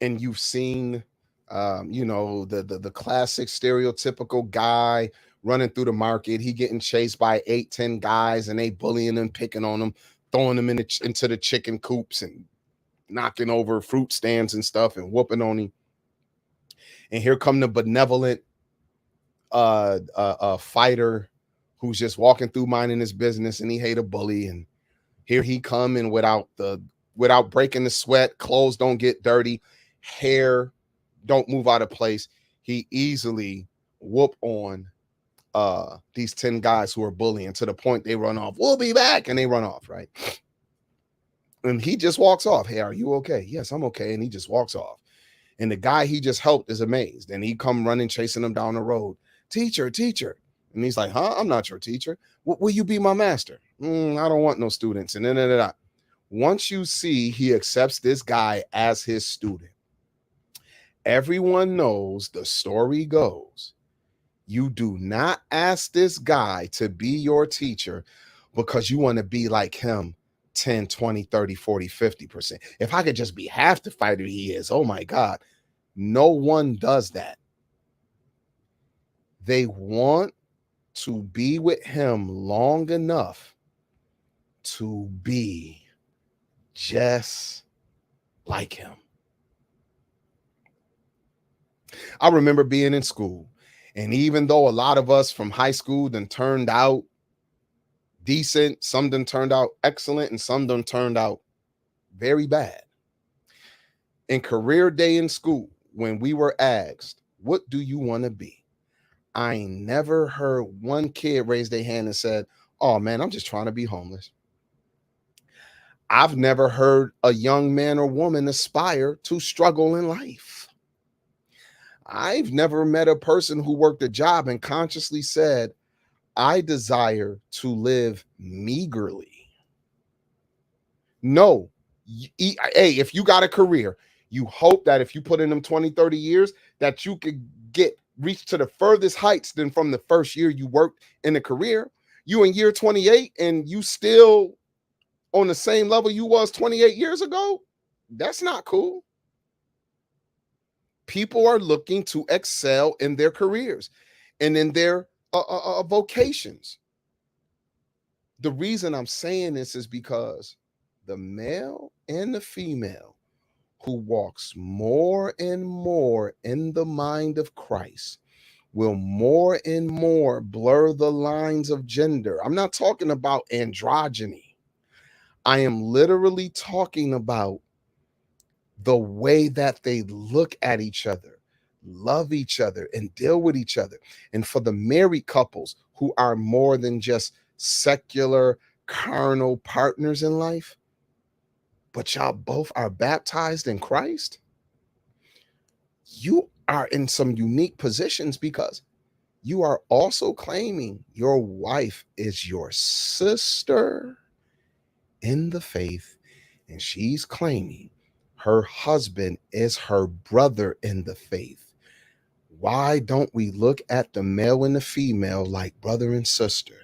and you've seen, you know, the classic stereotypical guy running through the market, he getting chased by 8-10 guys and they bullying him, picking on him, throwing him into the chicken coops and knocking over fruit stands and stuff and whooping on him. And here come the benevolent fighter who's just walking through minding his business, and he hate a bully. And here he come, and without breaking the sweat, clothes don't get dirty, hair don't move out of place, he easily whoop on these 10 guys who are bullying to the point they run off. We'll be back, and they run off, right? And he just walks off. Hey, are you okay? Yes, I'm okay. And he just walks off. And the guy he just helped is amazed. And he come running, chasing him down the road. Teacher. And he's like, huh? I'm not your teacher. Will you be my master? I don't want no students. And then once you see he accepts this guy as his student, everyone knows the story goes. You do not ask this guy to be your teacher because you want to be like him 10, 20, 30, 40, 50%. If I could just be half the fighter he is, oh my God. No one does that. They want to be with him long enough to be just like him. I remember being in school, and even though a lot of us from high school then turned out decent, some done turned out excellent, and some done turned out very bad. In career day in school, when we were asked, what do you want to be? I ain't never heard one kid raise their hand and said, oh man, I'm just trying to be homeless. I've never heard a young man or woman aspire to struggle in life. I've never met a person who worked a job and consciously said, I desire to live meagerly. No. Hey, if you got a career, you hope that if you put in them 20, 30 years, that you could reach to the furthest heights than from the first year you worked in a career. You in year 28 and you still on the same level you was 28 years ago. That's not cool. People are looking to excel in their careers and in their vocations. The reason I'm saying this is because the male and the female who walks more and more in the mind of Christ will more and more blur the lines of gender. I'm not talking about androgyny. I am literally talking about the way that they look at each other, love each other, and deal with each other. And for the married couples who are more than just secular, carnal partners in life, but y'all both are baptized in Christ, you are in some unique positions because you are also claiming your wife is your sister in the faith, and she's claiming her husband is her brother in the faith. Why don't we look at the male and the female like brother and sister?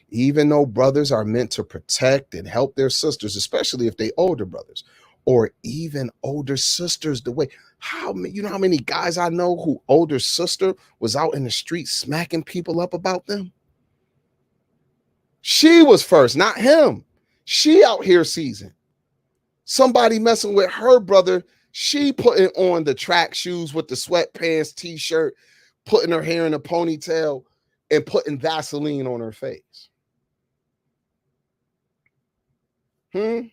Even though brothers are meant to protect and help their sisters, especially if they older brothers or even older sisters, the way how many guys I know who older sister was out in the street smacking people up about them? She was first, not him. She out here seasoned. Somebody messing with her brother, she putting on the track shoes with the sweatpants, t-shirt, putting her hair in a ponytail, and putting Vaseline on her face. And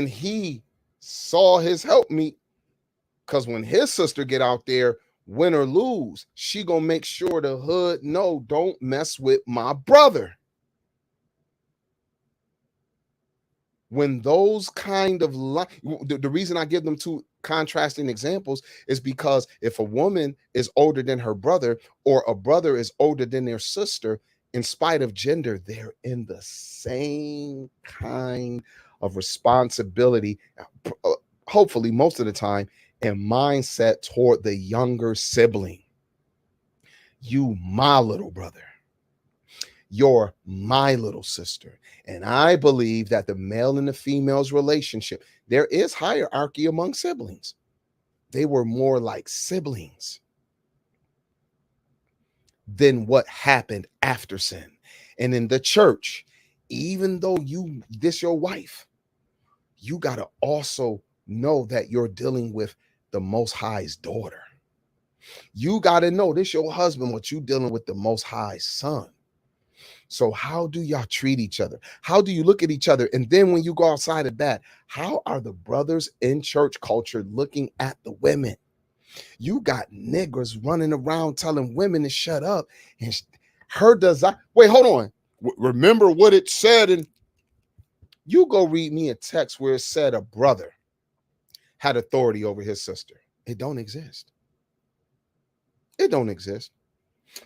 he saw his helpmeet, because when his sister get out there, win or lose, she gonna make sure the hood know, don't mess with my brother. When those kind of the reason I give them two contrasting examples is because if a woman is older than her brother or a brother is older than their sister, in spite of gender, they're in the same kind of responsibility, hopefully most of the time, and mindset toward the younger sibling. You, my little brother. You're my little sister. And I believe that the male and the female's relationship, there is hierarchy among siblings. They were more like siblings than what happened after sin. And in the church, even though this your wife, you got to also know that you're dealing with the Most High's daughter. You got to know this your husband, what you dealing with the Most High's son. So how do y'all treat each other? How do you look at each other? And then when you go outside of that, how are the brothers in church culture looking at the women? You got niggas running around telling women to shut up. And her desire. Wait, hold on. Remember what it said. And you go read me a text where it said a brother had authority over his sister. It don't exist. It don't exist.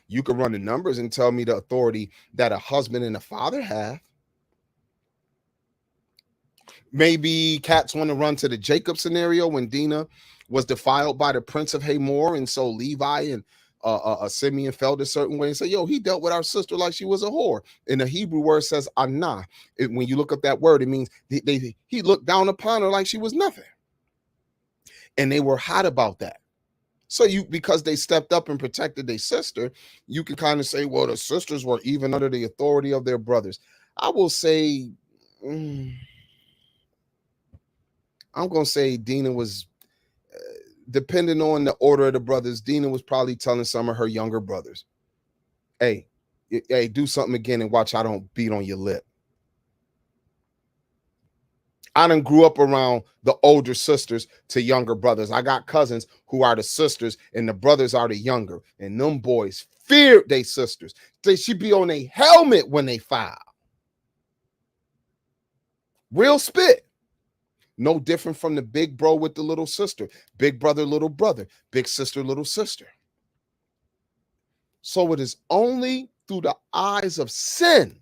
You can run the numbers and tell me the authority that a husband and a father have. Maybe cats want to run to the Jacob scenario when Dinah was defiled by the prince of Hamor, and so Levi and Simeon felt a certain way and say, yo, he dealt with our sister like she was a whore. And the Hebrew word says anah. When you look up that word, it means he looked down upon her like she was nothing. And they were hot about that. So because they stepped up and protected their sister, you can kind of say, well, the sisters were even under the authority of their brothers. I will say, I'm going to say Dinah was, depending on the order of the brothers, Dinah was probably telling some of her younger brothers, hey, do something again and watch I don't beat on your lip. I done grew up around the older sisters to younger brothers. I got cousins who are the sisters and the brothers are the younger. And them boys feared they sisters. They should be on a helmet when they foul. Real spit. No different from the big bro with the little sister, big brother, big sister, little sister. So it is only through the eyes of sin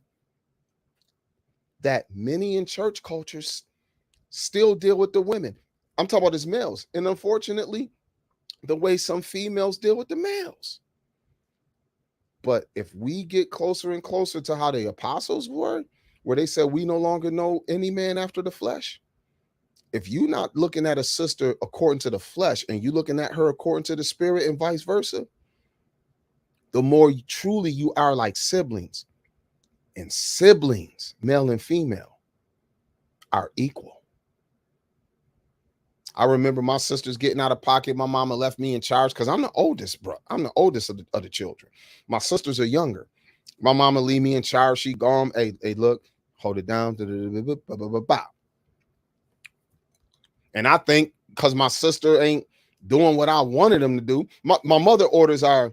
that many in church cultures still deal with the women. I'm talking about as males. And unfortunately, the way some females deal with the males. But if we get closer and closer to how the apostles were, where they said we no longer know any man after the flesh, if you're not looking at a sister according to the flesh and you looking at her according to the spirit and vice versa, the more truly you are like siblings. And siblings, male and female, are equal. I remember my sisters getting out of pocket. My mama left me in charge because I'm the oldest, bro. I'm the oldest of the children. My sisters are younger. My mama leave me in charge. She gone. Hey, look, hold it down. And I think because my sister ain't doing what I wanted them to do, my mother orders are,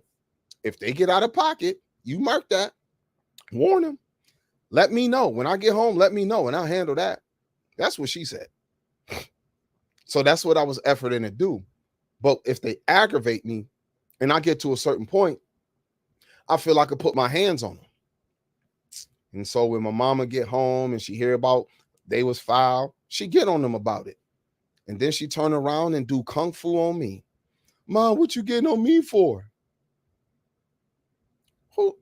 if they get out of pocket, you mark that, warn them. Let me know. When I get home, let me know, and I'll handle that. That's what she said. So that's what I was efforting to do. But if they aggravate me and I get to a certain point, I feel I could put my hands on them. And so when my mama get home and she hear about they was foul, she get on them about it. And then she turn around and do kung fu on me. Mom, what you getting on me for? Who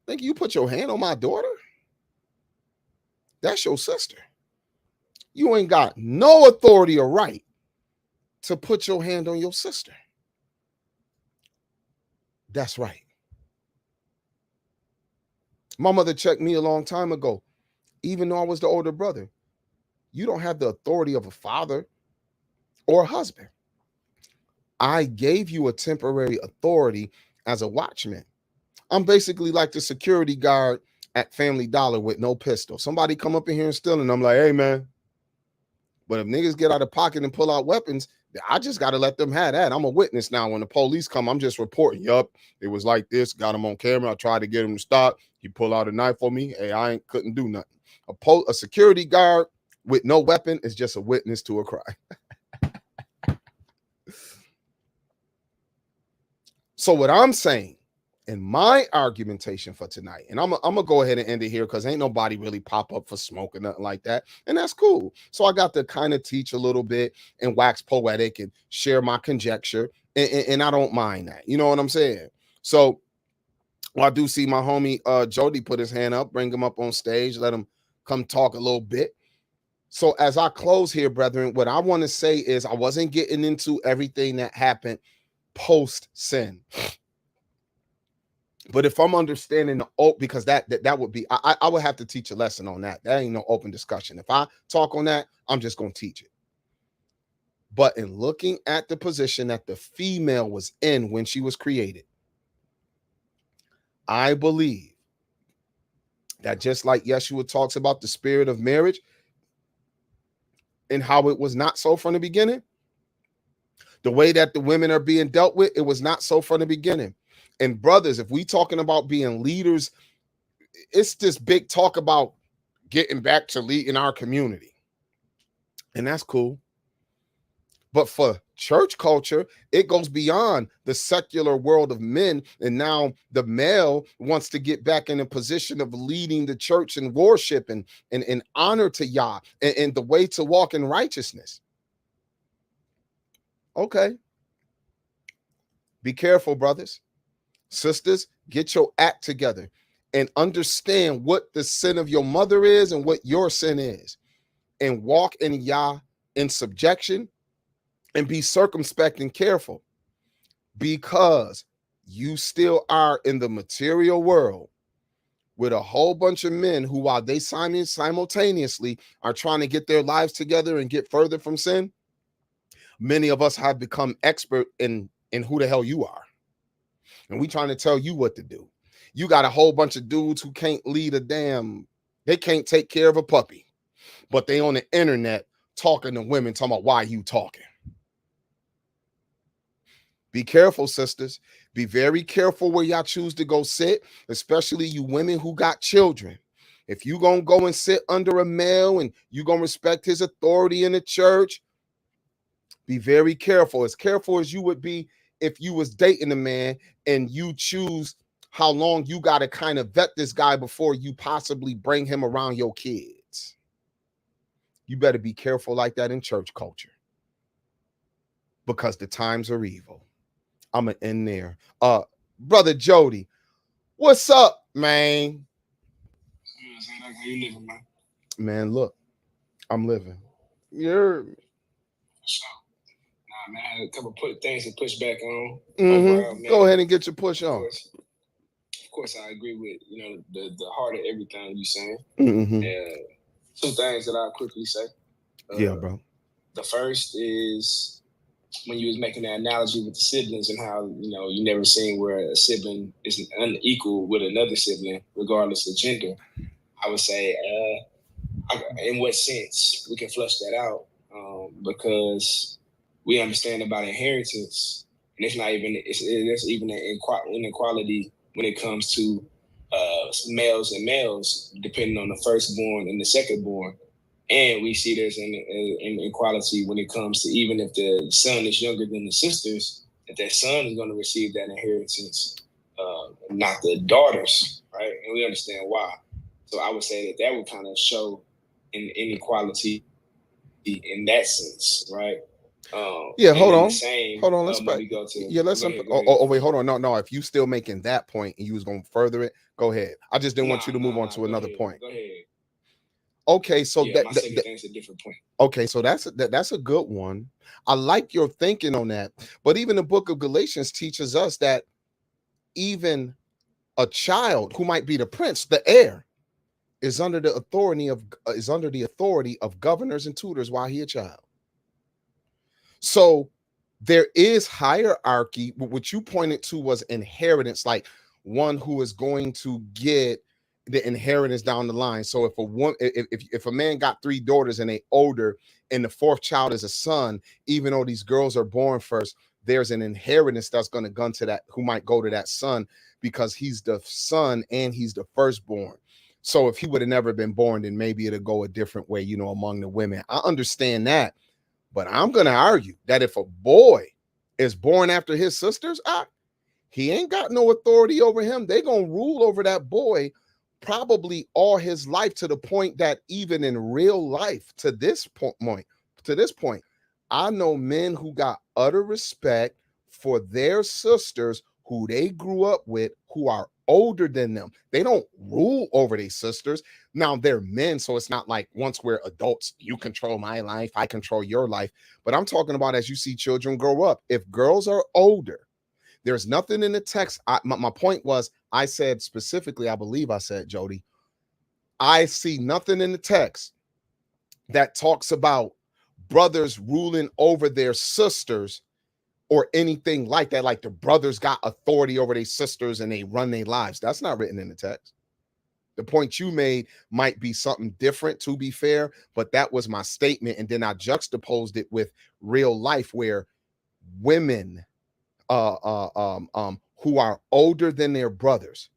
think you put your hand on my daughter? That's your sister. You ain't got no authority or right to put your hand on your sister. That's right. My mother checked me a long time ago, even though I was the older brother. You don't have the authority of a father or a husband. I gave you a temporary authority as a watchman. I'm basically like the security guard at Family Dollar with no pistol. Somebody come up in here and steal, and I'm like, hey, man. But if niggas get out of pocket and pull out weapons, I just got to let them have that. I'm a witness now. When the police come, I'm just reporting. Yup, it was like this. Got him on camera. I tried to get him to stop. He pulled out a knife on me. Hey, couldn't do nothing. A security guard with no weapon is just a witness to a crime. So what I'm saying in my argumentation for tonight, and I'm gonna go ahead and end it here because ain't nobody really pop up for smoke or nothing like that, and that's cool. So I got to kind of teach a little bit and wax poetic and share my conjecture, and I don't mind that. You know what I'm saying? So I do see my homie Jody put his hand up. Bring him up on stage. Let him come talk a little bit. So as I close here, brethren, what I want to say is I wasn't getting into everything that happened post sin. But if I'm understanding because that would be, I would have to teach a lesson on that. That ain't no open discussion. If I talk on that, I'm just going to teach it. But in looking at the position that the female was in when she was created, I believe that just like Yeshua talks about the spirit of marriage and how it was not so from the beginning, the way that the women are being dealt with, it was not so from the beginning. And brothers, if we talking about being leaders, it's this big talk about getting back to leading our community. And that's cool. But for church culture, it goes beyond the secular world of men. And now the male wants to get back in a position of leading the church in worship and honor to Yah and the way to walk in righteousness. Okay. Be careful, brothers. Sisters, get your act together and understand what the sin of your mother is and what your sin is, and walk in Yah in subjection and be circumspect and careful, because you still are in the material world with a whole bunch of men who, while they simultaneously are trying to get their lives together and get further from sin, many of us have become expert in who the hell you are. And we trying to tell you what to do. You got a whole bunch of dudes who can't lead they can't take care of a puppy, but they on the internet talking to women, talking about why you talking. Be careful, sisters. Be very careful where y'all choose to go sit, especially you women who got children. If you gonna go and sit under a male and you gonna respect his authority in the church, be very careful. As careful as you would be if you was dating a man and you choose how long you got to kind of vet this guy before you possibly bring him around your kids. You better be careful like that in church culture, because the times are evil. I'm gonna end there. Brother Jody, what's up, man? How you living, man? Man, look, I'm living. You're Nah, man, I had a couple things to push back on. mm-hmm. Man. Go ahead and get your push on. Of course, I agree with the heart of everything you're saying. Mm-hmm. Two things that I'll quickly say. Yeah, bro. The first is when you was making that analogy with the siblings and how you never seen where a sibling is unequal with another sibling, regardless of gender. I would say, in what sense we can flush that out, because we understand about inheritance, and there's even an inequality when it comes to males and males, depending on the firstborn and the secondborn. And we see there's an inequality when it comes to even if the son is younger than the sisters, that son is going to receive that inheritance, not the daughters, right? And we understand why. So I would say that would kind of show an inequality in that sense, right? Yeah, hold on. Let's go to. Yeah, let's. Wait, hold on. No. If you still making that point and you was gonna further it, go ahead. I just didn't want you to move on to another point. Go ahead. Okay, so my second thing's a different point. Okay, so that's a good one. I like your thinking on that. But even the book of Galatians teaches us that even a child who might be the prince, the heir, is under the authority of governors and tutors while he a child. So there is hierarchy. What you pointed to was inheritance, like one who is going to get the inheritance down the line. So if a man got 3 daughters and they older and the 4th child is a son, even though these girls are born first, there's an inheritance that's going to go to that, who might go to that son because he's the son and he's the firstborn. So if he would have never been born, then maybe it'll go a different way, among the women. I understand that. But I'm going to argue that if a boy is born after his sisters, he ain't got no authority over him. They're going to rule over that boy probably all his life, to the point that even in real life, to this point, I know men who got utter respect for their sisters who they grew up with, who are older than them. They don't rule over their sisters. Now they're men, so it's not like once we're adults, you control my life, I control your life. But I'm talking about as you see children grow up. If girls are older, there's nothing in the text. My point was, I said specifically, I believe I said, Jody, I see nothing in the text that talks about brothers ruling over their sisters or anything like that, like the brothers got authority over their sisters and they run their lives. That's not written in the text. The point you made might be something different, to be fair, but that was my statement. And then I juxtaposed it with real life, where women who are older than their brothers,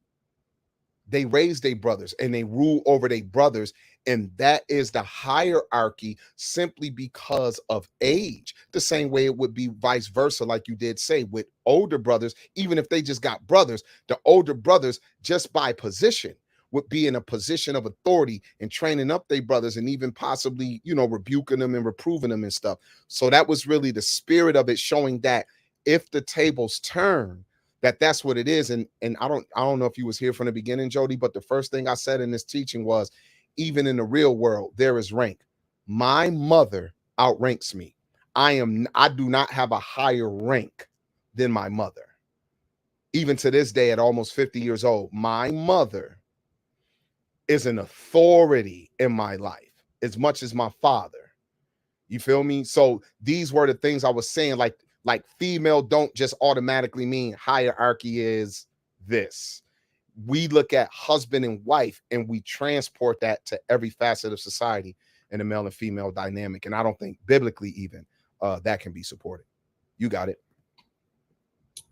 they raise their brothers and they rule over their brothers. And that is the hierarchy, simply because of age. The same way it would be vice versa, like you did say, with older brothers. Even if they just got brothers, the older brothers, just by position, would be in a position of authority and training up their brothers, and even possibly, rebuking them and reproving them and stuff. So that was really the spirit of it, showing that if the tables turn, that's what it is. And I don't know if you was here from the beginning, Jody, but the first thing I said in this teaching was, even in the real world, there is rank. My mother outranks me. I do not have a higher rank than my mother. Even to this day, at almost 50 years old, my mother is an authority in my life as much as my father. You feel me? So these were the things I was saying, like female don't just automatically mean hierarchy is this. We look at husband and wife and we transport that to every facet of society in the male and female dynamic. And I don't think biblically even that can be supported. You got it.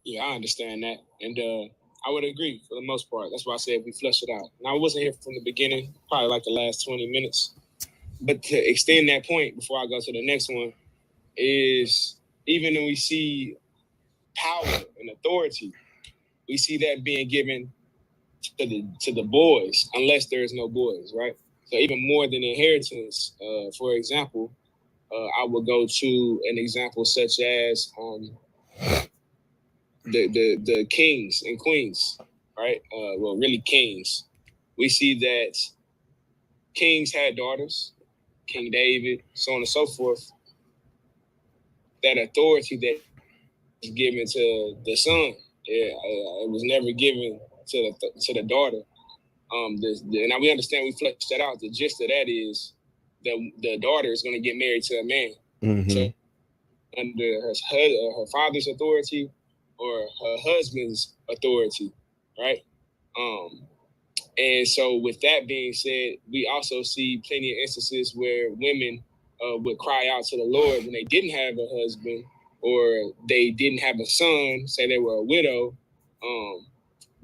Yeah, I understand that. And I would agree for the most part. That's why I said we flush it out. And I wasn't here from the beginning, probably like the last 20 minutes. But to extend that point before I go to the next one is even when we see power and authority, we see that being given to the boys, unless there is no boys, right? So even more than inheritance, for example, I would go to an example such as the kings and queens, right? Well, really kings. We see that kings had daughters, King David, so on and so forth. That authority that is given to the son, it was never given to the daughter. Now we understand, we flesh that out. The gist of that is the daughter is going to get married to a man. Mm-hmm. So under her father's authority or her husband's authority, right? And so with that being said, we also see plenty of instances where women would cry out to the Lord when they didn't have a husband or they didn't have a son, say they were a widow,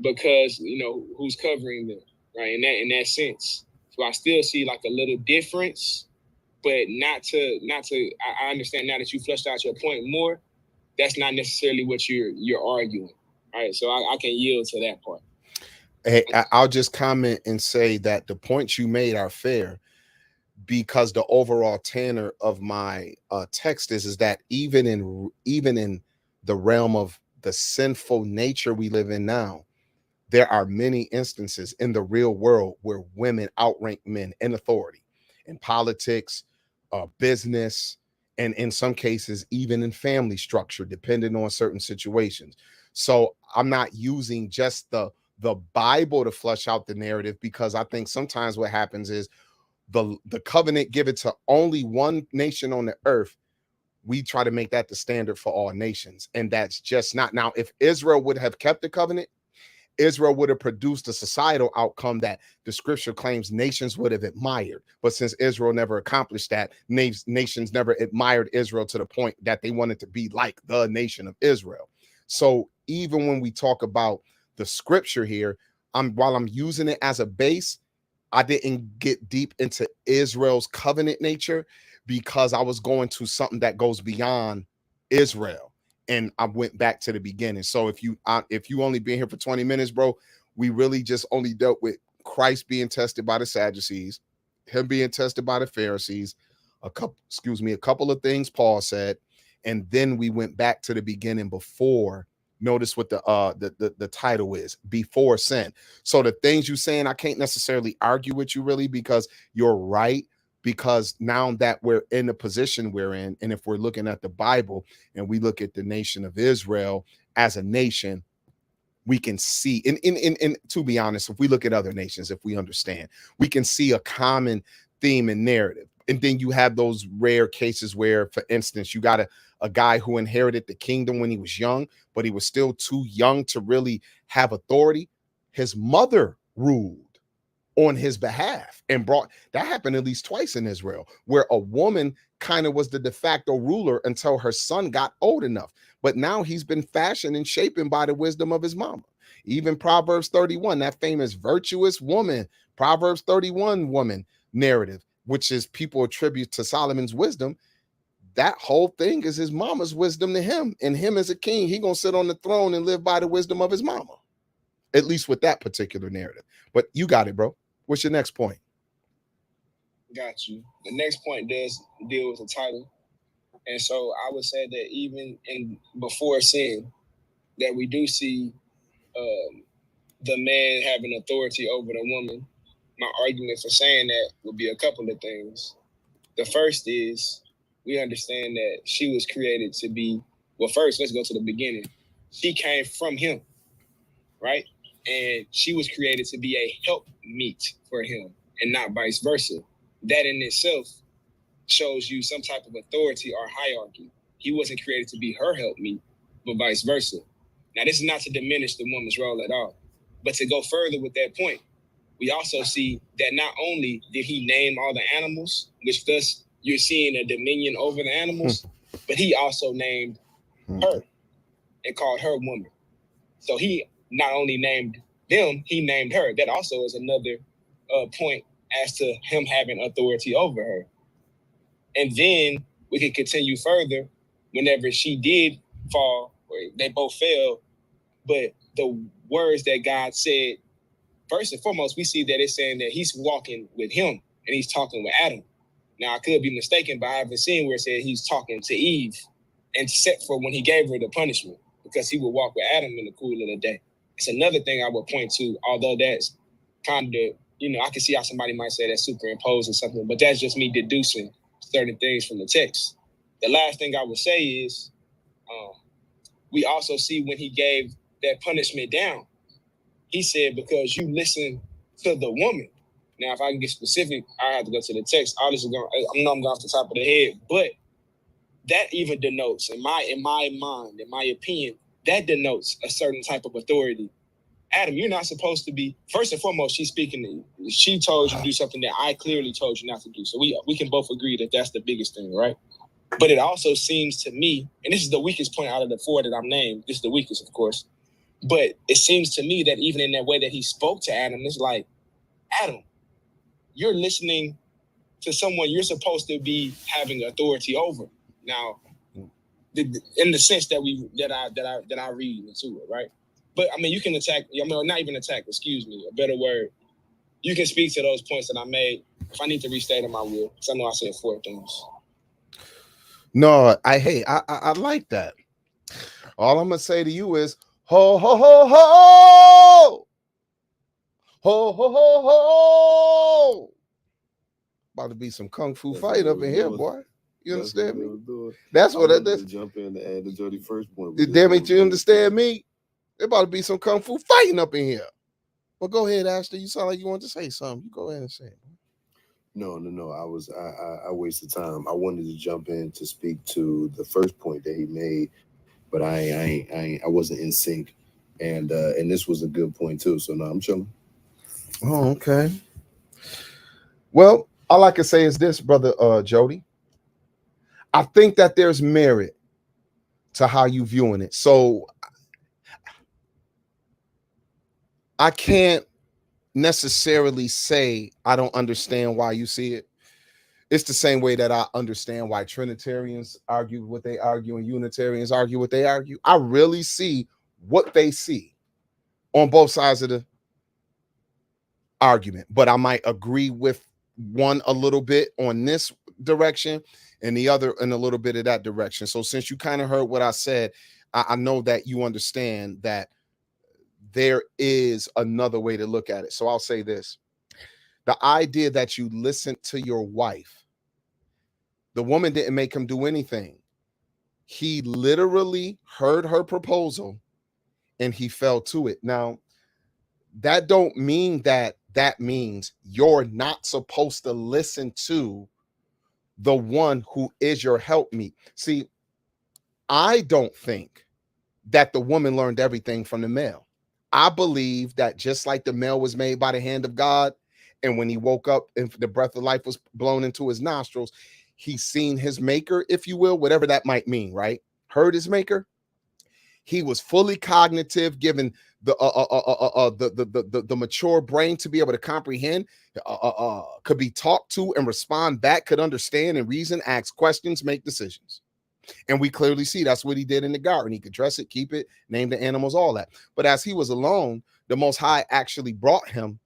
because, you know, who's covering them, right? In that sense. So I still see like a little difference, but not to. I understand now that you fleshed out your point more. That's not necessarily what you're arguing, right? So I can yield to that part. Hey, I'll just comment and say that the points you made are fair, because the overall tenor of my text is that even in the realm of the sinful nature we live in now, there are many instances in the real world where women outrank men in authority, in politics, business, and in some cases, even in family structure, depending on certain situations. So I'm not using just the Bible to flush out the narrative, because I think sometimes what happens is the covenant given to only one nation on the earth, we try to make that the standard for all nations. And that's just not. Now, if Israel would have kept the covenant, Israel would have produced a societal outcome that the scripture claims nations would have admired. But since Israel never accomplished that, nations never admired Israel to the point that they wanted to be like the nation of Israel. So even when we talk about the scripture here, while I'm using it as a base, I didn't get deep into Israel's covenant nature, because I was going to something that goes beyond Israel. And I went back to the beginning. So if you only been here for 20 minutes, bro, we really just only dealt with Christ being tested by the Sadducees, him being tested by the Pharisees, a couple of things Paul said, and then we went back to the beginning before. Notice what the title is, before sin. So the things you saying, I can't necessarily argue with you really, because you're right. Because now that we're in the position we're in, and if we're looking at the Bible and we look at the nation of Israel as a nation, we can see, and to be honest, if we look at other nations, if we understand, we can see a common theme and narrative. And then you have those rare cases where, for instance, you got a guy who inherited the kingdom when he was young, but he was still too young to really have authority. His mother ruled on his behalf and that happened at least twice in Israel, where a woman kind of was the de facto ruler until her son got old enough. But now he's been fashioned and shaped by the wisdom of his mama. Even Proverbs 31, that famous virtuous woman, Proverbs 31 woman narrative, which is people attribute to Solomon's wisdom. That whole thing is his mama's wisdom to him, and him as a king, he gonna sit on the throne and live by the wisdom of his mama, at least with that particular narrative. But you got it, bro. What's your next point? Got you. The next point does deal with the title. And so I would say that even before sin, that we do see the man having authority over the woman. My argument for saying that would be a couple of things. The first is we understand that she was created to be, well, first, let's go to the beginning. She came from him, right? And she was created to be a helpmeet for him and not vice versa. That in itself shows you some type of authority or hierarchy. He wasn't created to be her helpmeet, but vice versa. Now, this is not to diminish the woman's role at all, but to go further with that point, we also see that not only did he name all the animals, which thus you're seeing a dominion over the animals, but he also named her and called her woman. So he not only named them, he named her. That also is another point as to him having authority over her. And then we can continue further whenever she did fall, or they both fell. But the words that God said, first and foremost, we see that it's saying that he's walking with him and he's talking with Adam. Now, I could be mistaken, but I haven't seen where it said he's talking to Eve, except for when he gave her the punishment, because he would walk with Adam in the cool of the day. It's another thing I would point to, although that's kind of, I can see how somebody might say that's superimposed or something, but that's just me deducing certain things from the text. The last thing I would say is, we also see when he gave that punishment down, he said, because you listen to the woman. Now, if I can get specific, I have to go to the text. All this is going, I know I'm going off the top of the head, but that even denotes, in my mind, in my opinion, that denotes a certain type of authority. Adam, you're not supposed to be, first and foremost, she's speaking to you. She told you to do something that I clearly told you not to do. So we can both agree that that's the biggest thing, right? But it also seems to me, and this is the weakest point out of the four that I'm named, this is the weakest, of course, but it seems to me that even in that way that he spoke to Adam, it's like, Adam, you're listening to someone you're supposed to be having authority over. Now, in the sense that I read into it, right? But I mean, you can attack. Not even attack. Excuse me, a better word. You can speak to those points that I made. If I need to restate them, I will, because I know I said four things. No, I like that. All I'm gonna say to you is ho ho ho ho ho ho ho ho. About to be some kung fu fight up in here, boy. You understand me? That's what it is. Jump in to add the Jody first point. Damn it, you understand me? There about to be some kung fu fighting up in here. Well, go ahead, Ashley. You sound like you want to say something. You go ahead and say it. No. I wasted time. I wanted to jump in to speak to the first point that he made, but I wasn't in sync, and this was a good point too. So no, I'm chilling. Oh, okay. Well, all I can say is this, brother Jody. I think that there's merit to how you viewing it. So I can't necessarily say I don't understand why you see it. It's the same way that I understand why Trinitarians argue what they argue and Unitarians argue what they argue. I really see what they see on both sides of the argument, but I might agree with one a little bit on this direction and the other in a little bit of that direction. So since you kind of heard what I said, I know that you understand that there is another way to look at it. So I'll say this. The idea that you listen to your wife, the woman didn't make him do anything. He literally heard her proposal and he fell to it. Now, that don't mean that means you're not supposed to listen to the one who is your helpmeet. See, I don't think that the woman learned everything from the male. I believe that just like the male was made by the hand of God, and when he woke up and the breath of life was blown into his nostrils, he seen his maker, if you will, whatever that might mean, right? Heard his maker. He was fully cognitive, given the mature brain to be able to comprehend, could be talked to and respond back, could understand and reason, ask questions, make decisions. And we clearly see that's what he did in the garden. He could dress it, keep it, name the animals, all that. But as he was alone, the Most High actually brought him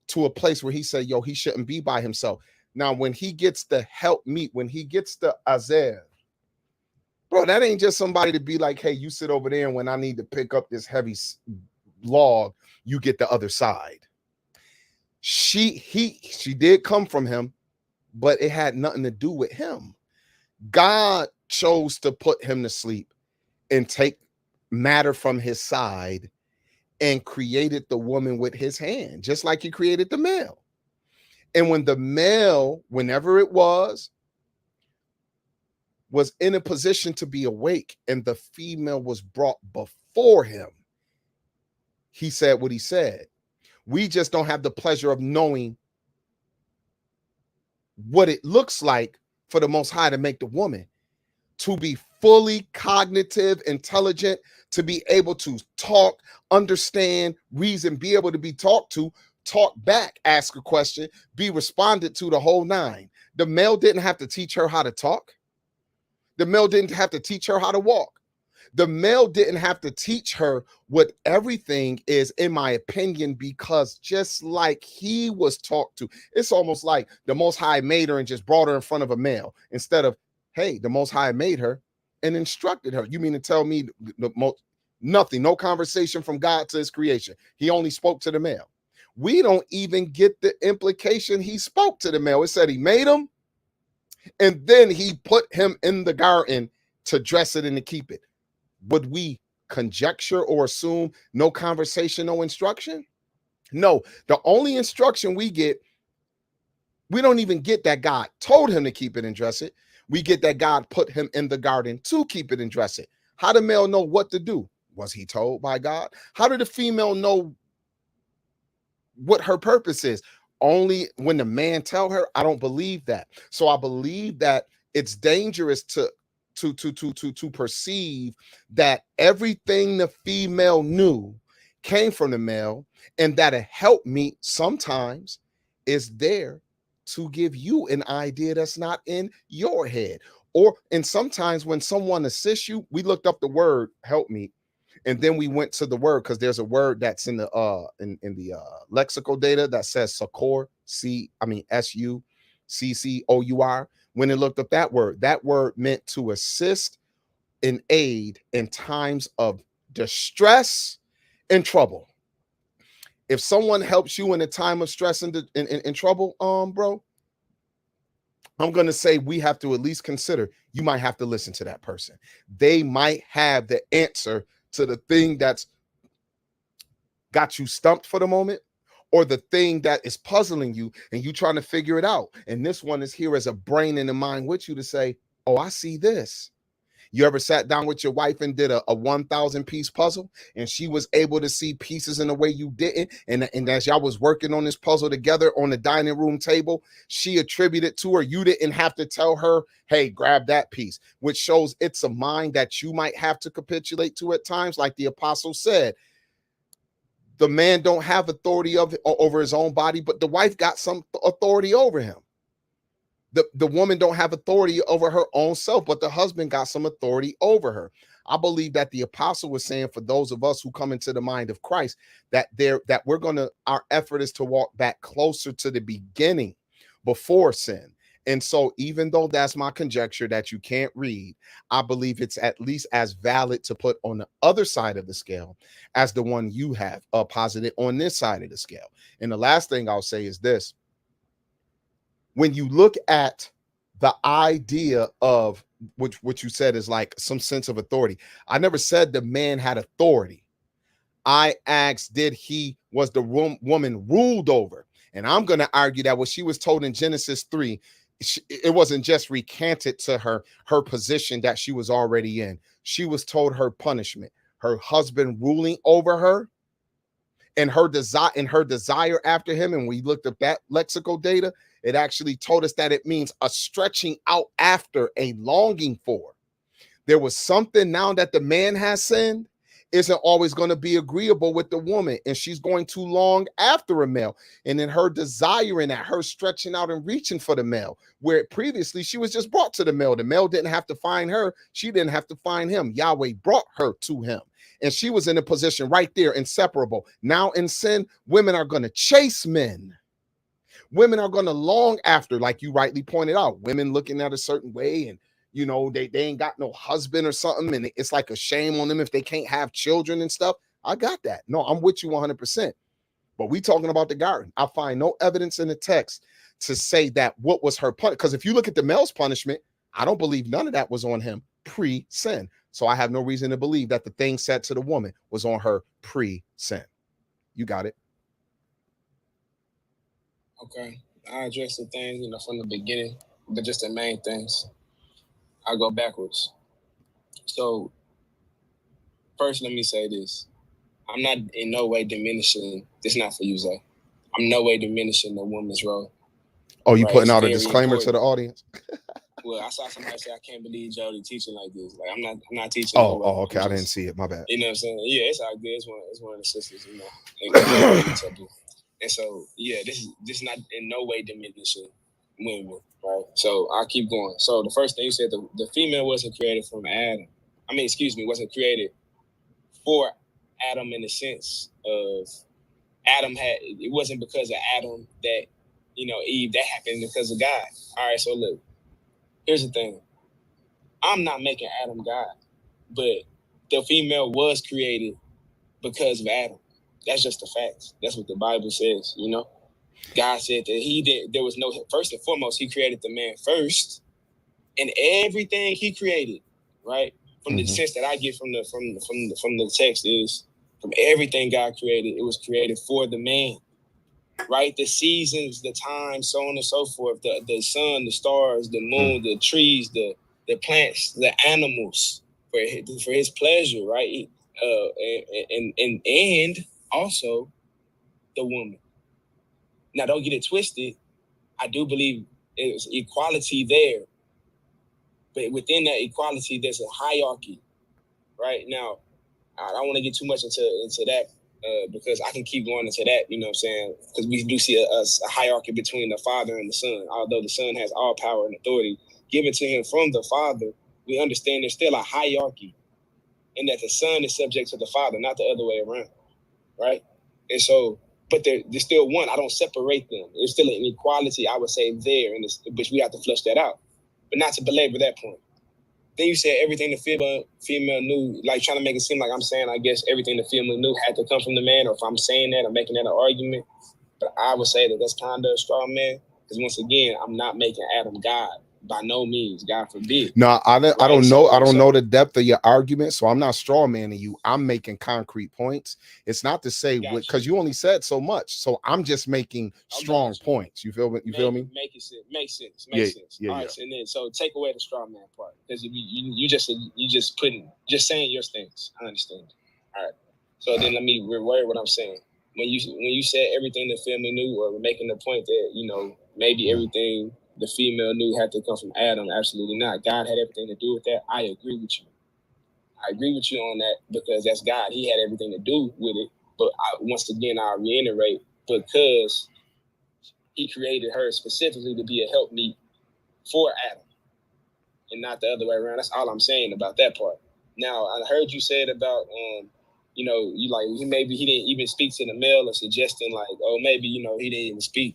to a place where he said, yo, he shouldn't be by himself. Now, when he gets the help meet, when he gets the Azer, bro, that ain't just somebody to be like, hey, you sit over there, and when I need to pick up this heavy log, you get the other side. She did come from him, but it had nothing to do with him. God chose to put him to sleep and take matter from his side and created the woman with his hand, just like he created the male. And when the male, whenever it was in a position to be awake and the female was brought before him, he said what he said. We just don't have the pleasure of knowing what it looks like for the Most High to make the woman to be fully cognitive, intelligent, to be able to talk, understand, reason, be able to be talked to, talk back, ask a question, be responded to, the whole nine. The male didn't have to teach her how to talk. The male didn't have to teach her how to walk. The male didn't have to teach her what everything is, in my opinion, because just like he was taught to, it's almost like the Most High made her and just brought her in front of a male instead of, hey, the Most High made her and instructed her. You mean to tell me nothing, no conversation from God to his creation? He only spoke to the male. We don't even get the implication he spoke to the male. It said he made him and then he put him in the garden to dress it and to keep it. Would we conjecture or assume no conversation, no instruction? No, the only instruction we get, we don't even get that God told him to keep it and dress it. We get that God put him in the garden to keep it and dress it. How did the male know what to do? Was he told by God? How did the female know what her purpose is? Only when the man tell her. I don't believe that. So I believe that it's dangerous to perceive that everything the female knew came from the male, and that a helpmeet sometimes is there to give you an idea that's not in your head. And sometimes when someone assists you, we looked up the word helpmeet, and then we went to the word because there's a word that's in the lexical data that says succor, SUCCOUR. When it looked up that word meant to assist and aid in times of distress and trouble. If someone helps you in a time of stress and trouble, bro, I'm going to say we have to at least consider, you might have to listen to that person. They might have the answer to the thing that's got you stumped for the moment, or the thing that is puzzling you and you trying to figure it out. And this one is here as a brain and a mind with you to say, oh, I see this. You ever sat down with your wife and did a 1,000 piece puzzle, and she was able to see pieces in a way you didn't? And as y'all was working on this puzzle together on the dining room table, she attributed to her. You didn't have to tell her, hey, grab that piece, which shows it's a mind that you might have to capitulate to at times. Like the apostle said, the man don't have authority over his own body, but the wife got some authority over him. The woman don't have authority over her own self, but the husband got some authority over her. I believe that the apostle was saying for those of us who come into the mind of Christ, that our effort is to walk back closer to the beginning before sin. And so even though that's my conjecture that you can't read, I believe it's at least as valid to put on the other side of the scale as the one you have posited on this side of the scale. And the last thing I'll say is this. When you look at the idea of what you said is like some sense of authority, I never said the man had authority. I asked, was the woman ruled over? And I'm going to argue that what she was told in Genesis 3, it wasn't just recanted to her position that she was already in. She was told her punishment, her husband ruling over her, and her desire after him. And we looked at that lexical data. It actually told us that it means a stretching out after, a longing for. There was something now that the man has sinned isn't always going to be agreeable with the woman, and she's going to long after a male. And then her desiring that, her stretching out and reaching for the male, where previously she was just brought to the male. The male didn't have to find her. She didn't have to find him. Yahweh brought her to him. And she was in a position right there, inseparable. Now in sin, women are going to chase men. Women are going to long after, like you rightly pointed out, women looking at a certain way, and you know, they ain't got no husband or something, and it's like a shame on them if they can't have children and stuff. I got that. No, I'm with you 100%. But we talking about the garden. I find no evidence in the text to say that what was her punishment. Because if you look at the male's punishment, I don't believe none of that was on him pre-sin. So I have no reason to believe that the thing said to the woman was on her pre-sin. You got it. Okay. I address the things, from the beginning, but just the main things. I go backwards. So first, let me say this. I'm not in no way diminishing. This is not for you, Zay. I'm no way diminishing the woman's role. Oh, you putting out a disclaimer to the audience? Well, I saw somebody say, I can't believe Jody teaching like this. Like, I'm not teaching. Oh, okay. I didn't see it. My bad. You know what I'm saying? Yeah, it's all good. It's one of the sisters, you know. And so, yeah, this is not in no way diminishing women, right? So I'll keep going. So the first thing you said, the female wasn't created from Adam. Wasn't created for Adam in the sense of it wasn't because of Adam that, you know, Eve, that happened because of God. All right, so look, here's the thing. I'm not making Adam God, but the female was created because of Adam. That's just the facts. That's what the Bible says, you know? God said that first and foremost, he created the man first, and everything he created, right? From the sense that I get from the text is, from everything God created, it was created for the man, right? The seasons, the time, so on and so forth, the sun, the stars, the moon, the trees, the plants, the animals, for his pleasure, right? And also the woman. Now, don't get it twisted. I do believe there's equality there, but within that equality, there's a hierarchy, right? Now, I don't want to get too much into that because I can keep going into that, you know what I'm saying? Because we do see a hierarchy between the Father and the Son. Although the Son has all power and authority given to him from the Father, we understand there's still a hierarchy, and that the Son is subject to the Father, not the other way around, right? And so, but they're still one. I don't separate them. There's still an equality, I would say, there, but we have to flush that out. But not to belabor that point. Then you said everything the female knew, like trying to make it seem like I'm saying, I guess everything the female knew had to come from the man, or if I'm saying that, I'm making that an argument. But I would say that that's kind of a straw man, because once again, I'm not making Adam God. By no means, God forbid. No, I don't know. I don't know the depth of your argument, so I'm not straw manning you. I'm making concrete points. It's not to say because you only said so much, so I'm just making strong points. You feel me? Makes sense. Yeah. All right, and then so take away the straw man part, because you just saying your things. I understand. All right. So then let me reword what I'm saying. When you said everything the family knew, or making the point that, you know, maybe everything the female knew had to come from Adam, absolutely not. God had everything to do with that. I agree with you. I agree with you on that, because that's God. He had everything to do with it. But once again, I'll reiterate, because he created her specifically to be a helpmeet for Adam, and not the other way around. That's all I'm saying about that part. Now, I heard you said about, you know, maybe he didn't even speak to the male, or suggesting like, oh, maybe, you know, he didn't even speak.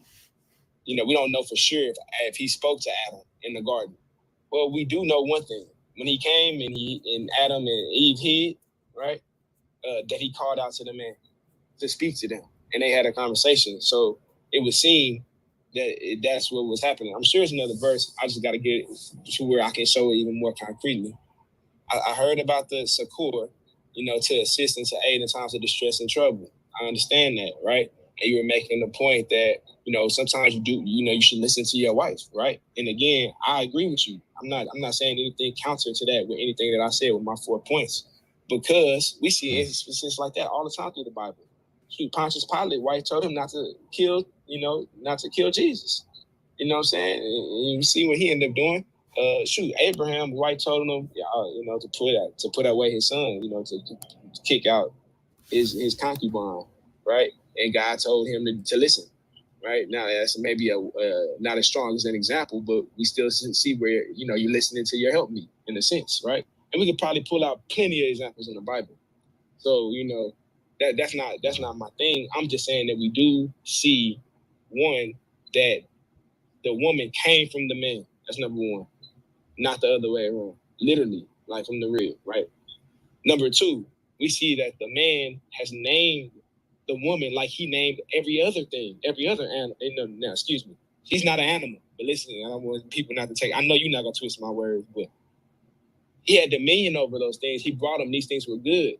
You know, we don't know for sure if he spoke to Adam in the garden. Well, we do know one thing. When he came and Adam and Eve hid, right, that he called out to the man to speak to them. And they had a conversation. So it would seem that that's what was happening. I'm sure it's another verse. I just got to get it to where I can show it even more concretely. I heard about the succor, you know, to assist and to aid in times of distress and trouble. I understand that, right? And you were making the point that, you know, sometimes you should listen to your wife, right? And again, I agree with you. I'm not saying anything counter to that with anything that I said with my 4 points, because we see instances like that all the time through the Bible. Pontius Pilate, wife told him not to kill Jesus. You know what I'm saying? And you see what he ended up doing. Abraham, wife told him, you know, to put away his son, you know, to kick out his concubine, right? And God told him to listen, right? Now that's maybe not as strong as an example, but we still see where, you know, you're listening to your helpmeet in a sense, right? And we could probably pull out plenty of examples in the Bible. So, you know, that's not my thing. I'm just saying that we do see, one, that the woman came from the man. That's number one, not the other way around. Literally, like from the rib, right? Number two, we see that the man has named the woman like he named every other thing, every other animal. No, excuse me. She's not an animal. But listen, I don't want people not to take. I know you're not gonna twist my words, but he had dominion over those things. He brought them. These things were good,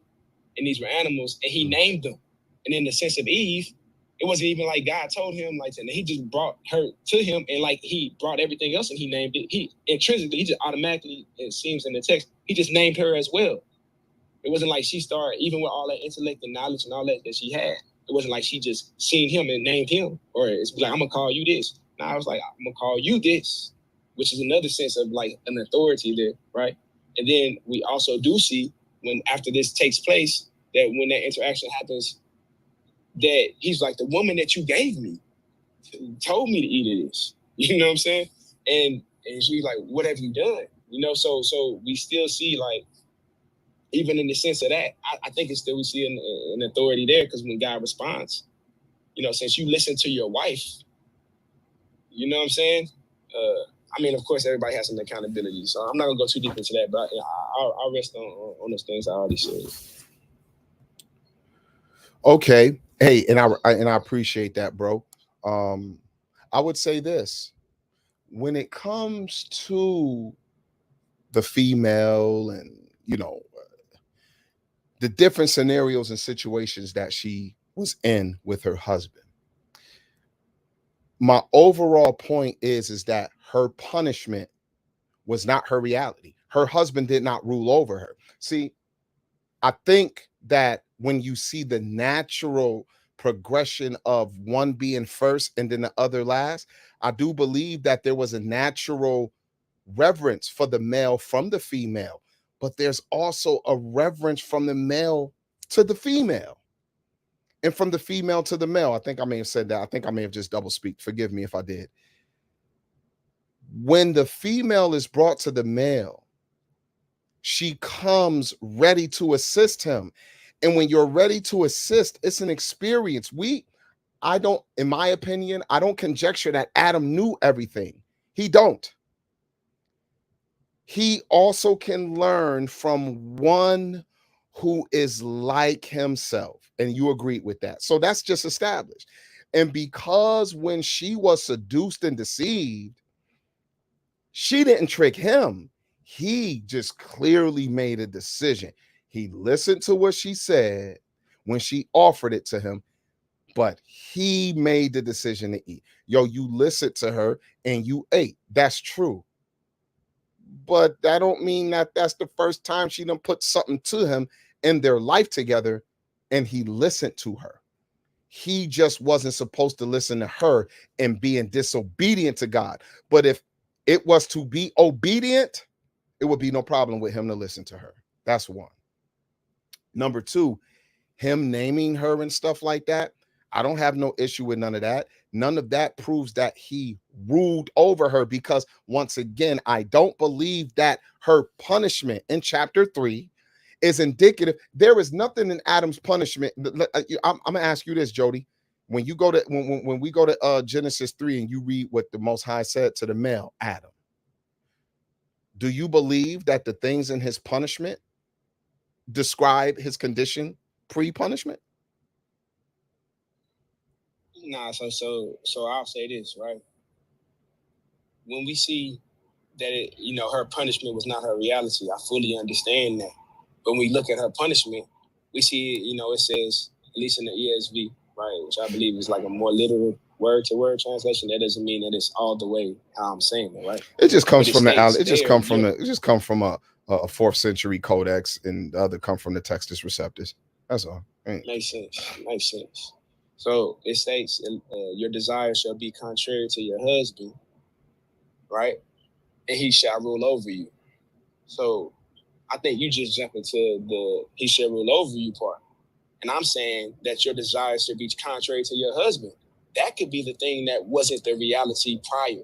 and these were animals, and he named them. And in the sense of Eve, it wasn't even like God told him like that. He just brought her to him, and like he brought everything else, and he named it. He intrinsically, he just automatically, it seems in the text, he just named her as well. It wasn't like she started, even with all that intellect and knowledge and all that she had, it wasn't like she just seen him and named him, or it's like, I'm gonna call you this. No, I was like, I'm gonna call you this, which is another sense of like an authority there, right? And then we also do see when after this takes place that when that interaction happens, that he's like, the woman that you gave me told me to eat of this. You know what I'm saying? And she's like, what have you done? You know, so we still see like, even in the sense of that, I think it's still we see an authority there, because when God responds, you know, since you listen to your wife, you know what I'm saying? I mean, of course, everybody has some accountability, so I'm not gonna go too deep into that, but I'll rest on those things I already said. Okay. Hey, and I appreciate that, bro. I would say this: when it comes to the female and, you know, the different scenarios and situations that she was in with her husband, my overall point is that her punishment was not her reality. Her husband did not rule over her. See, I think that when you see the natural progression of one being first and then the other last, I do believe that there was a natural reverence for the male from the female, but there's also a reverence from the male to the female and from the female to the male. I think I may have said that. I think I may have just double speak. Forgive me if I did. When the female is brought to the male, she comes ready to assist him. And when you're ready to assist, it's an experience. In my opinion, I don't conjecture that Adam knew everything. He don't. He also can learn from one who is like himself. And you agreed with that. So that's just established. And because when she was seduced and deceived, she didn't trick him. He just clearly made a decision. He listened to what she said when she offered it to him, but he made the decision to eat. Yo, you listened to her and you ate. That's true. But that don't mean that that's the first time she done put something to him in their life together and he listened to her. He just wasn't supposed to listen to her and being disobedient to God. But if it was to be obedient, it would be no problem with him to listen to her. That's one. Number two, him naming her and stuff like that, I don't have no issue with none of that. None of that proves that he ruled over her, because once again, I don't believe that her punishment in chapter 3 is indicative. There is nothing in Adam's punishment. I'm gonna ask you this, Jody. When you go to when we go to Genesis 3 and you read what the Most High said to the male Adam, do you believe that the things in his punishment describe his condition pre-punishment? Nah, so I'll say this, right? When we see that her punishment was not her reality, I fully understand that. But when we look at her punishment, we see, it says, at least in the ESV, right, which I believe is like a more literal word-to-word translation. That doesn't mean that it's all the way how I'm saying it, right? It just comes from a 4th century codex, and the other come from the Textus Receptus. That's all. Makes sense. So it states, your desire shall be contrary to your husband, right? And he shall rule over you. So I think you just jump into the he shall rule over you part. And I'm saying that your desire should be contrary to your husband. That could be the thing that wasn't the reality prior,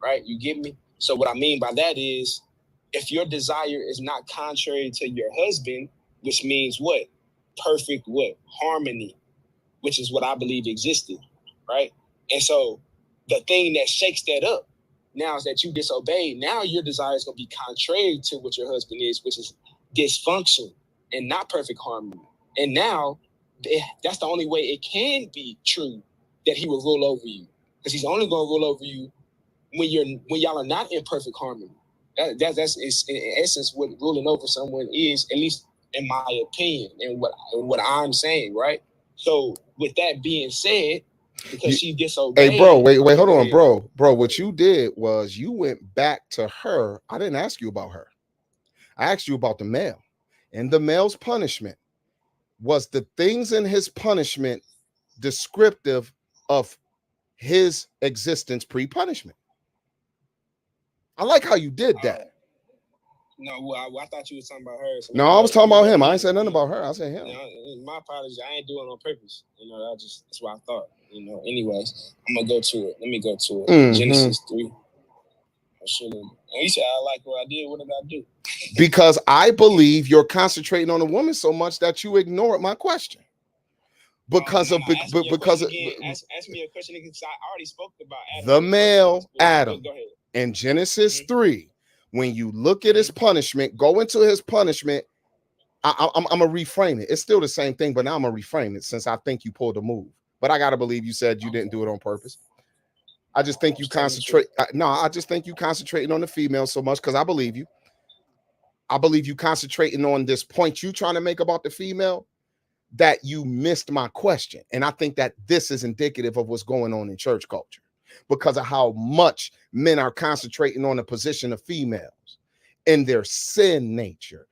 right? You get me? So what I mean by that is, if your desire is not contrary to your husband, which means what? Perfect what? Harmony, which is what I believe existed, right? And so the thing that shakes that up now is that you disobeyed. Now your desire is going to be contrary to what your husband is, which is dysfunction and not perfect harmony. And now that's the only way it can be true that he will rule over you, because he's only going to rule over you when y'all are not in perfect harmony. That's in essence what ruling over someone is, at least in my opinion, and what I'm saying, right? So with that being said, because she disobeyed. Hey, bro, wait, hold on, bro. What you did was you went back to her. I didn't ask you about her. I asked you about the male, and the male's punishment. Was the things in his punishment descriptive of his existence pre-punishment? I like how you did that. No, well, I thought you was talking about her. So No, I was talking about him. I ain't said nothing about her. I said him. You know, my apologies. I ain't doing it on purpose. You know, that's what I thought. You know, anyways, I'm gonna go to it. Let me go to it. Genesis 3. I should have. You said I like what I did. What did I do? Because I believe you're concentrating on a woman so much that you ignored my question. Because ask me a question because I already spoke about Adam. The male Adam in Genesis 3. When you look at his punishment, go into his punishment. I'm gonna reframe it. It's still the same thing, but now I'm gonna reframe it since I think you pulled a move. But I gotta believe you said you didn't do it on purpose. I just think you concentrate. I just think you concentrating on the female so much because I believe you. I believe you concentrating on this point you trying to make about the female that you missed my question. And I think that this is indicative of what's going on in church culture because of how much men are concentrating on the position of females in their sin nature.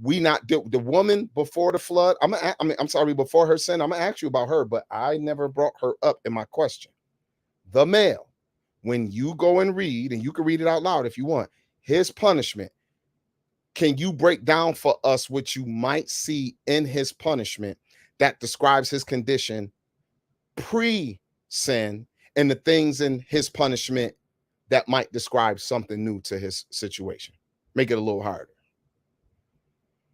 We not the woman before the flood. I'm sorry, before her sin. I'm gonna ask you about her, but I never brought her up in my question. The male, when you go and read, and you can read it out loud if you want, his punishment. Can you break down for us what you might see in his punishment that describes his condition pre-sin and the things in his punishment that might describe something new to his situation? Make it a little harder.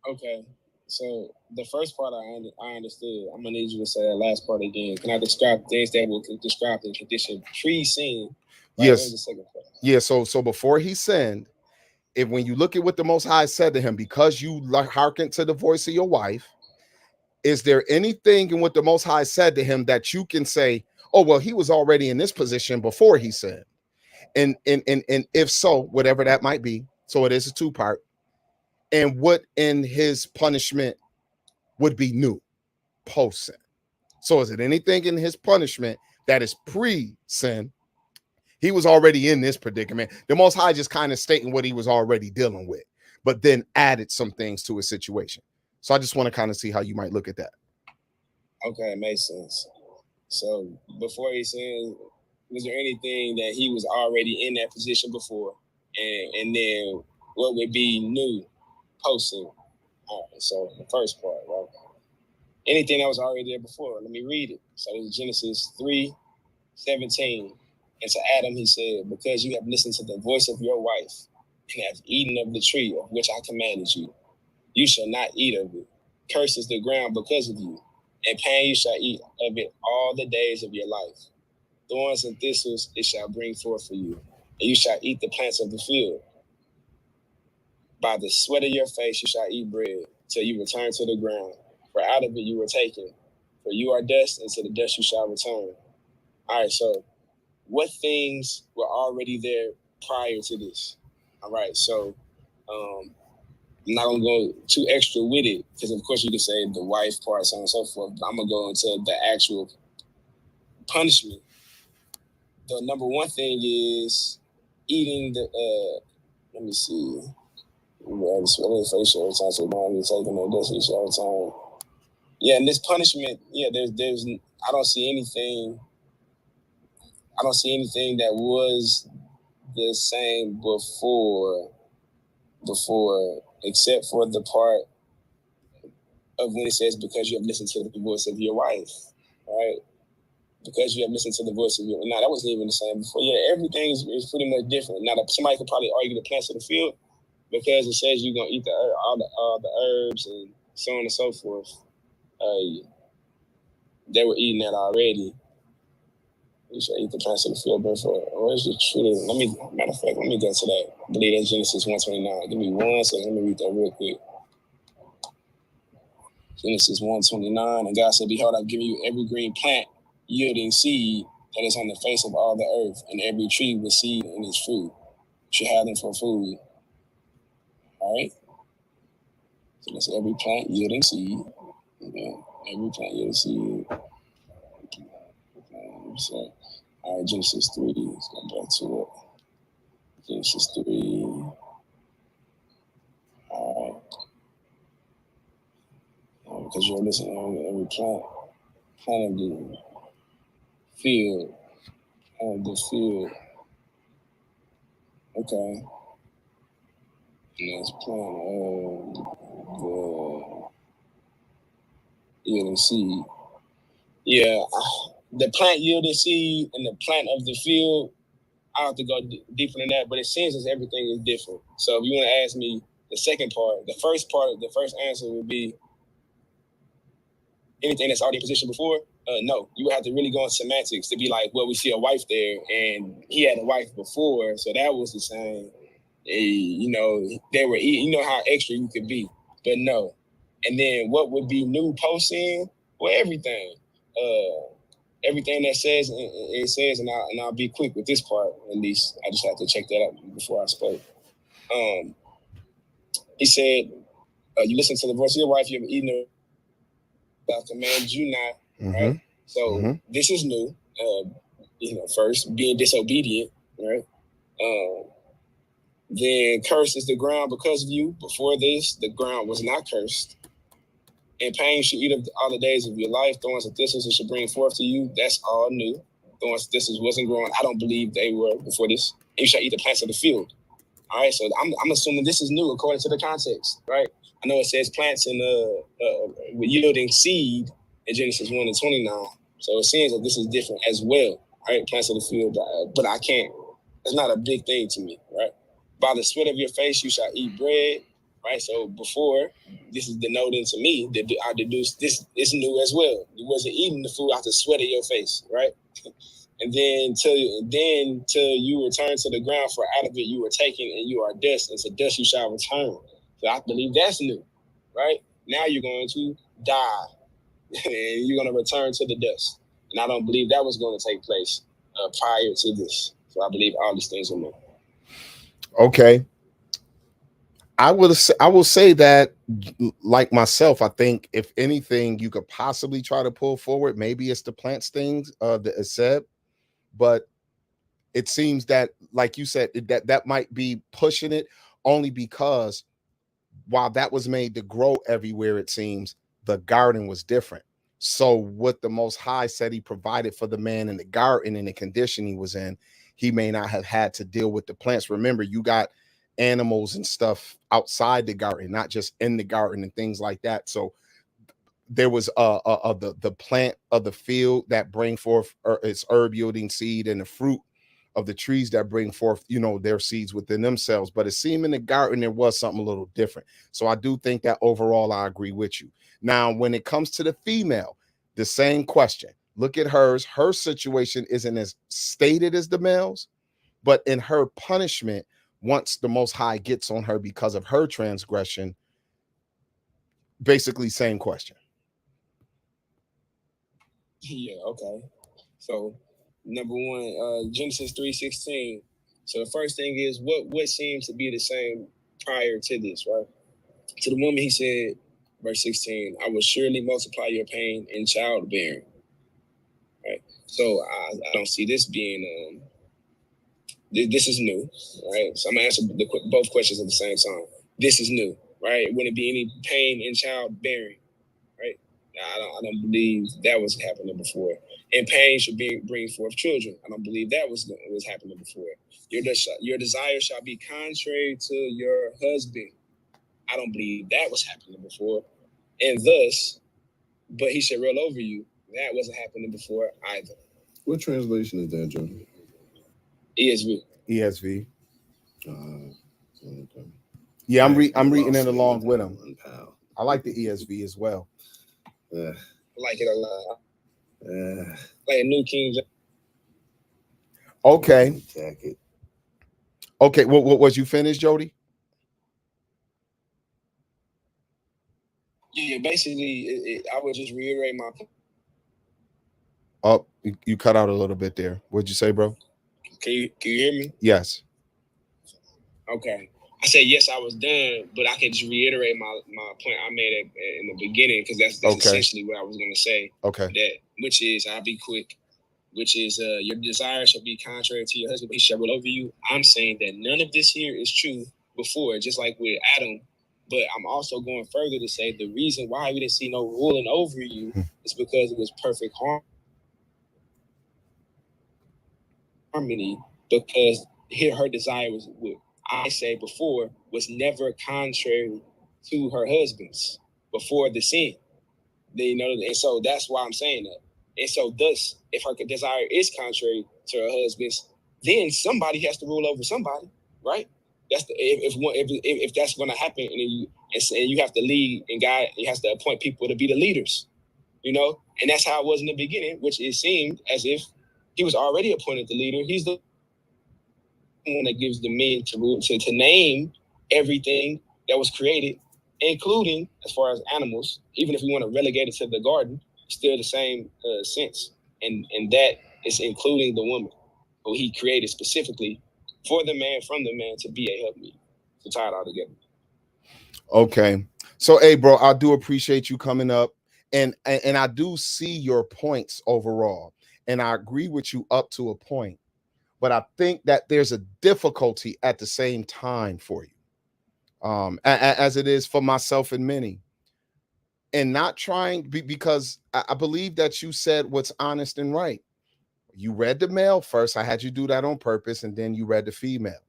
Okay. So the first part I understood. I'm gonna need you to say that last part again. Can I describe things that will describe the condition pre-sin? Right? Yes. The second part. Yeah. So before he sinned, when you look at what the Most High said to him, because you hearkened to the voice of your wife, is there anything in what the Most High said to him that you can say, oh, well, he was already in this position before he sinned? And if so, whatever that might be, so it is a two-part. And what in his punishment would be new post-sin? So is it anything in his punishment that is pre-sin? He was already in this predicament. The Most High just kind of stating what he was already dealing with, but then added some things to his situation. So I just want to kind of see how you might look at that. Okay, it makes sense. So before he sinned, was there anything that he was already in that position before? And then what would be new post-sin? All right, so the first part, right? Anything that was already there before. Let me read it. So it's Genesis 3:17. And to Adam, he said, because you have listened to the voice of your wife and have eaten of the tree of which I commanded you, you shall not eat of it. Cursed is the ground because of you, and pain you shall eat of it all the days of your life. Thorns and thistles it shall bring forth for you, and you shall eat the plants of the field. By the sweat of your face you shall eat bread, till you return to the ground. For out of it you were taken. For you are dust, and to the dust you shall return. All right, so what things were already there prior to this? All right, so I'm not gonna go too extra with it because, of course, you can say the wife part, so on and so forth. But I'm gonna go into the actual punishment. The number one thing is eating the. Let me see. Yeah, and this punishment. Yeah, there's. I don't see anything. I don't see anything that was the same before, except for the part of when it says, because you have listened to the voice of your wife, right? Because you have listened to the voice of your, now that wasn't even the same before. Yeah, everything is pretty much different. Now, somebody could probably argue the plants of the field because it says you're going to eat all the herbs and so on and so forth. They were eating that already. You should eat the plants of the field before. Where's the tree? Matter of fact, let me go to that. I believe that's Genesis 1:29. Give me 1 second. Let me read that real quick. Genesis 1:29. And God said, behold, I've given you every green plant yielding seed that is on the face of all the earth, and every tree with seed in its fruit. You should have them for food. All right? So that's every plant yielding seed. Okay. Every plant yielding seed. So, all right, Genesis 3. Let's go back to it. Genesis 3. All right. Because you're listening to every plant of the field. Okay. Let's plant the yielding seed. Yeah, the plant yielding seed and the plant of the field, I have to go deeper than that, but it seems as everything is different. So if you want to ask me the second part, the first answer would be anything that's already in position before. No, you would have to really go in semantics to be like, well, we see a wife there, and he had a wife before, so that was the same. They were, how extra you could be, but no. And then what would be new post sin? Well, everything. Everything that says, it says, and I'll be quick with this part, at least. I just have to check that out before I spoke. He said, you listen to the voice of your wife, you have eaten I command you not, right? So this is new. First being disobedient, right? Then cursed is the ground because of you. Before this, the ground was not cursed. And pain should eat up all the days of your life. Thorns and thistles it should bring forth to you. That's all new. Thorns and thistles wasn't growing. I don't believe they were before this. And you shall eat the plants of the field. All right, so I'm assuming this is new according to the context, right? I know it says plants in yielding seed in Genesis 1 and 29. So it seems that this is different as well, right? Plants of the field, but I can't. It's not a big thing to me, right? By the sweat of your face you shall eat bread, right? So before, this is denoting to me that I deduce this is new as well. You wasn't eating the food out the sweat of your face, right? And then till you return to the ground, for out of it you were taken, and you are dust, and to dust you shall return. So I believe that's new, right? Now you're going to die, and you're going to return to the dust. And I don't believe that was going to take place prior to this. So I believe all these things are new. Okay. I will say that, like myself, I think if anything you could possibly try to pull forward, maybe it's the plants things, the Aseb, but it seems that, like you said, that might be pushing it, only because while that was made to grow everywhere, it seems the garden was different. So what the Most High said he provided for the man in the garden in the condition he was in, he may not have had to deal with the plants. Remember, you got animals and stuff outside the garden, not just in the garden and things like that. So there was the plant of the field that bring forth its herb yielding seed, and the fruit of the trees that bring forth, their seeds within themselves. But it seemed in the garden there was something a little different. So I do think that overall I agree with you. Now, when it comes to the female, the same question. Look at hers. Her situation isn't as stated as the male's, but in her punishment, once the Most High gets on her because of her transgression, basically same question. Yeah, okay. So number one, Genesis 3:16. So the first thing is what seems to be the same prior to this, right? To the woman he said, verse 16, I will surely multiply your pain in childbearing. Right. So I don't see this being this is new, right? So I'm gonna answer both questions at the same time. This is new, right? Wouldn't it be any pain in childbearing, right? I don't believe that was happening before. And pain should bring forth children. I don't believe that was happening before. Your desire shall be contrary to your husband. I don't believe that was happening before. And thus, but he shall rule over you. That wasn't happening before either. What translation is that, Joe? ESV. Okay. Yeah, I'm reading it along with him. I like the ESV as well. I like it a lot. Like a New King James. Okay. Okay. What was you finished, Jody? Yeah. Basically, I would just reiterate my. Oh, you cut out a little bit there. What'd you say, bro? Can you hear me? Yes. Okay. I said yes, I was done, but I can just reiterate my point I made in the beginning, because that's okay. Essentially what I was going to say. Okay. Which is, I'll be quick. Which is, your desire shall be contrary to your husband, he shall rule over you. I'm saying that none of this here is true before, just like with Adam. But I'm also going further to say the reason why we didn't see no ruling over you is because it was perfect harmony. Because her desire was, what I say before, was never contrary to her husband's before the sin. You know, and so that's why I'm saying that. And so thus, if her desire is contrary to her husband's, then somebody has to rule over somebody, right? That's the, if that's going to happen, and you have to lead and guide, you have to appoint people to be the leaders, you know. And that's how it was in the beginning, which it seemed as if he was already appointed the leader. He's the one that gives the men to name everything that was created, including as far as animals. Even if we want to relegate it to the garden, still the same sense, and that is including the woman who he created specifically for the man, from the man, to be a helpmeet, to tie it all together. Okay, so hey, bro, I do appreciate you coming up, and I do see your points overall, and I agree with you up to a point. But I think that there's a difficulty at the same time for you, as it is for myself and many, and not trying because I believe that you said what's honest and right. You read the male first. I had you do that on purpose, and then you read the female.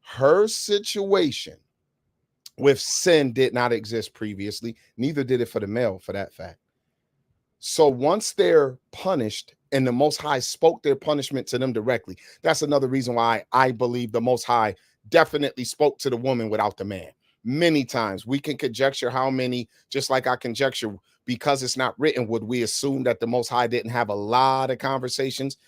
Her situation with sin did not exist previously. Neither did it for the male, for that fact. So once they're punished, and the Most High spoke their punishment to them directly, that's another reason why I believe the Most High definitely spoke to the woman without the man. Many times we can conjecture how many, just like I conjecture, because it's not written, would we assume that the Most High didn't have a lot of conversations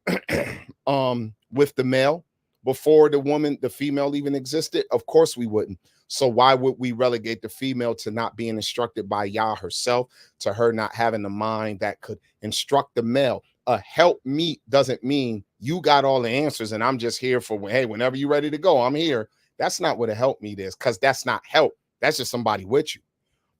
with the male before the female even existed? Of course we wouldn't. So why would we relegate the female to not being instructed by Yah herself, to her not having the mind that could instruct the male? A helpmeet doesn't mean you got all the answers and I'm just here for, hey, whenever you're ready to go, I'm here. That's not what a helpmeet is, because that's not help. That's just somebody with you.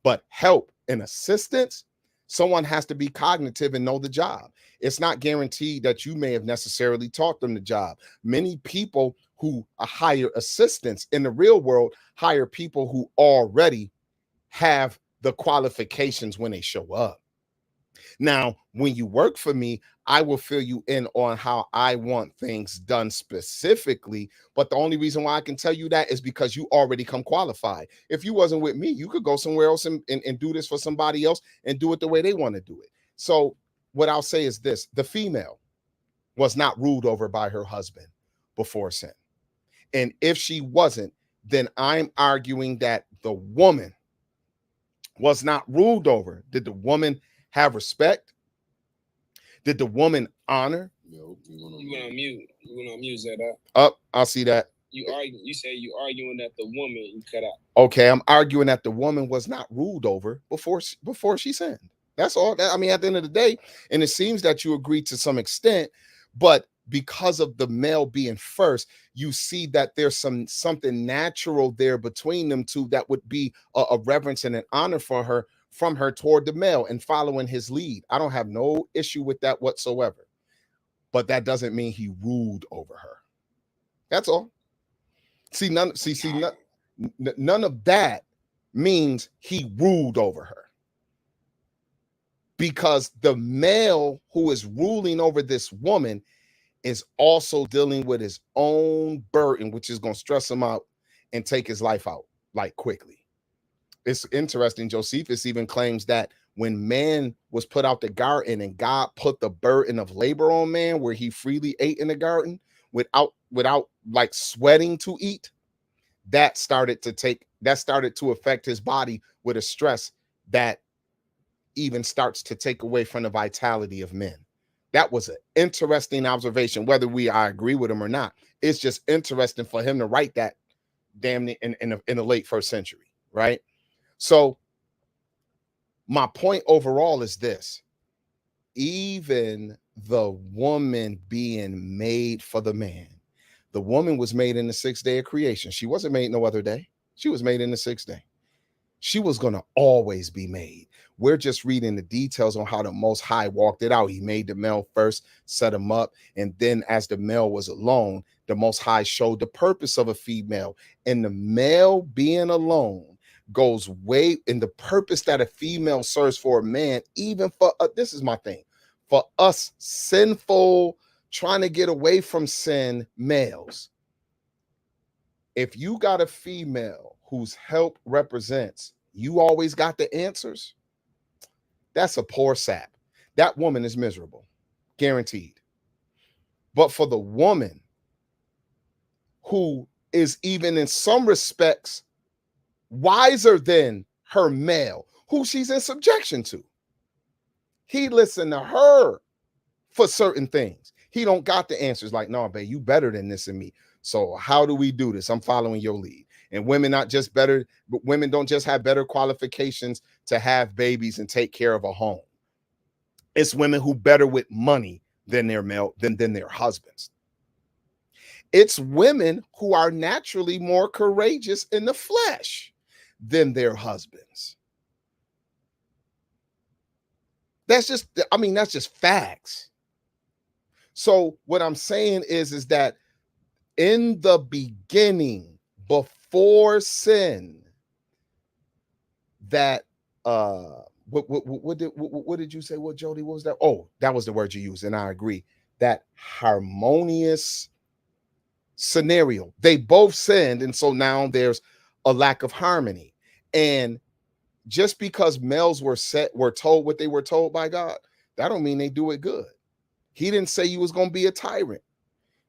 But help and assistance, someone has to be cognitive and know the job. It's not guaranteed that you may have necessarily taught them the job. Many people who hire assistants in the real world hire people who already have the qualifications when they show up. Now, when you work for me, I will fill you in on how I want things done specifically. But the only reason why I can tell you that is because you already come qualified. If you wasn't with me, you could go somewhere else and do this for somebody else and do it the way they want to do it. So what I'll say is this: the female was not ruled over by her husband before sin. And if she wasn't, then I'm arguing that the woman was not ruled over. Did the woman have respect? Did the woman honor? You went on mute. You went on mute, Zed. Up, I'll see that. You say you arguing that the woman, you cut out. Okay, I'm arguing that the woman was not ruled over before she sinned. That's all. I mean, at the end of the day, and it seems that you agree to some extent, but because of the male being first, you see that there's something natural there between them two that would be a reverence and an honor for her, from her toward the male, and following his lead. I don't have no issue with that whatsoever. But that doesn't mean he ruled over her. That's all. None of that means he ruled over her. Because the male who is ruling over this woman is also dealing with his own burden, which is going to stress him out and take his life out, like, quickly. It's interesting. Josephus even claims that when man was put out the garden and God put the burden of labor on man, where he freely ate in the garden without like sweating to eat, that started to affect his body with a stress that even starts to take away from the vitality of men. That was an interesting observation, whether I agree with him or not. It's just interesting for him to write that damn in the late 1st century, right? So my point overall is this: even the woman being made for the man, the woman was made in the 6th day of creation. She wasn't made no other day. She was made in the 6th day. She was going to always be made. We're just reading the details on how the Most High walked it out. He made the male first, set him up, and then as the male was alone, the Most High showed the purpose of a female. And the male being alone goes way in the purpose that a female serves for a man, even for this is my thing, for us sinful, trying to get away from sin, males. If you got a female whose help represents you always got the answers, that's a poor sap. That woman is miserable, guaranteed. But for the woman who is even in some respects wiser than her male, who she's in subjection to, he listened to her for certain things. He don't got the answers. Like, no, babe, you better than this and me. So how do we do this? I'm following your lead. And women not just better, but women don't just have better qualifications to have babies and take care of a home. It's women who better with money than their male, than their husbands. It's women who are naturally more courageous in the flesh than their husbands. That's just facts. So what I'm saying is that in the beginning, before sin, that what did you say? What, Jody? What was that? Oh, that was the word you used, and I agree. That harmonious scenario. They both sinned, and so now there's a lack of harmony. And just because males were told what they were told by God, that don't mean they do it good. He didn't say you was going to be a tyrant.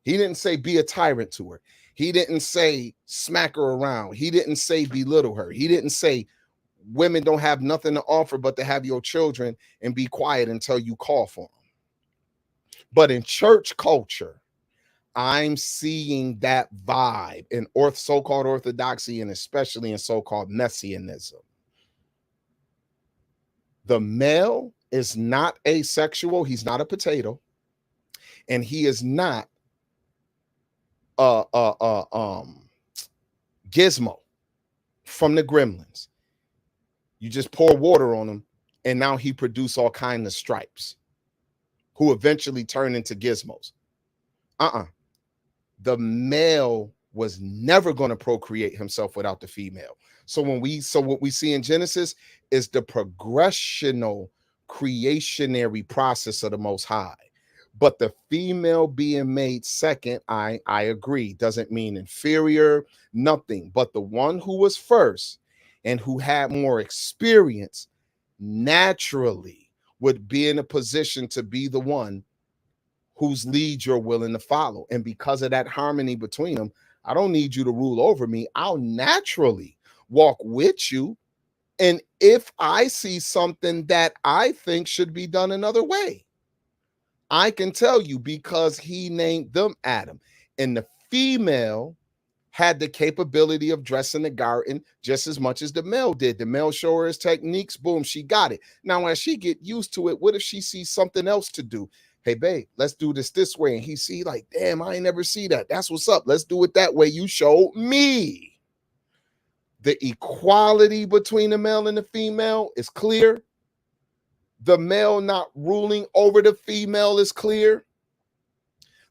He didn't say be a tyrant to her. He didn't say smack her around. He didn't say belittle her. He didn't say women don't have nothing to offer but to have your children and be quiet until you call for them. But in church culture, I'm seeing that vibe in so-called orthodoxy, and especially in so-called messianism. The male is not asexual. He's not a potato. And he is not Gizmo from the Gremlins. You just pour water on him, and now he produce all kinds of stripes, who eventually turn into gizmos. The male was never going to procreate himself without the female. So what we see in Genesis is the progressional creationary process of the Most High. But the female being made second, I agree, doesn't mean inferior, nothing. But the one who was first and who had more experience naturally would be in a position to be the one whose lead you're willing to follow. And because of that harmony between them, I don't need you to rule over me. I'll naturally walk with you. And if I see something that I think should be done another way, I can tell you, because he named them Adam. And the female had the capability of dressing the garden just as much as the male did. The male showed her his techniques, boom, she got it. Now, as she get used to it, what if she sees something else to do? Hey, babe, let's do this way. And he see like, damn, I ain't never see that. That's what's up. Let's do it that way. You showed me. The equality between the male and the female is clear. The male not ruling over the female is clear.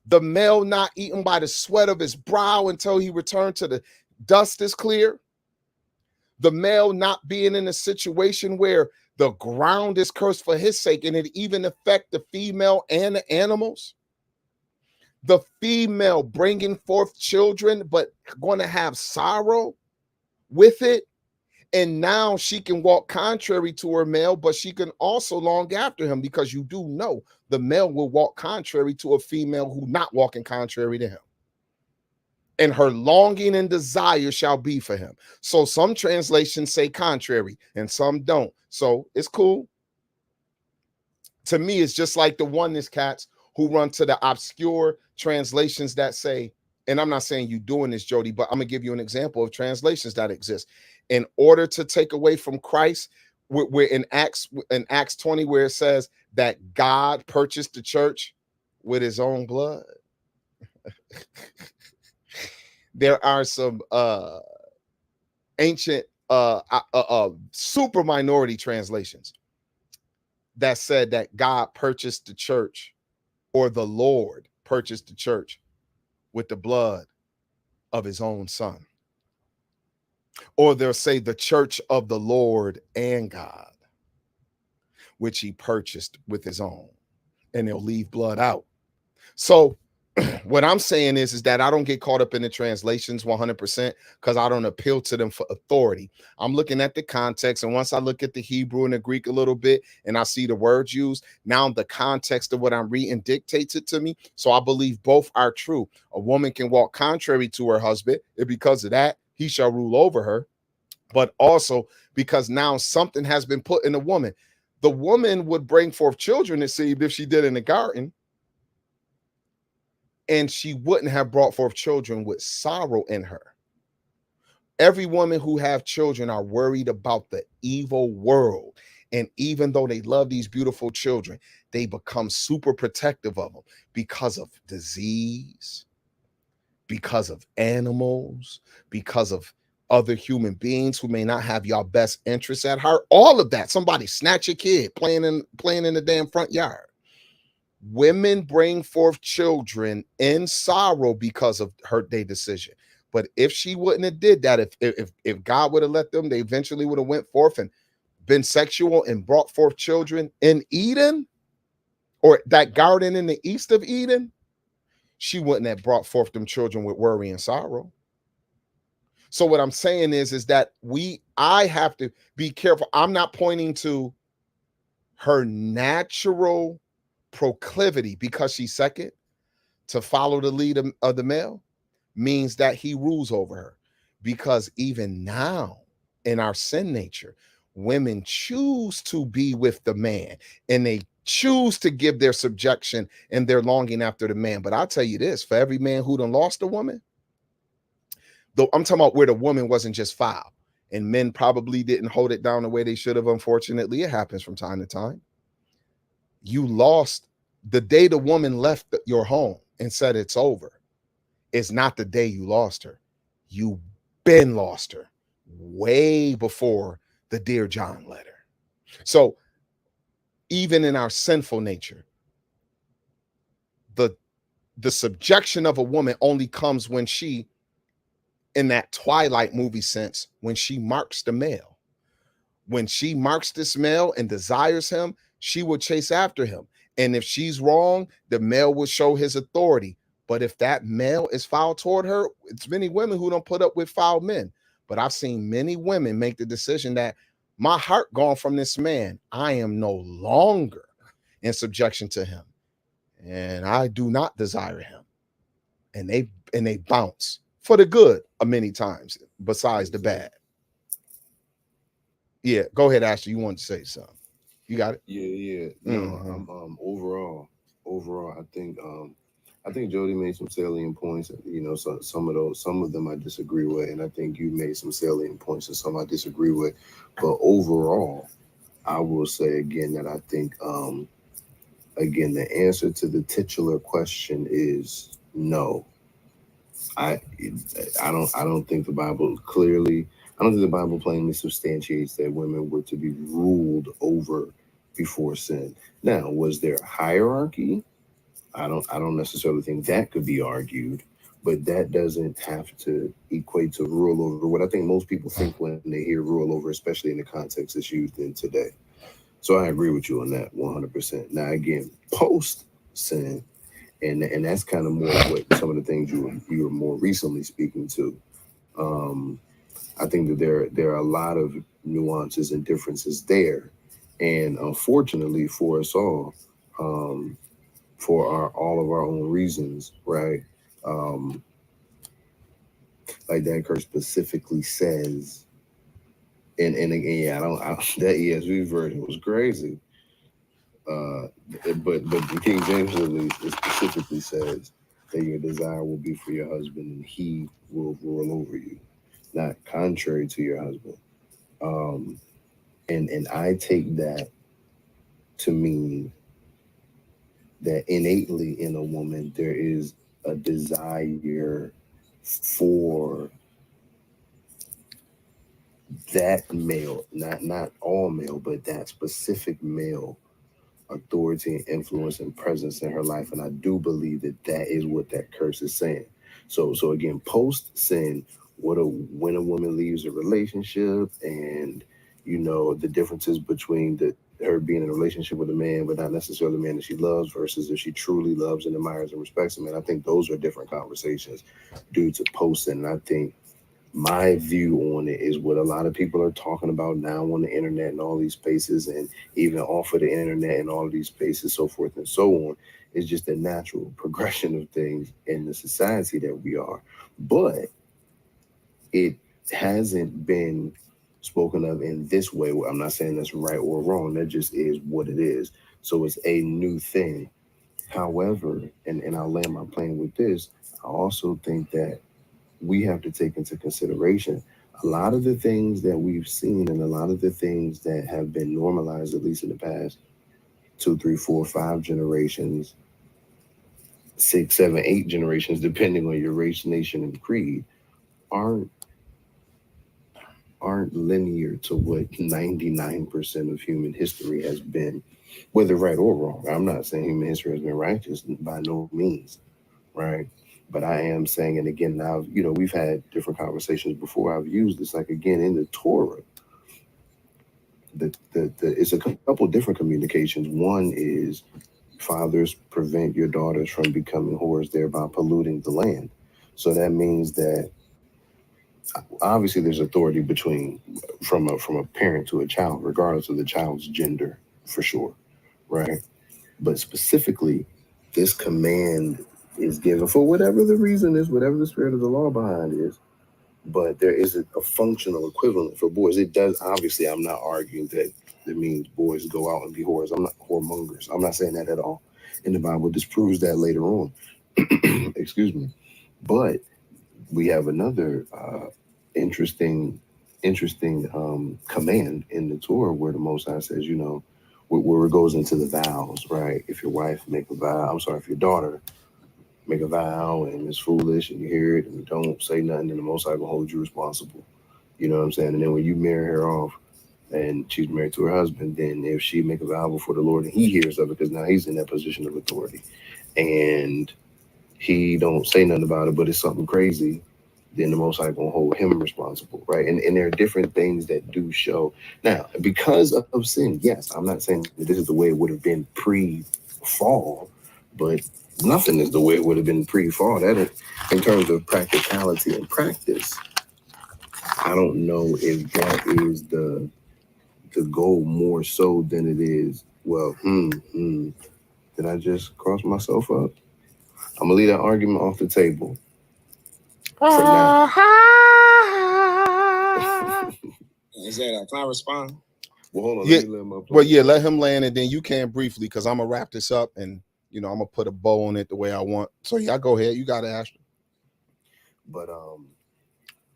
The male not eaten by the sweat of his brow until he returned to the dust is clear. The male not being in a situation where the ground is cursed for his sake, and it even affect the female and the animals. The female bringing forth children, but going to have sorrow with it. And now she can walk contrary to her male, but she can also long after him, because you do know the male will walk contrary to a female who not walking contrary to him. And her longing and desire shall be for him. So some translations say contrary and some don't. So it's cool. To me, it's just like the oneness cats who run to the obscure translations that say, and I'm not saying you doing this, Jody, but I'm going to give you an example of translations that exist. In order to take away from Christ, we're in Acts 20, where it says that God purchased the church with his own blood. There are some ancient super minority translations that said that God purchased the church, or the Lord purchased the church with the blood of his own son. Or they'll say the church of the Lord and God, which he purchased with his own, and they'll leave blood out. So what I'm saying is that I don't get caught up in the translations 100% because I don't appeal to them for authority. I'm looking at the context, and once I look at the Hebrew and the Greek a little bit and I see the words used, now the context of what I'm reading dictates it to me. So I believe both are true. A woman can walk contrary to her husband, and because of that, he shall rule over her. But also because now something has been put in the woman. The woman would bring forth children, it seemed, if she did in the garden, and she wouldn't have brought forth children with sorrow in her. Every woman who have children are worried about the evil world. And even though they love these beautiful children, they become super protective of them because of disease, because of animals, because of other human beings who may not have your best interests at heart. All of that. Somebody snatch a kid playing in the damn front yard. Women bring forth children in sorrow because of their decision. But if she wouldn't have did that, if God would have let them, they eventually would have went forth and been sexual and brought forth children in Eden, or that garden in the east of Eden, she wouldn't have brought forth them children with worry and sorrow. So what I'm saying is that I have to be careful. I'm not pointing to her natural proclivity because she's second to follow the lead of the male means that he rules over her. Because even now in our sin nature, women choose to be with the man and they choose to give their subjection and their longing after the man. But I'll tell you this, for every man who done lost a woman, though I'm talking about where the woman wasn't just foul and men probably didn't hold it down the way they should have. Unfortunately, it happens from time to time. You lost the day the woman left your home and said it's over. It's not the day you lost her. You been lost her way before the Dear John letter. So even in our sinful nature, the subjection of a woman only comes when she, in that Twilight movie sense, when she marks the male. When she marks this male and desires him, she will chase after him. And if she's wrong, the male will show his authority. But if that male is foul toward her, it's many women who don't put up with foul men. But I've seen many women make the decision that my heart gone from this man. I am no longer in subjection to him. And I do not desire him. And they bounce for the good many times, besides the bad. Yeah, go ahead, Ashley. You want to say something? You got it? Yeah. No, overall, I think Jody made some salient points. So some of them I disagree with, and I think you made some salient points, and some I disagree with. But overall, I will say again that I think, again, the answer to the titular question is no. I don't think the Bible clearly. I don't think the Bible plainly substantiates that women were to be ruled over before sin. Now, was there a hierarchy? I don't necessarily think that could be argued, but that doesn't have to equate to rule over. What I think most people think when they hear rule over, especially in the context it's used in today. So I agree with you on that 100%. Now, again, post sin, and that's kind of more what some of the things you were more recently speaking to. I think that there are a lot of nuances and differences there, and unfortunately for us all, for all of our own reasons, right? Like that curse specifically says, and again, yeah, that ESV version was crazy. But the King James at least, it specifically says that your desire will be for your husband and he will rule over you, not contrary to your husband. And I take that to mean that innately in a woman there is a desire for that male, not all male, but that specific male authority and influence and presence in her life. And I do believe that is what that curse is saying. So again, post sin, when a woman leaves a relationship and you know, the differences between her being in a relationship with a man, but not necessarily the man that she loves, versus if she truly loves and admires and respects him. And I think those are different conversations due to posting. And I think my view on it is what a lot of people are talking about now on the internet and all these spaces, and even off of the internet and all of these spaces, so forth and so on. Is just a natural progression of things in the society that we are. But it hasn't been spoken of in this way. I'm not saying that's right or wrong. That just is what it is. So it's a new thing. However, and I'll land my plane with this, I also think that we have to take into consideration a lot of the things that we've seen and a lot of the things that have been normalized, at least in the past 2, 3, 4, 5 generations, 6, 7, 8 generations, depending on your race, nation, and creed, aren't linear to what 99% of human history has been, whether right or wrong. I'm not saying human history has been righteous by no means, right? But I am saying, and again, now, you know, we've had different conversations before. I've used this, like, again, in the Torah, it's a couple different communications. One is fathers prevent your daughters from becoming whores, thereby polluting the land. So that means that obviously there's authority between from a parent to a child, regardless of the child's gender, for sure, right? But specifically, this command is given for whatever the reason is, whatever the spirit of the law behind is. But there is a functional equivalent for boys. It does, obviously, I'm not arguing that it means boys go out and be whores. I'm not whoremongers. I'm not saying that at all. And the Bible disproves that later on. Excuse me. But we have another interesting command in the Torah where the Most High says, you know, where it goes into the vows, right? If your wife make a vow, if your daughter make a vow and it's foolish and you hear it and you don't say nothing, then the Most High will hold you responsible. You know what I'm saying? And then when you marry her off and she's married to her husband, then if she make a vow before the Lord and he hears of it, because now he's in that position of authority, and he don't say nothing about it, but it's something crazy, then the Most High gonna hold him responsible, right? And there are different things that do show. Now, because of sin, yes, I'm not saying that this is the way it would have been pre-fall, but nothing is the way it would have been pre-fall. That is, in terms of practicality and practice, I don't know if that is the goal more so than it is, well, did I just cross myself up? I'm gonna leave that argument off the table for now. Is that can I respond? Well, hold on. Yeah. Let me let my Well, yeah, let him land, and then you can briefly, because I'm gonna wrap this up, and you know I'm gonna put a bow on it the way I want. So yeah, go ahead. You got it, Ashton. But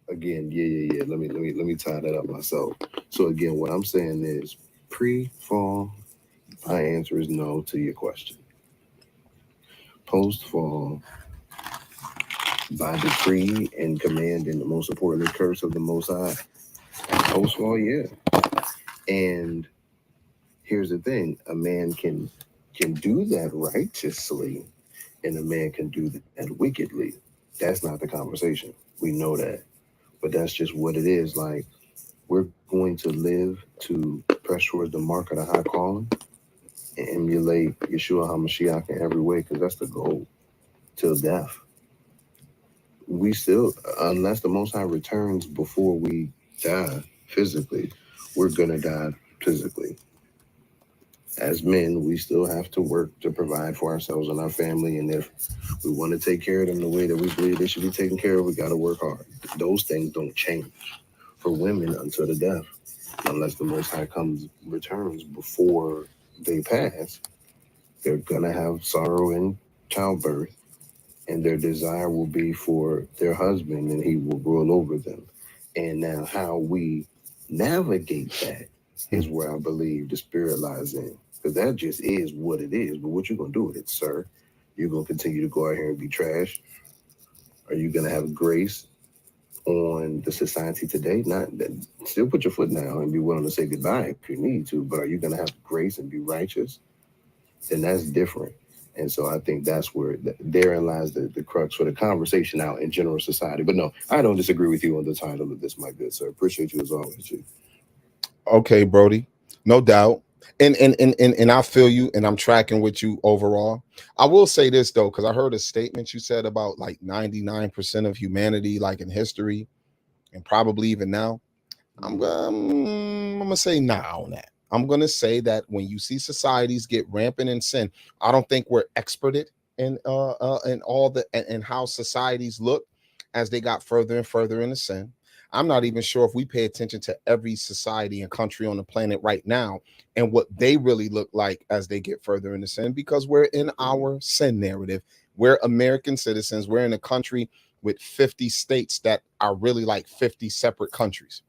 again, yeah. Let me tie that up myself. So again, what I'm saying is pre-fall, my answer is no to your question. Post-fall, by decree and command, and the most important curse of the Most High. Post-fall, yeah. And here's the thing: a man can do that righteously, and a man can do that wickedly. That's not the conversation. We know that, but that's just what it is. Like, we're going to live to press towards the mark of the high calling and emulate Yeshua HaMashiach in every way, because that's the goal till death. We still, unless the Most High returns before we die physically, we're gonna die physically. As men, we still have to work to provide for ourselves and our family, and if we want to take care of them the way that we believe they should be taken care of, we got to work hard. Those things don't change for women until the death, unless the Most High returns before they pass. They're gonna have sorrow in childbirth, and their desire will be for their husband, and he will rule over them. And now, how we navigate that is where I believe the spirit lies in, because that just is what it is. But what you gonna do with it, sir? You're gonna continue to go out here and be trash? Are you gonna have grace on the society today? Not that, still put your foot down and be willing to say goodbye if you need to, but are you gonna have grace and be righteous? Then that's different. And so I think that's where therein lies the crux for the conversation out in general society. But no, I don't disagree with you on the title of this, my good sir. Appreciate you as always, Chief. Okay, Brody, no doubt. And I feel you, and I'm tracking with you overall. I will say this though, because I heard a statement you said about like 99% of humanity, like in history, and probably even now. I'm gonna say nah on that. I'm gonna say that when you see societies get rampant in sin, I don't think we're expert in all the and how societies look as they got further and further into sin. I'm not even sure if we pay attention to every society and country on the planet right now and what they really look like as they get further into sin, because we're in our sin narrative. We're American citizens. We're in a country with 50 states that are really like 50 separate countries.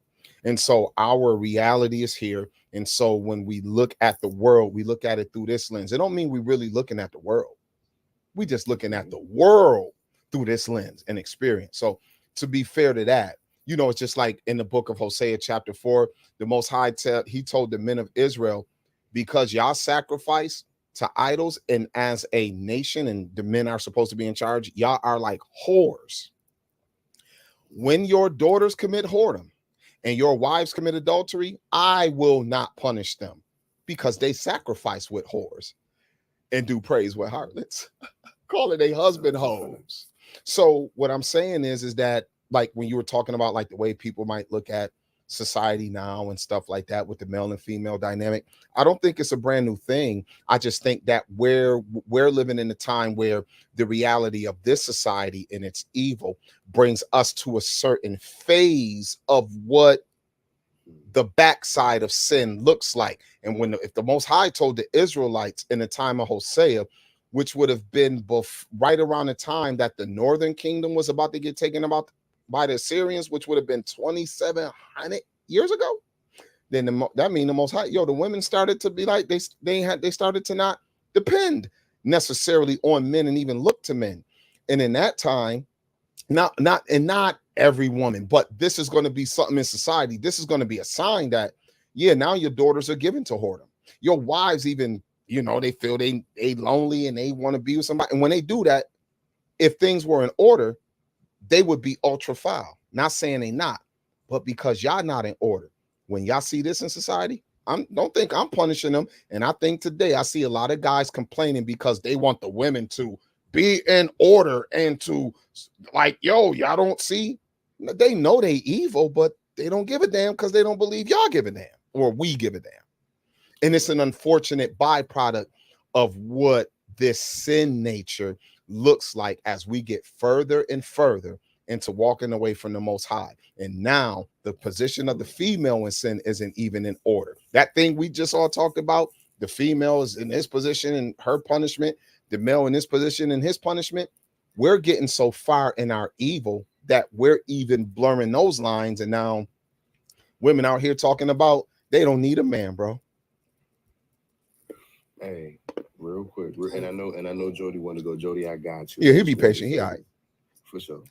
And so our reality is here. And so when we look at the world, we look at it through this lens. It don't mean we really looking at the world. We just looking at the world through this lens and experience. So to be fair to that, it's just like in the book of Hosea chapter 4, the Most High he told the men of Israel, because y'all sacrifice to idols, and as a nation, and the men are supposed to be in charge, y'all are like whores. When your daughters commit whoredom and your wives commit adultery, I will not punish them, because they sacrifice with whores and do praise with harlots, calling a husband hoes. So what I'm saying is that, like when you were talking about like the way people might look at society now and stuff like that with the male and female dynamic, I don't think it's a brand new thing. I just think that we're living in a time where the reality of this society and its evil brings us to a certain phase of what the backside of sin looks like. And if the Most High told the Israelites in the time of Hosea, which would have been right around the time that the northern kingdom was about to get taken about by the Assyrians, which would have been 2,700 years ago, then that means the Most High, the women started to be like, they started to not depend necessarily on men and even look to men. And in that time, not every woman, but this is going to be something in society. This is going to be a sign that, now your daughters are given to whoredom. Your wives even, they feel they lonely and they want to be with somebody. And when they do that, if things were in order, they would be ultra foul. Not saying they not, but because y'all not in order. When y'all see this in society, don't think I'm punishing them. And I think today I see a lot of guys complaining because they want the women to be in order and to like, y'all don't see. They know they evil, but they don't give a damn because they don't believe y'all give a damn or we give a damn. And it's an unfortunate byproduct of what this sin nature looks like as we get further and further into walking away from the Most High. And now the position of the female in sin isn't even in order. That thing we just all talked about, the female is in his position and her punishment, the male in this position and his punishment. We're getting so far in our evil that we're even blurring those lines. And now women out here talking about they don't need a man, bro. Hey, real quick, and I know Jody want to go. Jody, I got you. Yeah, he'll be patient. He all right. For sure.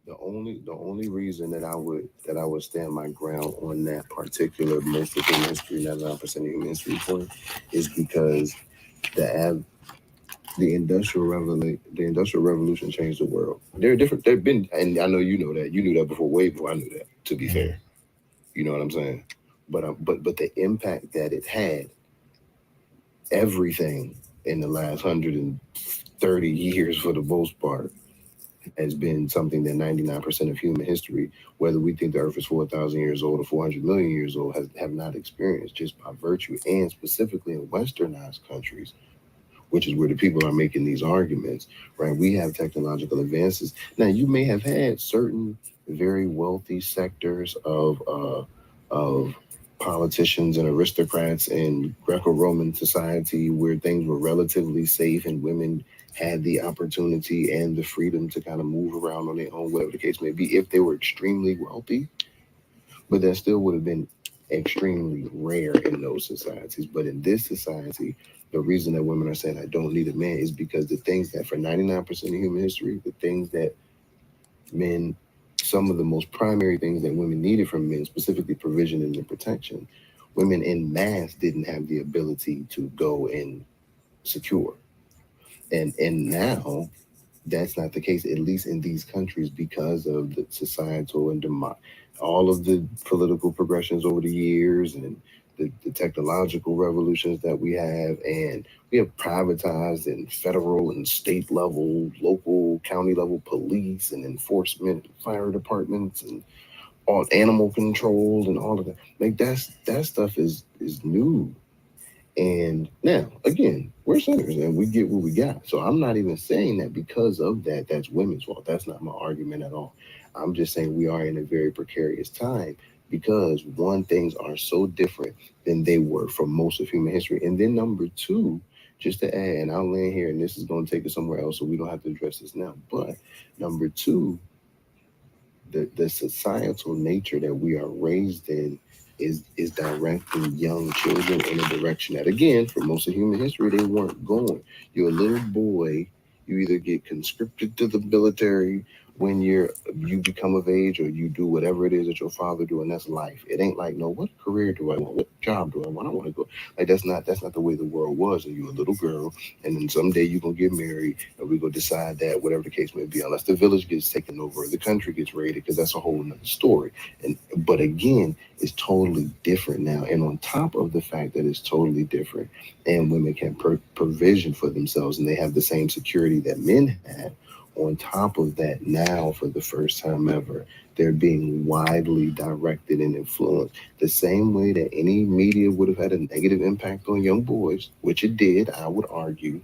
The only reason that I would stand my ground on that particular most of human history, 99% of human history point, is because the industrial revolution changed the world. They're different. They've been, and I know you know that. You knew that way before I knew that. To be fair, you know what I'm saying. But the impact that it had, everything in the last 130 years for the most part, has been something that 99% of human history, whether we think the earth is 4,000 years old or 400 million years old, have not experienced, just by virtue, and specifically in westernized countries, which is where the people are making these arguments, right? We have technological advances. Now, you may have had certain very wealthy sectors of politicians and aristocrats in Greco-Roman society where things were relatively safe and women had the opportunity and the freedom to kind of move around on their own, whatever the case may be, if they were extremely wealthy. But that still would have been extremely rare in those societies. But in this society, the reason that women are saying I don't need a man is because the things that for 99% of human history, the things that men, some of the most primary things that women needed from men, specifically provision and protection, women in mass didn't have the ability to go and secure. And now That's not the case, at least in these countries, because of the societal and all of the political progressions over the years, and the technological revolutions that we have. And we have privatized and federal and state level, local, county level police and enforcement, fire departments, and all animal control and all of that. Like that stuff is new. And now, again, we're sinners and we get what we got. So I'm not even saying that because of that, that's women's fault. That's not my argument at all. I'm just saying we are in a very precarious time because one, things are so different than they were for most of human history. And then number two, just to add, and I'll land here and this is going to take us somewhere else, so we don't have to address this now. But number two, the societal nature that we are raised in is directing young children in a direction that, again, for most of human history, they weren't going. You're a little boy, you either get conscripted to the military when you become of age, or you do whatever it is that your father do, and that's life. It ain't like, no, what career do I want? What job do I want? I want to go. Like that's not the way the world was. And you're a little girl, and then someday you're gonna get married, and we're gonna decide that, whatever the case may be, unless the village gets taken over or the country gets raided, because that's a whole nother story. But again, it's totally different now. And on top of the fact that it's totally different, and women can provision for themselves, and they have the same security that men have. On top of that, now for the first time ever, they're being widely directed and influenced. The same way that any media would have had a negative impact on young boys, which it did, I would argue.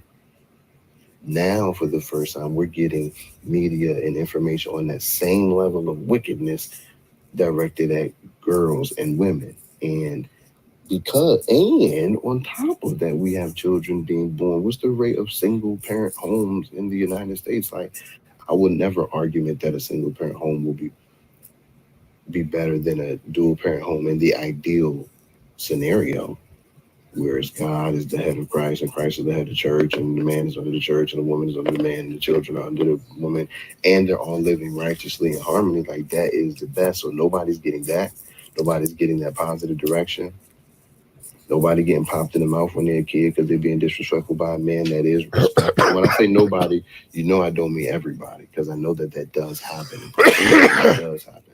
Now, for the first time, we're getting media and information on that same level of wickedness directed at girls and women. And on top of that, we have children being born. What's the rate of single parent homes in the United States? Like, I would never argument that a single parent home will be better than a dual parent home in the ideal scenario, whereas God is the head of Christ and Christ is the head of the church, and the man is under the church and the woman is under the man and the children are under the woman, and they're all living righteously in harmony. Like, that is the best. So nobody's getting that. Nobody's getting that positive direction. Nobody getting popped in the mouth when they're a kid because they're being disrespectful by a man that is respectful. When I say nobody, I don't mean everybody, because I know that does happen. It does happen.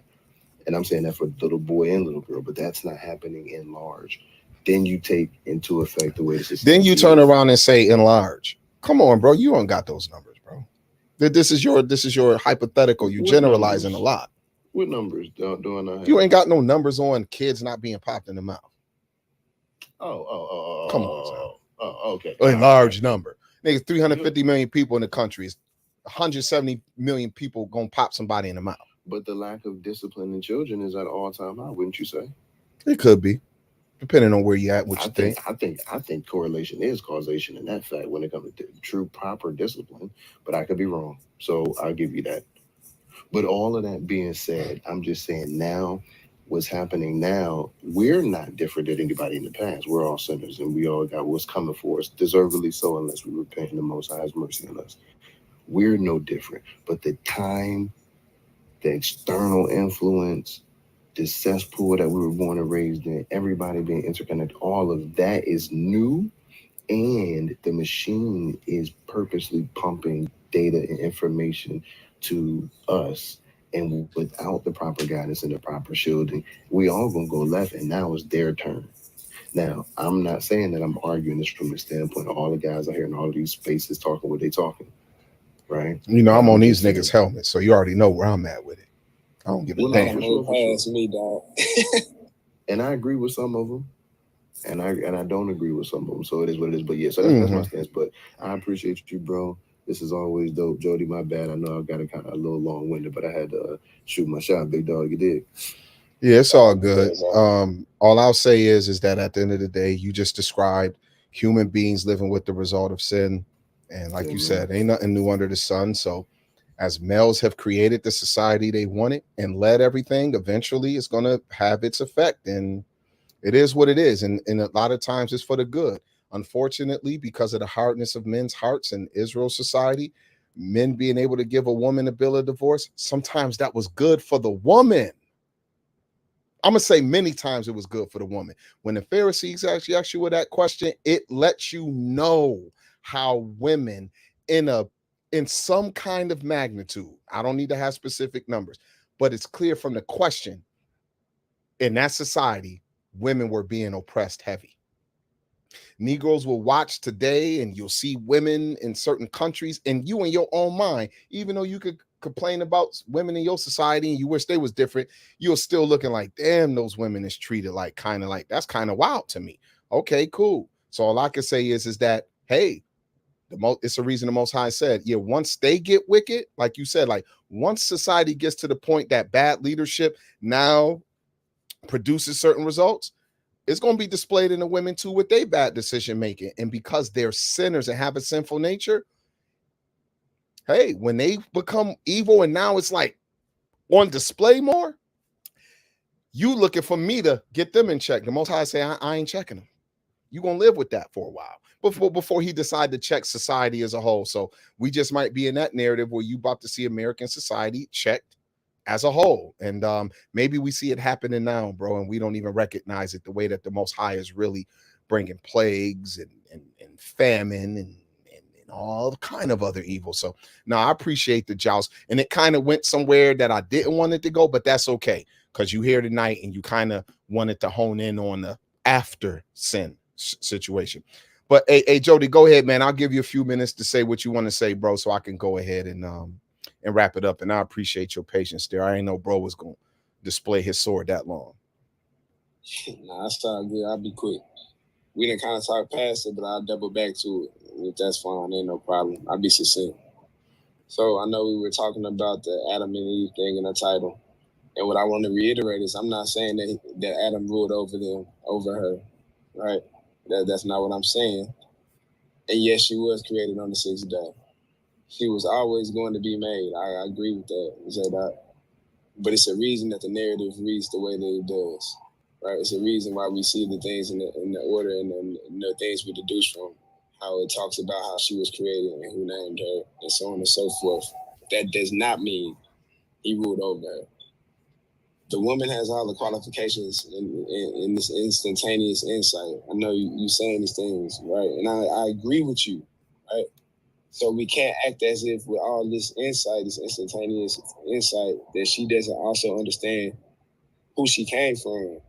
And I'm saying that for little boy and little girl, but that's not happening in large. Then you take into effect the way this is. Then you turn around and say in large. Come on, bro. You don't got those numbers, bro. This is your hypothetical. You generalizing a lot. What numbers do I not have? You ain't got no numbers on kids not being popped in the mouth. Come on, okay. A large number. Niggas, 350 million people in the country. Is 170 million people gonna pop somebody in the mouth. But the lack of discipline in children is at an all-time high, wouldn't you say? It could be, depending on where you at, what you think. I think correlation is causation in that fact when it comes to true proper discipline, but I could be wrong. So I'll give you that. But all of that being said, I'm just saying now, what's happening now, we're not different than anybody in the past. We're all sinners, and we all got what's coming for us, deservedly so, unless we repent and the Most High has mercy on us. We're no different. But the time, the external influence, the cesspool that we were born and raised in, everybody being interconnected, all of that is new, and the machine is purposely pumping data and information to us. And without the proper guidance and the proper shielding, we all gonna go left, and now it's their turn. Now, I'm not saying that I'm arguing this from the standpoint of all the guys out here in all of these spaces talking what they talking, right? I'm on these niggas' helmets, so you already know where I'm at with it. I don't give a damn. For me, dog. And I agree with some of them, and I don't agree with some of them. So it is what it is. But yeah, so that's my stance. But I appreciate you, bro. This is always dope. Jody, my bad. I know I got it kind of a little long-winded, but I had to shoot my shot. Big dog, you did. Yeah, it's all good. All I'll say is that at the end of the day, you just described human beings living with the result of sin. And like you said, ain't nothing new under the sun. So as males have created the society they wanted and led everything, eventually it's going to have its effect. And it is what it is. And a lot of times it's for the good. Unfortunately, because of the hardness of men's hearts in Israel society, men being able to give a woman a bill of divorce, sometimes that was good for the woman. I'm going to say many times it was good for the woman. When the Pharisees actually ask you that question, it lets you know how women in a in some kind of magnitude. I don't need to have specific numbers, but it's clear from the question, in that society, women were being oppressed heavy. Negroes will watch today and you'll see women in certain countries, and you in your own mind, even though you could complain about women in your society and you wish they was different, you're still looking like, damn, those women is treated like kind of like, that's kind of wild to me. Okay, cool. So all I can say is that, hey, it's a reason the Most High said, yeah, once they get wicked, like you said, like once society gets to the point that bad leadership now produces certain results, it's going to be displayed in the women too with their bad decision making. And because they're sinners and have a sinful nature, hey, when they become evil and now it's like on display more, you looking for me to get them in check. The Most High say, I ain't checking them. You're going to live with that for a while before he decide to check society as a whole. So we just might be in that narrative where you about to see American society checked as a whole. And maybe we see it happening now, bro, and we don't even recognize it, the way that the Most High is really bringing plagues and famine and all kind of other evil. So now I appreciate the joust, and it kind of went somewhere that I didn't want it to go, but that's okay, because you here tonight and you kind of wanted to hone in on the after sin situation. But hey, Jody, go ahead, man. I'll give you a few minutes to say what you want to say, bro, so I can go ahead and wrap it up. And I appreciate your patience there. I ain't know bro was gonna display his sword that long. Nah, that's all good. I'll be quick. We didn't kind of talk past it, but I'll double back to it. If that's fine, ain't no problem. I'll be succinct. So I know we were talking about the Adam and Eve thing in the title. And what I want to reiterate is I'm not saying that Adam ruled over her, right? That's not what I'm saying. And yes, she was created on the sixth day. She was always going to be made. I agree with that. But it's a reason that the narrative reads the way that it does, right? It's a reason why we see the things in the order and the things we deduce from how it talks about how she was created and who named her and so on and so forth. That does not mean he ruled over her. The woman has all the qualifications in this instantaneous insight. I know you saying these things, right? And I agree with you, right? So we can't act as if with all this insight, this instantaneous insight, that she doesn't also understand who she came from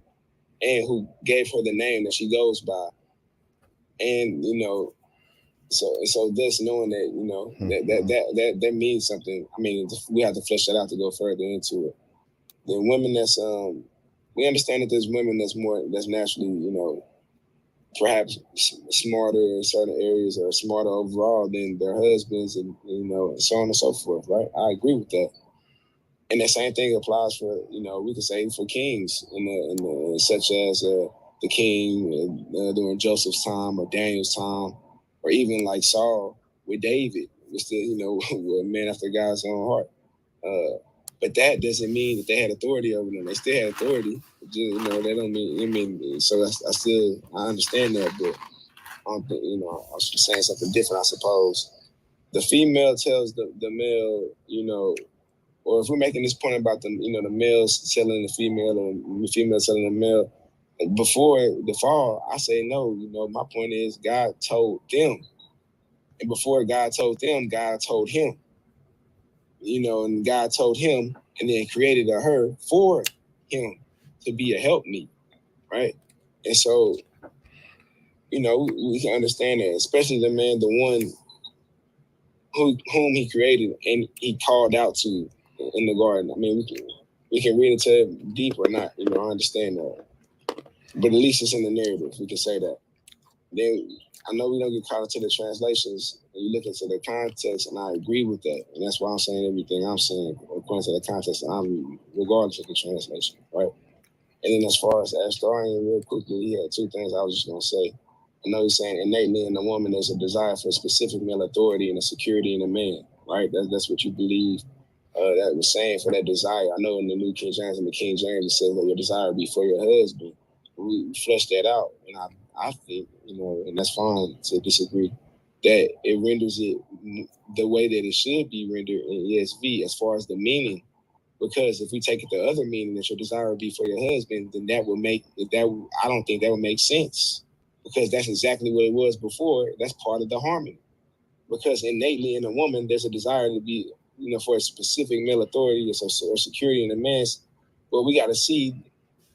and who gave her the name that she goes by. And, so this knowing that, that means something. I mean, we have to flesh that out to go further into it. The women we understand that there's women that's naturally, perhaps smarter in certain areas or smarter overall than their husbands and, so on and so forth, right? I agree with that. And the same thing applies for, we could say for kings in such as the king during Joseph's time or Daniel's time, or even like Saul with David, was still, a man after God's own heart. But that doesn't mean that they had authority over them. They still had authority. They don't mean, so I understand that, but I don't think, I was just saying something different, I suppose. The female tells the male, or if we're making this point about the males telling the female or the female telling the male, before the fall, I say no. My point is God told them. And before God told them, God told him. And God told him and then created her for him to be a helpmeet, right? And so, we can understand that, especially the man, the one whom he created and he called out to in the garden. I mean, we can read into it deep or not, I understand that. But at least it's in the narrative, we can say that. Then I know we don't get caught into the translations, and you look into the context, and I agree with that. And that's why I'm saying everything I'm saying according to the context that I'm reading, regardless of the translation, right? And then as far as the historian, real quickly, he had two things I was just going to say. I know he's saying innately in the woman there's a desire for specific male authority and a security in a man, right? That's what you believe that was saying for that desire. I know in the New King James and the King James it says that your desire be for your husband. We flesh that out, and I think, and that's fine to disagree, that it renders it the way that it should be rendered in ESV as far as the meaning. Because if we take it the other meaning that your desire would be for your husband, then I don't think that would make sense. Because that's exactly what it was before. That's part of the harmony. because innately in a woman, there's a desire to be, for a specific male authority or security in a man's. But we got to see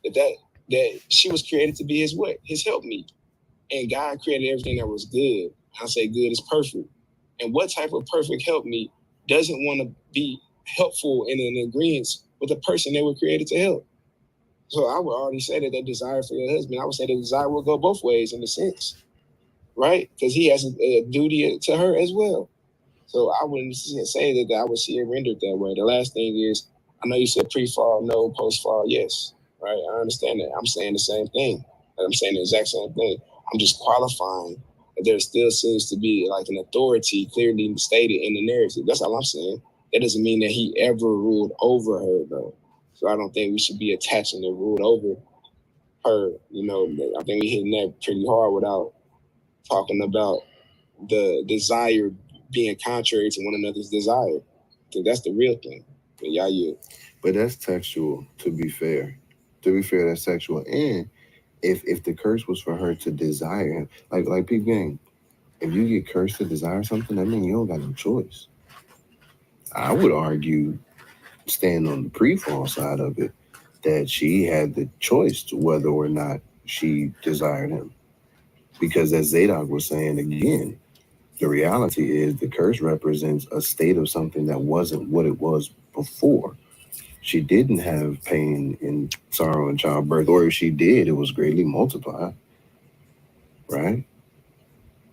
that she was created to be his helpmeet. And God created everything that was good. I say good is perfect. And what type of perfect helpmeet doesn't want to be helpful and in agreement with the person they were created to help? So I would already say that desire for your husband, I would say the desire will go both ways in a sense, right? Because he has a duty to her as well. So I wouldn't say that I would see it rendered that way. The last thing is, I know you said pre-fall, no, post-fall, yes, right? I understand that. I'm saying the same thing. I'm saying the exact same thing. I'm just qualifying that there still seems to be like an authority clearly stated in the narrative. That's all I'm saying. That doesn't mean that he ever ruled over her, though. So I don't think we should be attaching the rule over her. I think we're hitting that pretty hard without talking about the desire being contrary to one another's desire. I think that's the real thing. But that's textual, to be fair. That's textual. And if the curse was for her to desire him, like Peep Gang, if you get cursed to desire something, that means you don't got no choice. I would argue, stand on the pre-fall side of it, that she had the choice to whether or not she desired him. Because as Zadok was saying again, the reality is the curse represents a state of something that wasn't what it was before. She didn't have pain and sorrow in childbirth, or if she did, it was greatly multiplied, right?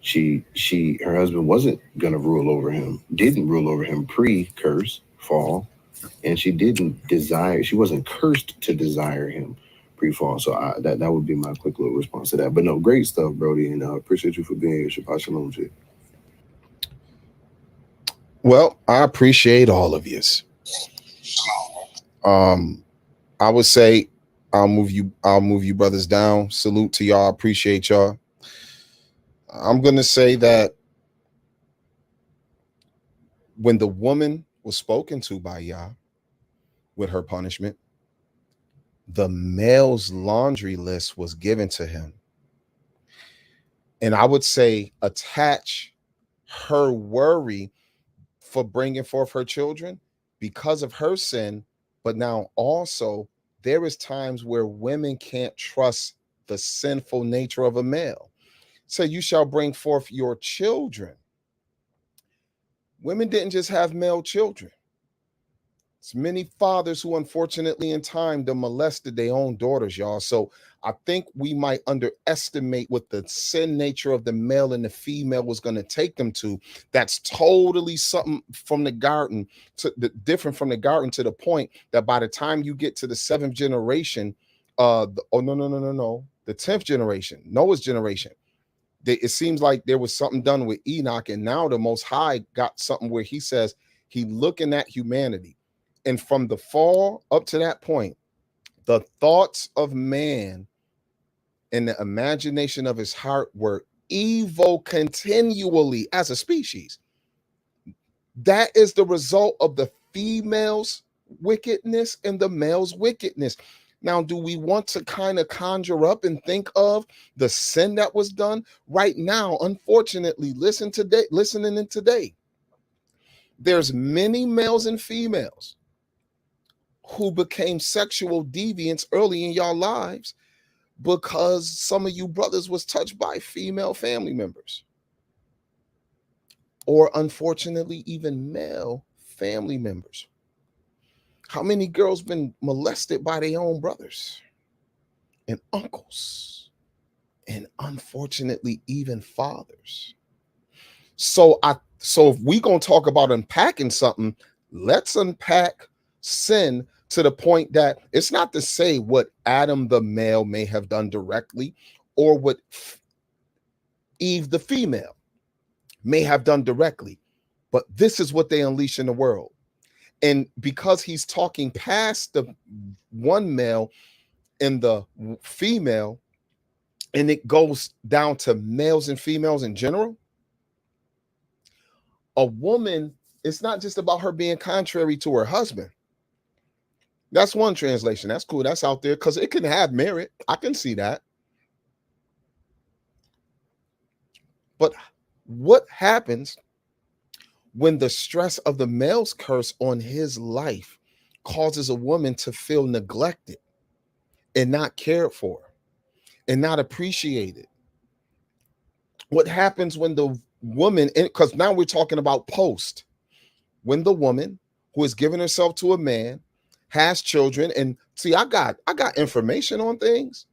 Her husband wasn't gonna rule over him, didn't rule over him pre-curse, fall, and she wasn't cursed to desire him pre-fall. So that would be my quick little response to that. But no, great stuff, Brody, and I appreciate you for being here. Shabbat shalom to you. Well, I appreciate all of yous. I would say I'll move you brothers down. Salute to y'all. Appreciate y'all. I'm gonna say that when the woman was spoken to by Yah with her punishment, the male's laundry list was given to him. And I would say attach her worry for bringing forth her children because of her sin. But now also there is times where women can't trust the sinful nature of a male. So you shall bring forth your children. Women didn't just have male children. It's many fathers who unfortunately in time they molested their own daughters, y'all. So I think we might underestimate what the sin nature of the male and the female was going to take them to. That's totally something from the garden different from the garden to the point that by the time you get to the 7th generation, the 10th generation, Noah's generation, it seems like there was something done with Enoch, and now the Most High got something where he says he looking at humanity. And from the fall up to that point, the thoughts of man and the imagination of his heart were evil continually as a species. That is the result of the female's wickedness and the male's wickedness. Now, do we want to kind of conjure up and think of the sin that was done right now? Unfortunately, listening in today, there's many males and females who became sexual deviants early in your lives because some of you brothers was touched by female family members, or unfortunately even male family members. How many girls been molested by their own brothers and uncles, and unfortunately even fathers? So if we gonna talk about unpacking something, let's unpack sin to the point that it's not to say what Adam the male may have done directly or what Eve the female may have done directly, but this is what they unleash in the world. And because he's talking past the one male and the female, and it goes down to males and females in general, a woman, it's not just about her being contrary to her husband. That's one translation. That's cool. That's out there because it can have merit. I can see that. But what happens when the stress of the male's curse on his life causes a woman to feel neglected and not cared for and not appreciated. What happens when the woman, because now we're talking about post, when the woman who is giving herself to a man has children, and see, I got information on things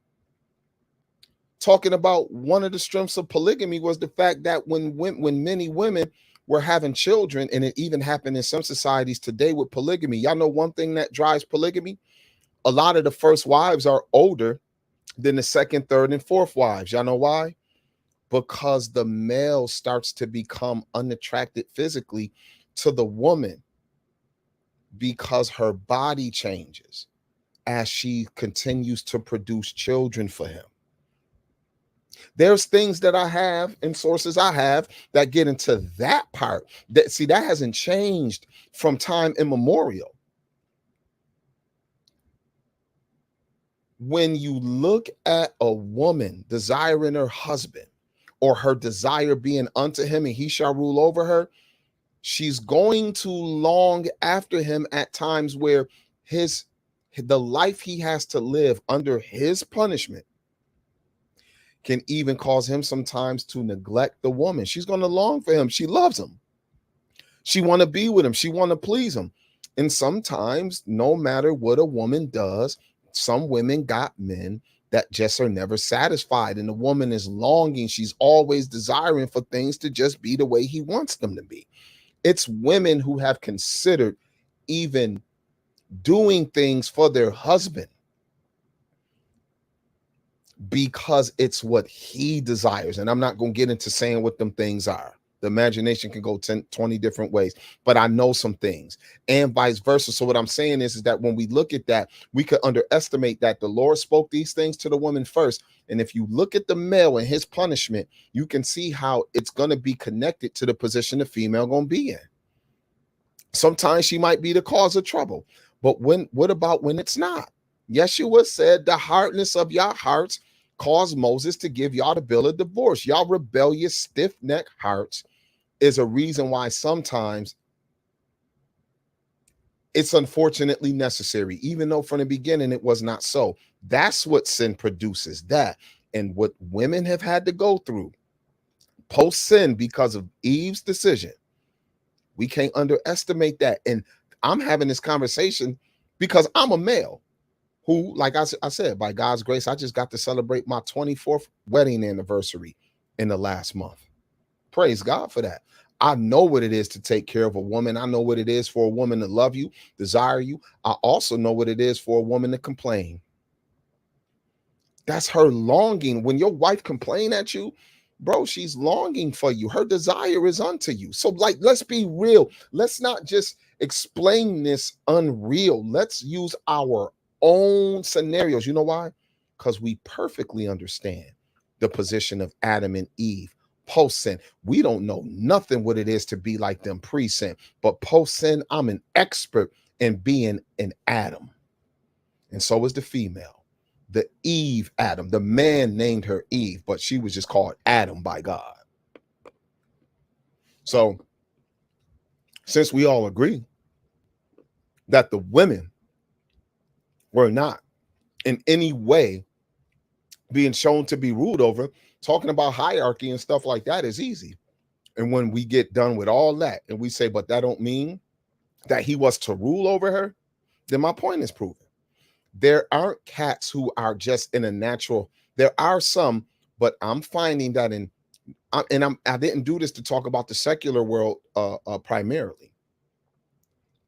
talking about one of the strengths of polygamy was the fact that when many women were having children, and it even happened in some societies today with polygamy. Y'all know one thing that drives polygamy? A lot of the first wives are older than the second, third, and fourth wives. Y'all know why? Because the male starts to become unattracted physically to the woman because her body changes as she continues to produce children for him. There's things that I have and sources I have that get into that part. That hasn't changed from time immemorial. When you look at a woman desiring her husband, or her desire being unto him, and he shall rule over her, she's going to long after him at times where the life he has to live under his punishment can even cause him sometimes to neglect the woman. She's going to long for him. She loves him. She want to be with him. She want to please him. And sometimes, no matter what a woman does, some women got men that just are never satisfied. And the woman is longing. She's always desiring for things to just be the way he wants them to be. It's women who have considered even doing things for their husband because it's what he desires. And I'm not going to get into saying what them things are. The imagination can go 10, 20 different ways, but I know some things and vice versa. So what I'm saying is that when we look at that, we could underestimate that the Lord spoke these things to the woman first. And if you look at the male and his punishment, you can see how it's going to be connected to the position the female going to be in. Sometimes she might be the cause of trouble, but what about when it's not? Yeshua said the hardness of your hearts caused Moses to give y'all the bill of divorce. Y'all rebellious, stiff-necked hearts is a reason why sometimes it's unfortunately necessary, even though from the beginning it was not so. That's what sin produces, that. And what women have had to go through post-sin because of Eve's decision, we can't underestimate that. And I'm having this conversation because I'm a male who, like I said, by God's grace, I just got to celebrate my 24th wedding anniversary in the last month. Praise God for that. I know what it is to take care of a woman. I know what it is for a woman to love you, desire you. I also know what it is for a woman to complain. That's her longing. When your wife complain at you, bro, she's longing for you. Her desire is unto you. So, like, let's be real. Let's not just explain this unreal. Let's use our own scenarios. You know why? Because we perfectly understand the position of Adam and Eve post-sin. We don't know nothing what it is to be like them pre-sin, but post-sin, I'm an expert in being an Adam. And so is the female, the Eve Adam. The man named her Eve, but she was just called Adam by God. So since we all agree that the women were not in any way being shown to be ruled over, talking about hierarchy and stuff like that is easy. And when we get done with all that and we say, but that don't mean that he was to rule over her, then my point is proven. There aren't cats who are just in a natural, there are some, but I'm finding that I didn't do this to talk about the secular world primarily.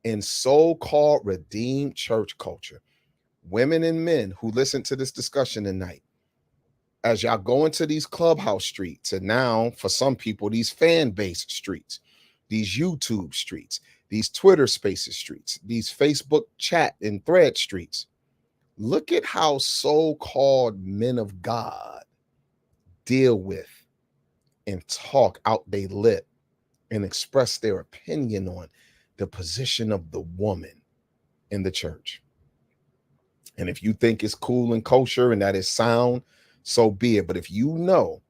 In so-called redeemed church culture, women and men who listen to this discussion tonight, as y'all go into these clubhouse streets, and now for some people, these fan base streets, these YouTube streets, these Twitter spaces streets, these Facebook chat and thread streets, look at how so-called men of God deal with and talk out their lip and express their opinion on the position of the woman in the church. And if you think it's cool and kosher and that is sound, so be it. But if you know,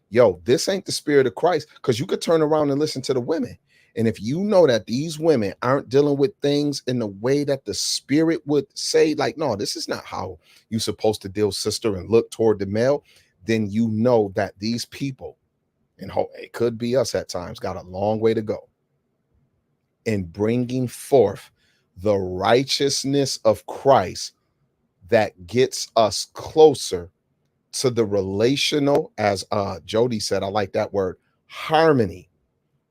yo, this ain't the spirit of Christ, because you could turn around and listen to the women And if you know that these women aren't dealing with things in the way that the spirit would say, like, no, this is not how you're supposed to deal, sister, and look toward the male, then you know that these people, and it could be us at times, got a long way to go in bringing forth the righteousness of Christ that gets us closer to the relational, as Jody said, I like that word, harmony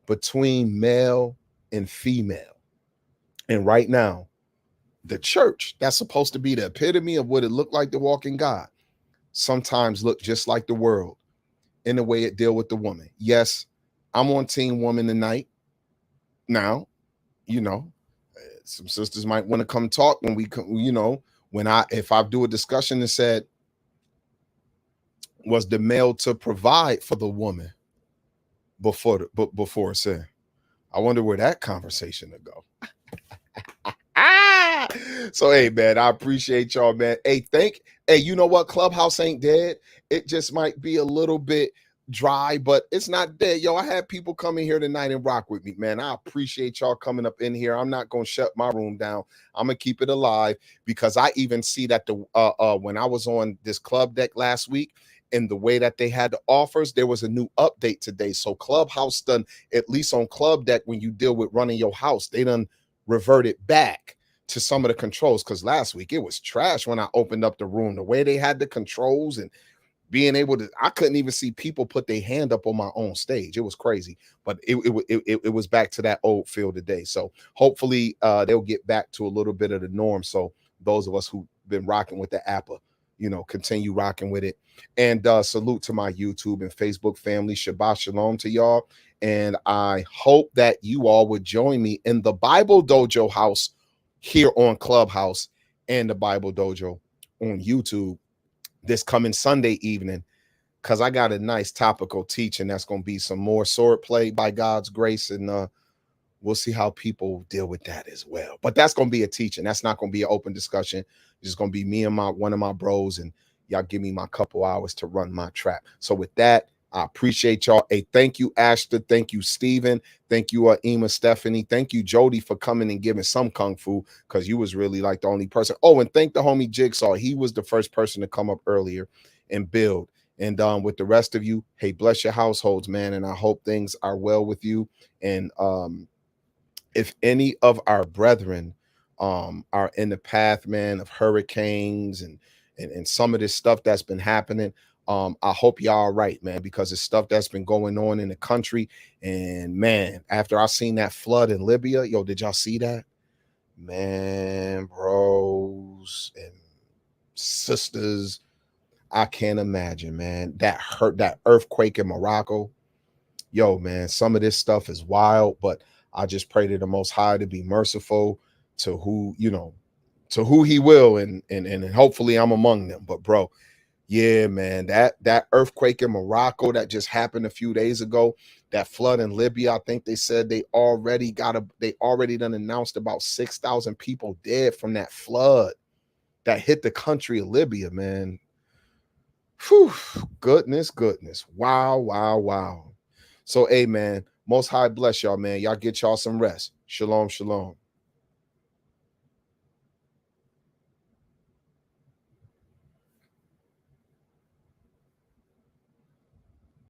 between male and female. And right now, the church, that's supposed to be the epitome of what it looked like to walk in God, sometimes look just like the world in the way it deal with the woman. Yes, I'm on team woman tonight. Now, you know, some sisters might want to come talk when we come, you know, if I do a discussion and said, was the male to provide for the woman before sin? I wonder where that conversation would go. So hey, man, I appreciate y'all, man. Hey, you know what? Clubhouse ain't dead. It just might be a little bit dry, but it's not dead. Yo, I had people come in here tonight and rock with me, man. I appreciate y'all coming up in here. I'm not gonna shut my room down. I'm gonna keep it alive, because I even see that when I was on this club deck last week, and the way that they had the offers, there was a new update today. So Clubhouse done, at least on club deck, when you deal with running your house, they done reverted back to some of the controls, because last week it was trash when I opened up the room. The way they had the controls and being able to, I couldn't even see people put their hand up on my own stage. It was crazy, but it was back to that old feel today. So hopefully they'll get back to a little bit of the norm. So those of us who've been rocking with the Apple, you know, continue rocking with it. And salute to my YouTube and Facebook family. Shabbat shalom to y'all. And I hope that you all would join me in the Bible Dojo house here on Clubhouse and the Bible Dojo on YouTube this coming Sunday evening, because I got a nice topical teaching that's going to be some more sword play by God's grace. And we'll see how people deal with that as well. But that's going to be a teaching. That's not going to be an open discussion. It's just going to be me and one of my bros, and y'all give me my couple hours to run my trap. So with that, I appreciate y'all. Hey, thank you, Ashton. Thank you, Steven. Thank you, Ema, Stephanie. Thank you, Jody, for coming and giving some kung fu, because you was really like the only person. Oh, and thank the homie Jigsaw. He was the first person to come up earlier and build. And with the rest of you, hey, bless your households, man. And I hope things are well with you. And if any of our brethren are in the path, man, of hurricanes and some of this stuff that's been happening, I hope y'all are right, man, because it's stuff that's been going on in the country. And man, after I seen that flood in Libya, yo, did y'all see that? Man, bros and sisters, I can't imagine, man. That earthquake in Morocco. Yo, man, some of this stuff is wild, but I just pray to the Most High to be merciful to who, you know, to who he will, and hopefully I'm among them. But bro, yeah, man, that earthquake in Morocco that just happened a few days ago, that flood in Libya, I think they said they already done announced about 6,000 people dead from that flood that hit the country of Libya, man. Whew, goodness. Wow. So, hey, man, Most High bless y'all, man. Y'all get y'all some rest. Shalom.